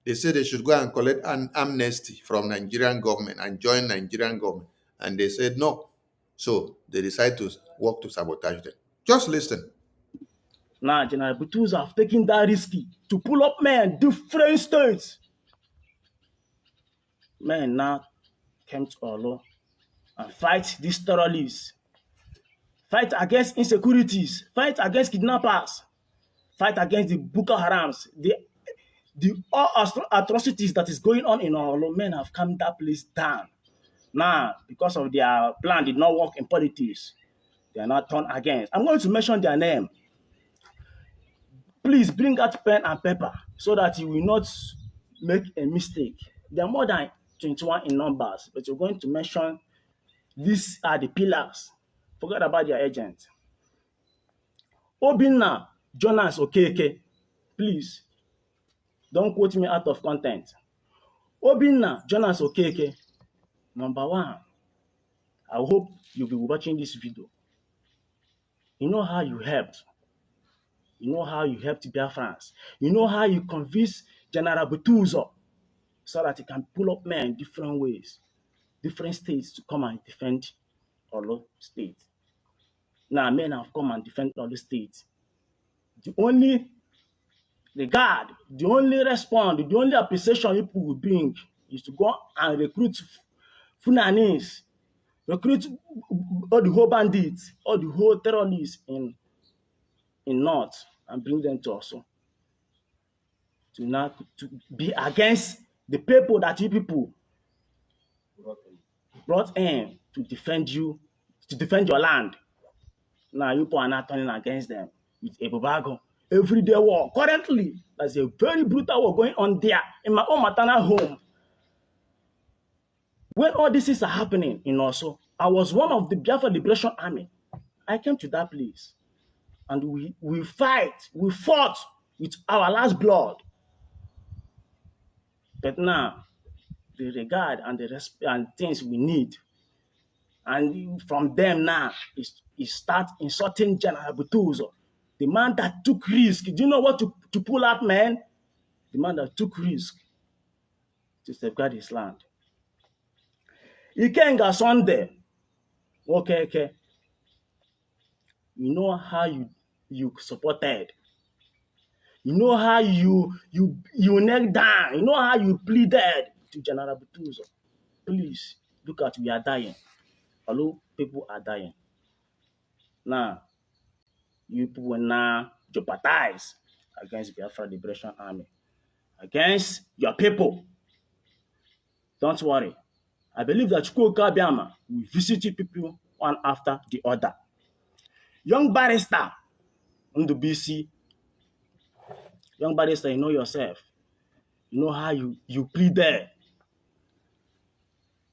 They said they should go and collect an amnesty from Nigerian government and join Nigerian government. And they said no. So they decided to work to sabotage them. Just listen. Now, General Butuzo have taken that risky to pull up men, different states. Men now came to Olo and fight these terrorists, fight against insecurities, fight against kidnappers, fight against the Boko Harams, the all atrocities that is going on in Olo. Men have calmed that place down. Now, because of their plan did not work in politics, they are not turned against. I'm going to mention their name. Please bring out pen and paper so that you will not make a mistake. There are more than 21 in numbers, but you're going to mention these are the pillars. Forget about their agents. Obinna Jonas Okeke, please don't quote me out of content. Obinna Jonas Okeke, number one. I hope you'll be watching this video. You know how you helped. You know how you helped Biafrans. You know how you convinced General Butuzo so that he can pull up men in different ways, different states to come and defend Olo State. Now men have come and defend Olo State. The only regard, the only response, the only appreciation people will bring is to go and recruit Funanis, recruit all the whole bandits, all the whole terrorists in North and bring them to us to be against the people that you people brought in to defend you, to defend your land. Now you people are not turning against them with a Bubago. Everyday war. Currently, there's a very brutal war going on there in my own maternal home. When all this is happening in Oso, I was one of the Biafra Liberation Army. I came to that place and we fought with our last blood. But now, the regard and the respect and things we need, and from them now, is start insulting General Butuzo, the man that took risk. Do you know what to pull out, man? The man that took risk to safeguard his land. Ikenga Sunday, okay. You know how you supported You know how you neck down. You know how you pleaded to General Butuzo. Please look at, we are dying. Although people are dying. Now, you people will now jeopardize against Biafra Liberation Army, against your people. Don't worry. I believe that Chukwuka Biama will visit you people one after the other. Young barrister, BC, young barrister, you know yourself. You know how you pleaded.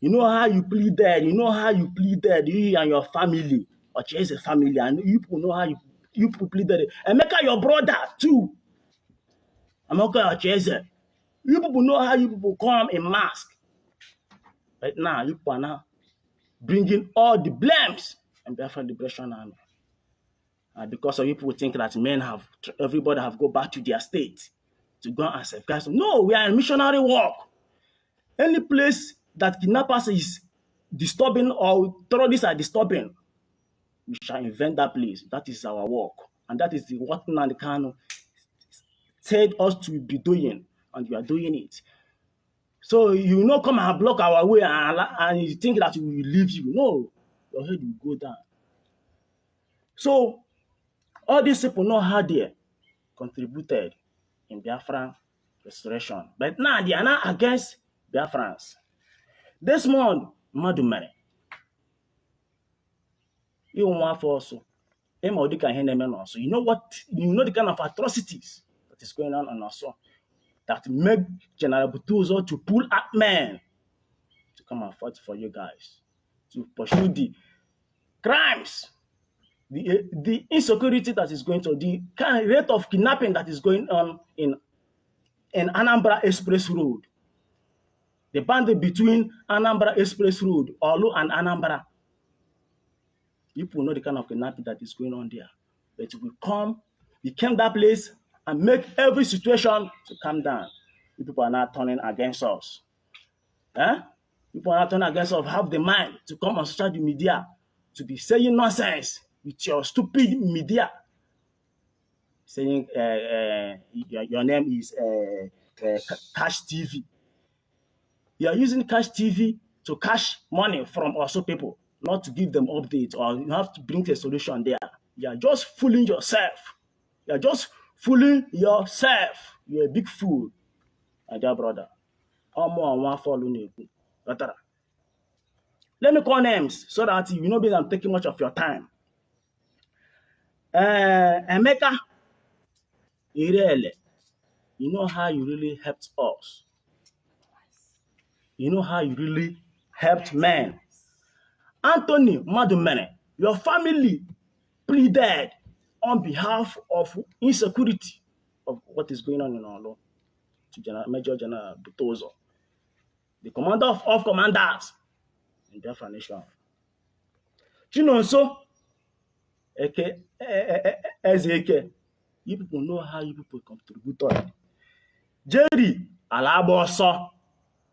You know how you pleaded. You know how you pleaded. You and your family, or just a family, and you people know how you people pleaded. And Emeka, your brother too. Emeka Ocheze. You people know how you people come in mask. Right now, you people are now bringing all the blames and Biafra Liberation Army. Because of you people think that everybody have go back to their state to go and safeguard. No, we are in missionary work. Any place that kidnappers is disturbing or terrorists are disturbing, we shall invent that place. That is our work. And that is what Nnamdi Kanu said us to be doing. And we are doing it. So you not come and block our way and you think that we will leave you. No, your head will go down. So all these people know how they contributed in Biafran restoration. But now they are not against Biafrans. This month, Madumere, you want for also. You know what? You know the kind of atrocities that is going on also that make General Butuzo to pull up men to come and fight for you guys, to pursue the crimes, the insecurity that is going to, the kind of rate of kidnapping that is going on in Anambra Express Road. The boundary between Anambra Express Road, Olu and Anambra. People know the kind of kidnapping that is going on there. But we came that place and make every situation to calm down. People are not turning against us. People are not turning against us, have the mind to come on social media to be saying nonsense with your stupid media. Saying your name is Cash TV. You are using Cash TV to cash money from also people, not to give them updates, or you have to bring a solution there. You are just fooling yourself. You are just fooling yourself. You're a big fool, my dear brother. Let me call names so that you know I'm taking much of your time. Emeka, Irele, you know how you really helped us. You know how you really helped men. Anthony Madumene, your family pleaded on behalf of insecurity of what is going on in our law to Major General Butozo, the commander of all commanders in Biafra Nation. Chinonso, Ezeke, you people know how you people contributed. Jerry Alaboso,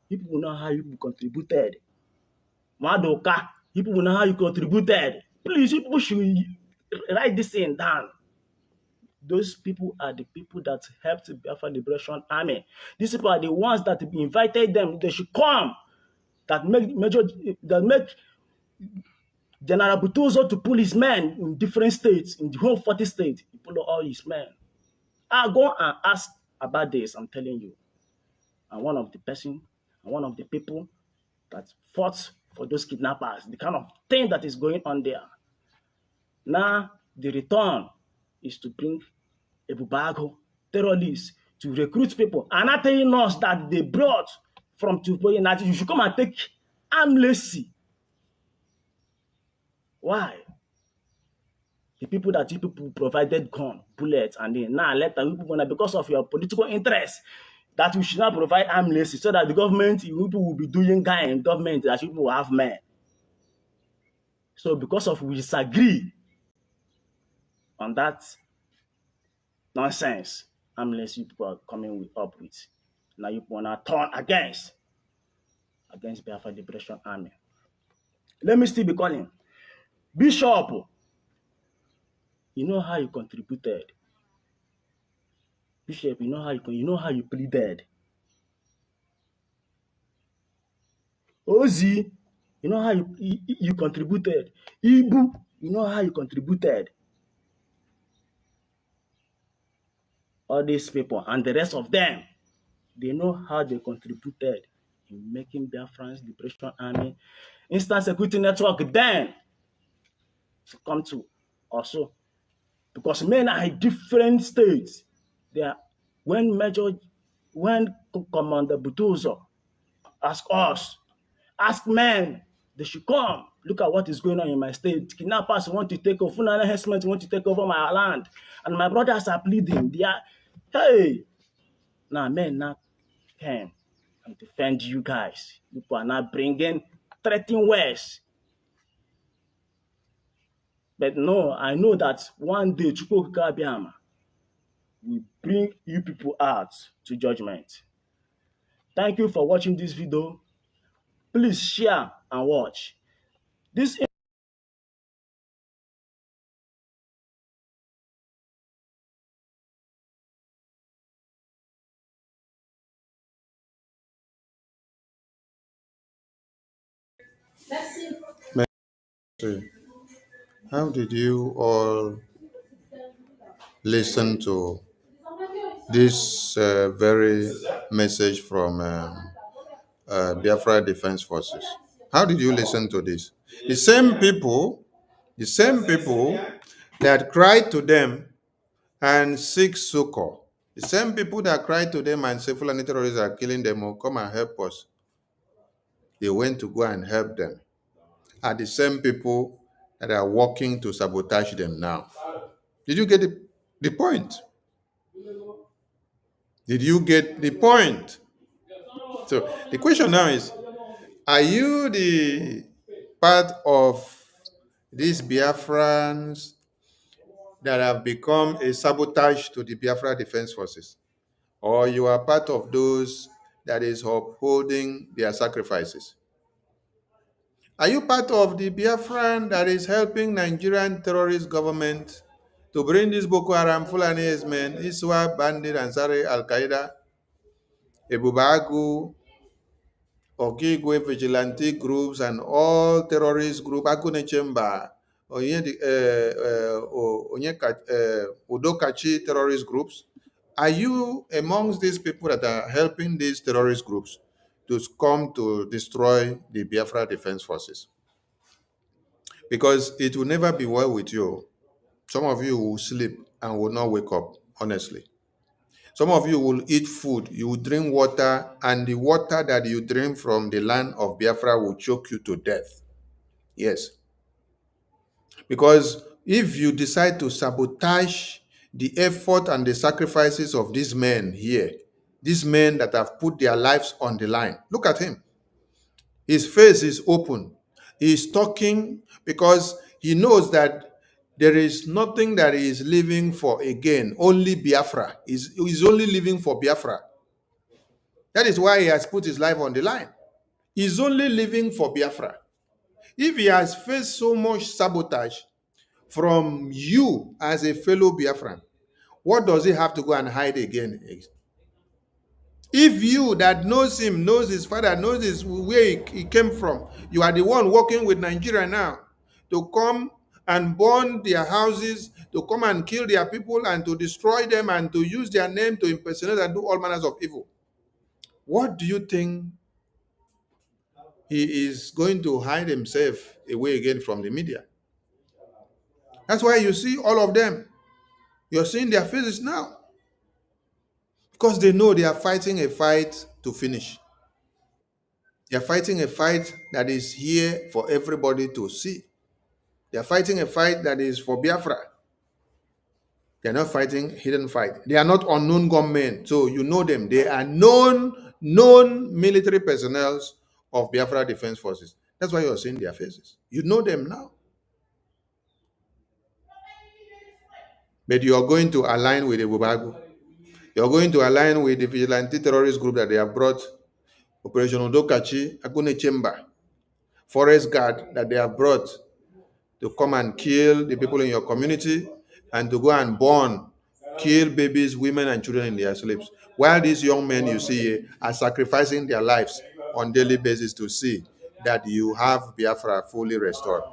you people know how you people contributed. Madoka, you people know how you contributed. Please, you people should write this thing down. Those people are the people that helped the Biafra Liberation Army. These people are the ones that invited them. They should come. That make General Butuzo to pull his men in different states, in the whole 40 states. He pull all his men. I go and ask about this, I'm telling you. And one of the people that fought for those kidnappers, the kind of thing that is going on there. Now, the return is to bring Ebubago terrorists to recruit people. And not telling us that they brought from Tupoye that you should come and take amnesty. Why? The people that you people provided gun, bullets, and then now let the people, because of your political interest, that we should not provide amnesty so that the government, you people will be doing guy in government that you people will have men. So because of we disagree on that nonsense, amnesty people are coming up with. Now you want to turn against Biafra Liberation Army. Let me still be calling. Bishop, you know how you contributed. Bishop, you pleaded. Ozi, you know how you contributed. Ibu, you know how you contributed. All these people and the rest of them, they know how they contributed in making Biafran's Liberation Army Instant Security Network then to come to also. Because men are in different states. They are, when Commander Butuzo ask us, ask men, they should come. Look at what is going on in my state. Kidnappers want to take over, Fulani herdsmen want to take over my land. And my brothers are pleading. They are, hey, now men now came and defend you guys. People are not bringing threatening words. But no, I know that one day Chukwu Abiyama will bring you people out to judgment. Thank you for watching this video. Please share and watch. This See, how did you all listen to this very message from Biafra Defense Forces? How did you listen to this? The same people that cried to them and seek succor, the same people that cried to them and say Fulani terrorists are killing them, or come and help us, they went to go and help them, are the same people that are working to sabotage them now. Did you get the point? Did you get the point? So the question now is, are you the part of these Biafrans that have become a sabotage to the Biafra Defense Forces? Or you are part of those that is upholding their sacrifices? Are you part of the Biafran that is helping Nigerian terrorist government to bring these Boko Haram, Fulani men, Iswa, Bandit, Ansari, Al-Qaeda, Ebubagu, Okigwe vigilante groups, and all terrorist groups, Akune Chemba, Udokachi terrorist groups? Are you amongst these people that are helping these terrorist groups to come to destroy the Biafra Defense Forces? Because it will never be well with you. Some of you will sleep and will not wake up, honestly. Some of you will eat food, you will drink water, and the water that you drink from the land of Biafra will choke you to death. Yes. Because if you decide to sabotage the effort and the sacrifices of these men here, these men that have put their lives on the line, look at him. His face is open. He is talking because he knows that there is nothing that he is living for again, only Biafra. He's only living for Biafra. That is why he has put his life on the line. He's only living for Biafra. If he has faced so much sabotage from you as a fellow Biafran, what does he have to go and hide again? If you that knows him, knows his father, knows where he came from, you are the one working with Nigeria now to come and burn their houses, to come and kill their people and to destroy them and to use their name to impersonate and do all manners of evil. What do you think he is going to hide himself away again from the media? That's why you see all of them. You're seeing their faces now. Because they know they are fighting a fight to finish. They are fighting a fight that is here for everybody to see. They are fighting a fight that is for Biafra. They are not fighting hidden fight. They are not unknown gunmen. So you know them. They are known military personnel of Biafra Defense Forces. That's why you're seeing their faces. You know them now. But you are going to align with the Bubagu. You're going to align with the vigilante terrorist group that they have brought, Operation Odokachi, Akune Chemba, Forest Guard that they have brought to come and kill the people in your community and to go and burn kill babies, women, and children in their sleeps. While these young men you see here are sacrificing their lives on daily basis to see that you have Biafra fully restored.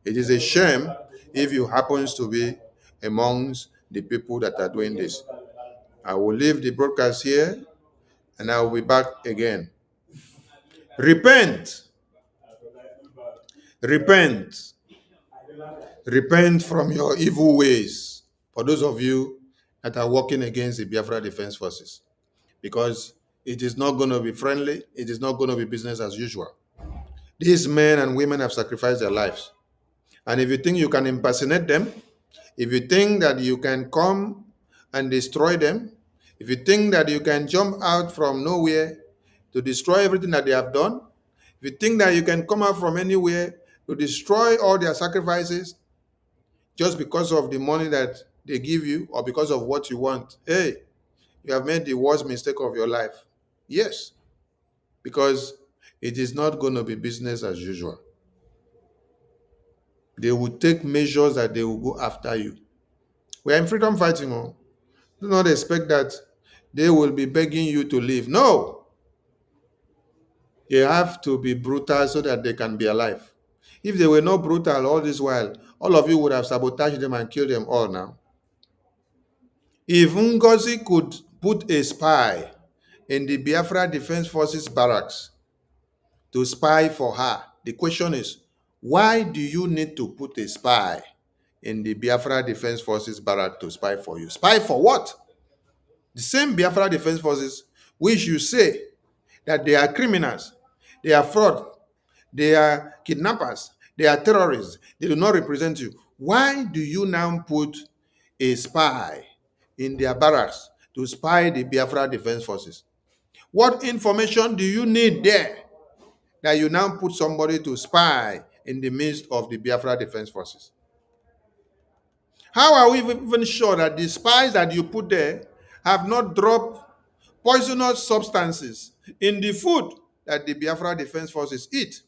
It is a shame if you happens to be amongst the people that are doing this. I will leave the broadcast here and I will be back again. Repent. Repent. Repent from your evil ways. For those of you that are working against the Biafra Defense Forces, because it is not going to be friendly, it is not going to be business as usual. These men and women have sacrificed their lives. And if you think you can impersonate them, if you think that you can come and destroy them, if you think that you can jump out from nowhere to destroy everything that they have done, if you think that you can come out from anywhere to destroy all their sacrifices just because of the money that they give you or because of what you want, hey, you have made the worst mistake of your life. Yes, because it is not going to be business as usual. They will take measures that they will go after you. We are in freedom fighting. Oh. Do not expect that they will be begging you to leave. No. They have to be brutal so that they can be alive. If they were not brutal all this while, all of you would have sabotaged them and killed them all now. If Ngozi could put a spy in the Biafra Defense Forces barracks to spy for her, the question is, why do you need to put a spy in the Biafra Defense Forces barrack to spy for you? Spy for what? The same Biafra Defense Forces which you say that they are criminals, they are fraud, they are kidnappers, they are terrorists, they do not represent you. Why do you now put a spy in their barracks to spy the Biafra Defense Forces? What information do you need there that you now put somebody to spy in the midst of the Biafra Defense Forces? How are we even sure that the spies that you put there have not dropped poisonous substances in the food that the Biafra Defense Forces eat?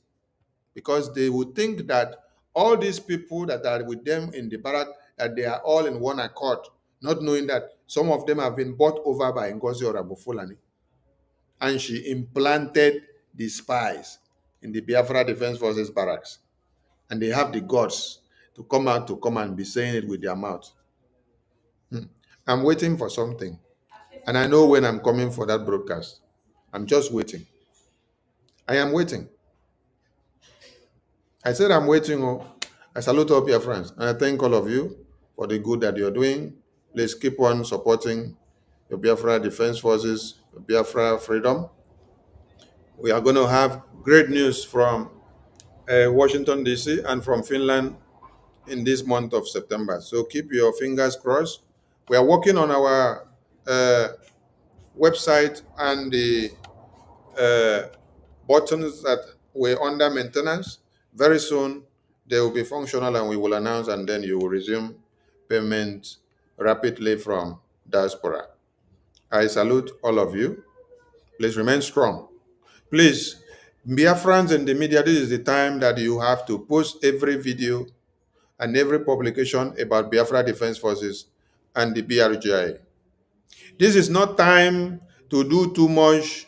Because they would think that all these people that are with them in the barrack, that they are all in one accord, not knowing that some of them have been bought over by Ngozi Orabofulani. And she implanted the spies in the Biafra Defense Forces barracks. And they have the guts to come out to come and be saying it with their mouth. I'm waiting for something. And I know when I'm coming for that broadcast. I'm just waiting. I am waiting. I said I'm waiting. Oh, I salute all your friends. And I thank all of you for the good that you're doing. Please keep on supporting your Biafra Defense Forces, Biafra Freedom. We are going to have great news from Washington, D.C. and from Finland in this month of September. So keep your fingers crossed. We are working on our website and the buttons that were under maintenance. Very soon they will be functional and we will announce, and then you will resume payment rapidly from diaspora. I salute all of you. Please remain strong. Please, Biafrans in the media, this is the time that you have to post every video and every publication about Biafra Defense Forces and the BRGI. This is not time to do too much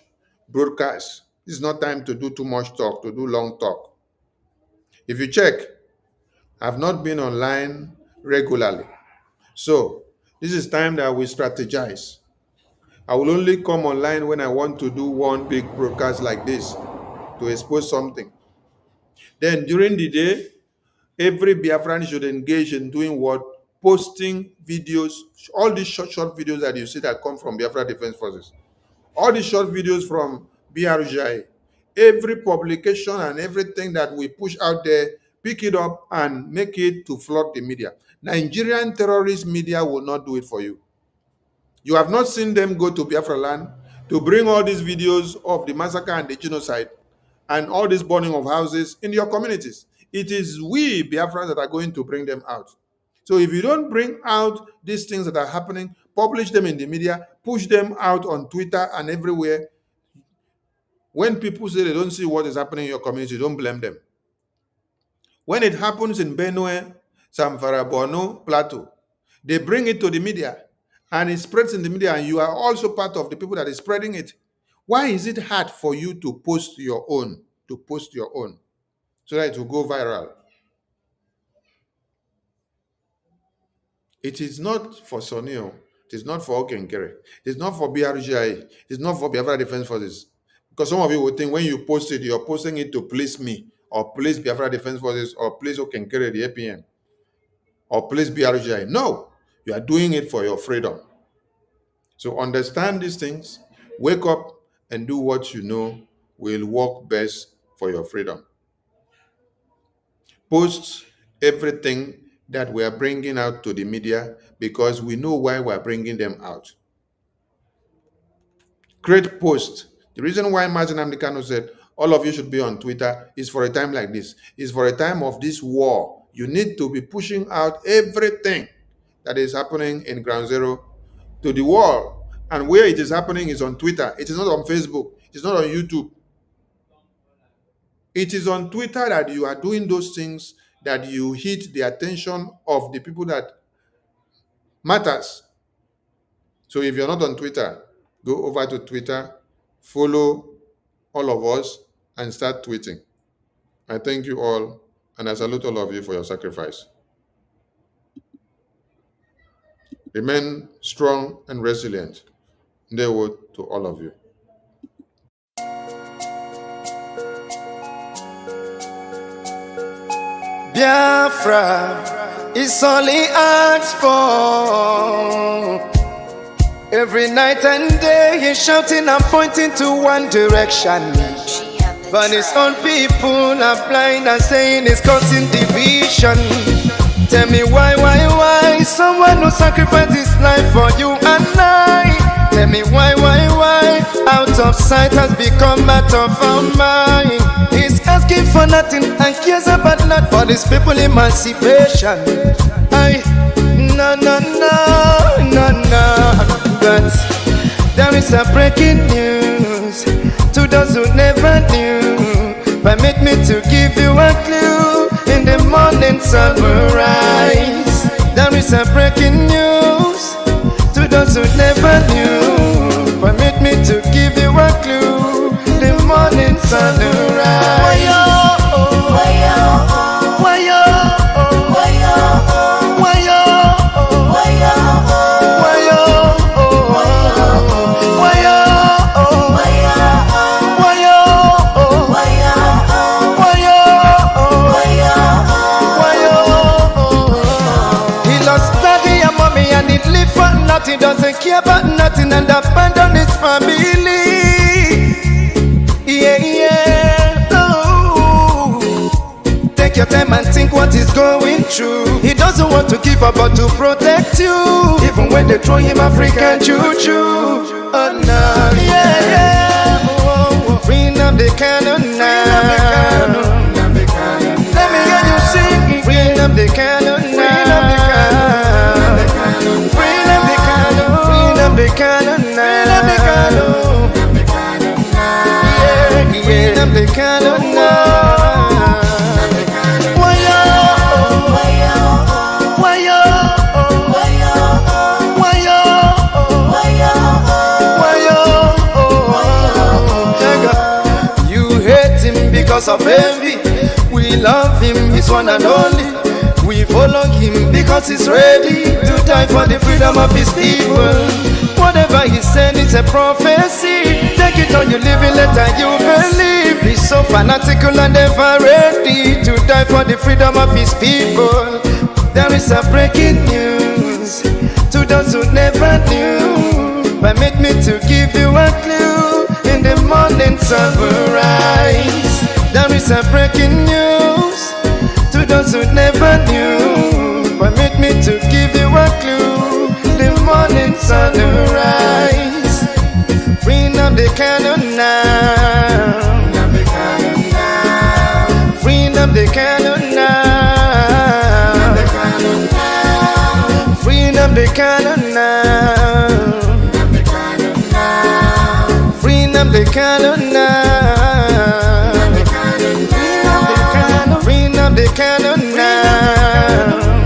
broadcast. This is not time to do too much talk, to do long talk. If you check, I've not been online regularly. So this is time that we strategize. I will only come online when I want to do one big broadcast like this to expose something. Then during the day, every Biafran should engage in doing what? Posting videos, all these short videos that you see that come from Biafra Defense Forces. All these short videos from BRGI. Every publication and everything that we push out there, pick it up and make it to flood the media. Nigerian terrorist media will not do it for you. You have not seen them go to Biafra land to bring all these videos of the massacre and the genocide and all this burning of houses in your communities. It is we, Biafrans, that are going to bring them out. So if you don't bring out these things that are happening, publish them in the media, push them out on Twitter and everywhere. When people say they don't see what is happening in your community, don't blame them. When it happens in Benue, Zamfara, Borno, Plateau, they bring it to the media and it spreads in the media, and you are also part of the people that is spreading it, why is it hard for you to post your own, so that it will go viral? It is not for Sonio. It is not for 9GERIA. It is not for BRGI. It is not for Biafra Defense Forces. Because some of you would think when you post it, you're posting it to please me, or please Biafra Defense Forces, or please 9GERIA, the APM, or please BRGI. No, you are doing it for your freedom. So understand these things, wake up and do what you know will work best for your freedom. Post everything that we are bringing out to the media because we know why we are bringing them out. Create posts. The reason why Mazi Nnamdi Kanu said all of you should be on Twitter is for a time like this. Is for a time of this war. You need to be pushing out everything that is happening in Ground Zero to the world. And where it is happening is on Twitter. It is not on Facebook. It is not on YouTube. It is on Twitter that you are doing those things, that you hit the attention of the people that matters. So if you're not on Twitter, go over to Twitter, follow all of us, and start tweeting. I thank you all, and I salute all of you for your sacrifice. Remain strong and resilient. Ndewo to all of you. Biafra is only asked for. Every night and day he's shouting and pointing to one direction. But his own people are blind and saying it's causing division. Tell me why someone who sacrificed his life for you and I. Tell me why out of sight has become out of our mind. He's asking for nothing and cares about not for these people emancipation. No. But there is a breaking news to those who never knew. Permit me to give you a clue. In the morning sun will rise. There is a breaking news to those who never knew. Permit me to give you a clue. The morning sun will rise. He doesn't care about nothing and abandon his family. Oh. Take your time and think what he's going through. He doesn't want to give up but to protect you. Even when they throw him African juju. Oh no, Free Nnamdi Kanu now. Let me hear you sing. Free Nnamdi Kanu now. The canon now. The canon now. You hate him because of envy. We love him, he's one and only. We follow him because he's ready to die for the freedom of his people. Whatever he said is a prophecy. Take it or you live it, let you believe. He's so fanatical and ever ready to die for the freedom of his people. There is a breaking news to those who never knew. Permit me to give you a clue. In the morning sun will rise. There is a breaking news to those who never knew. Permit me to give you a clue. The morning sun will rise. Free Nnamdi Kanu now. Free Nnamdi Kanu now. Free Nnamdi Kanu now. Free Nnamdi Kanu now. Free Nnamdi Kanu now.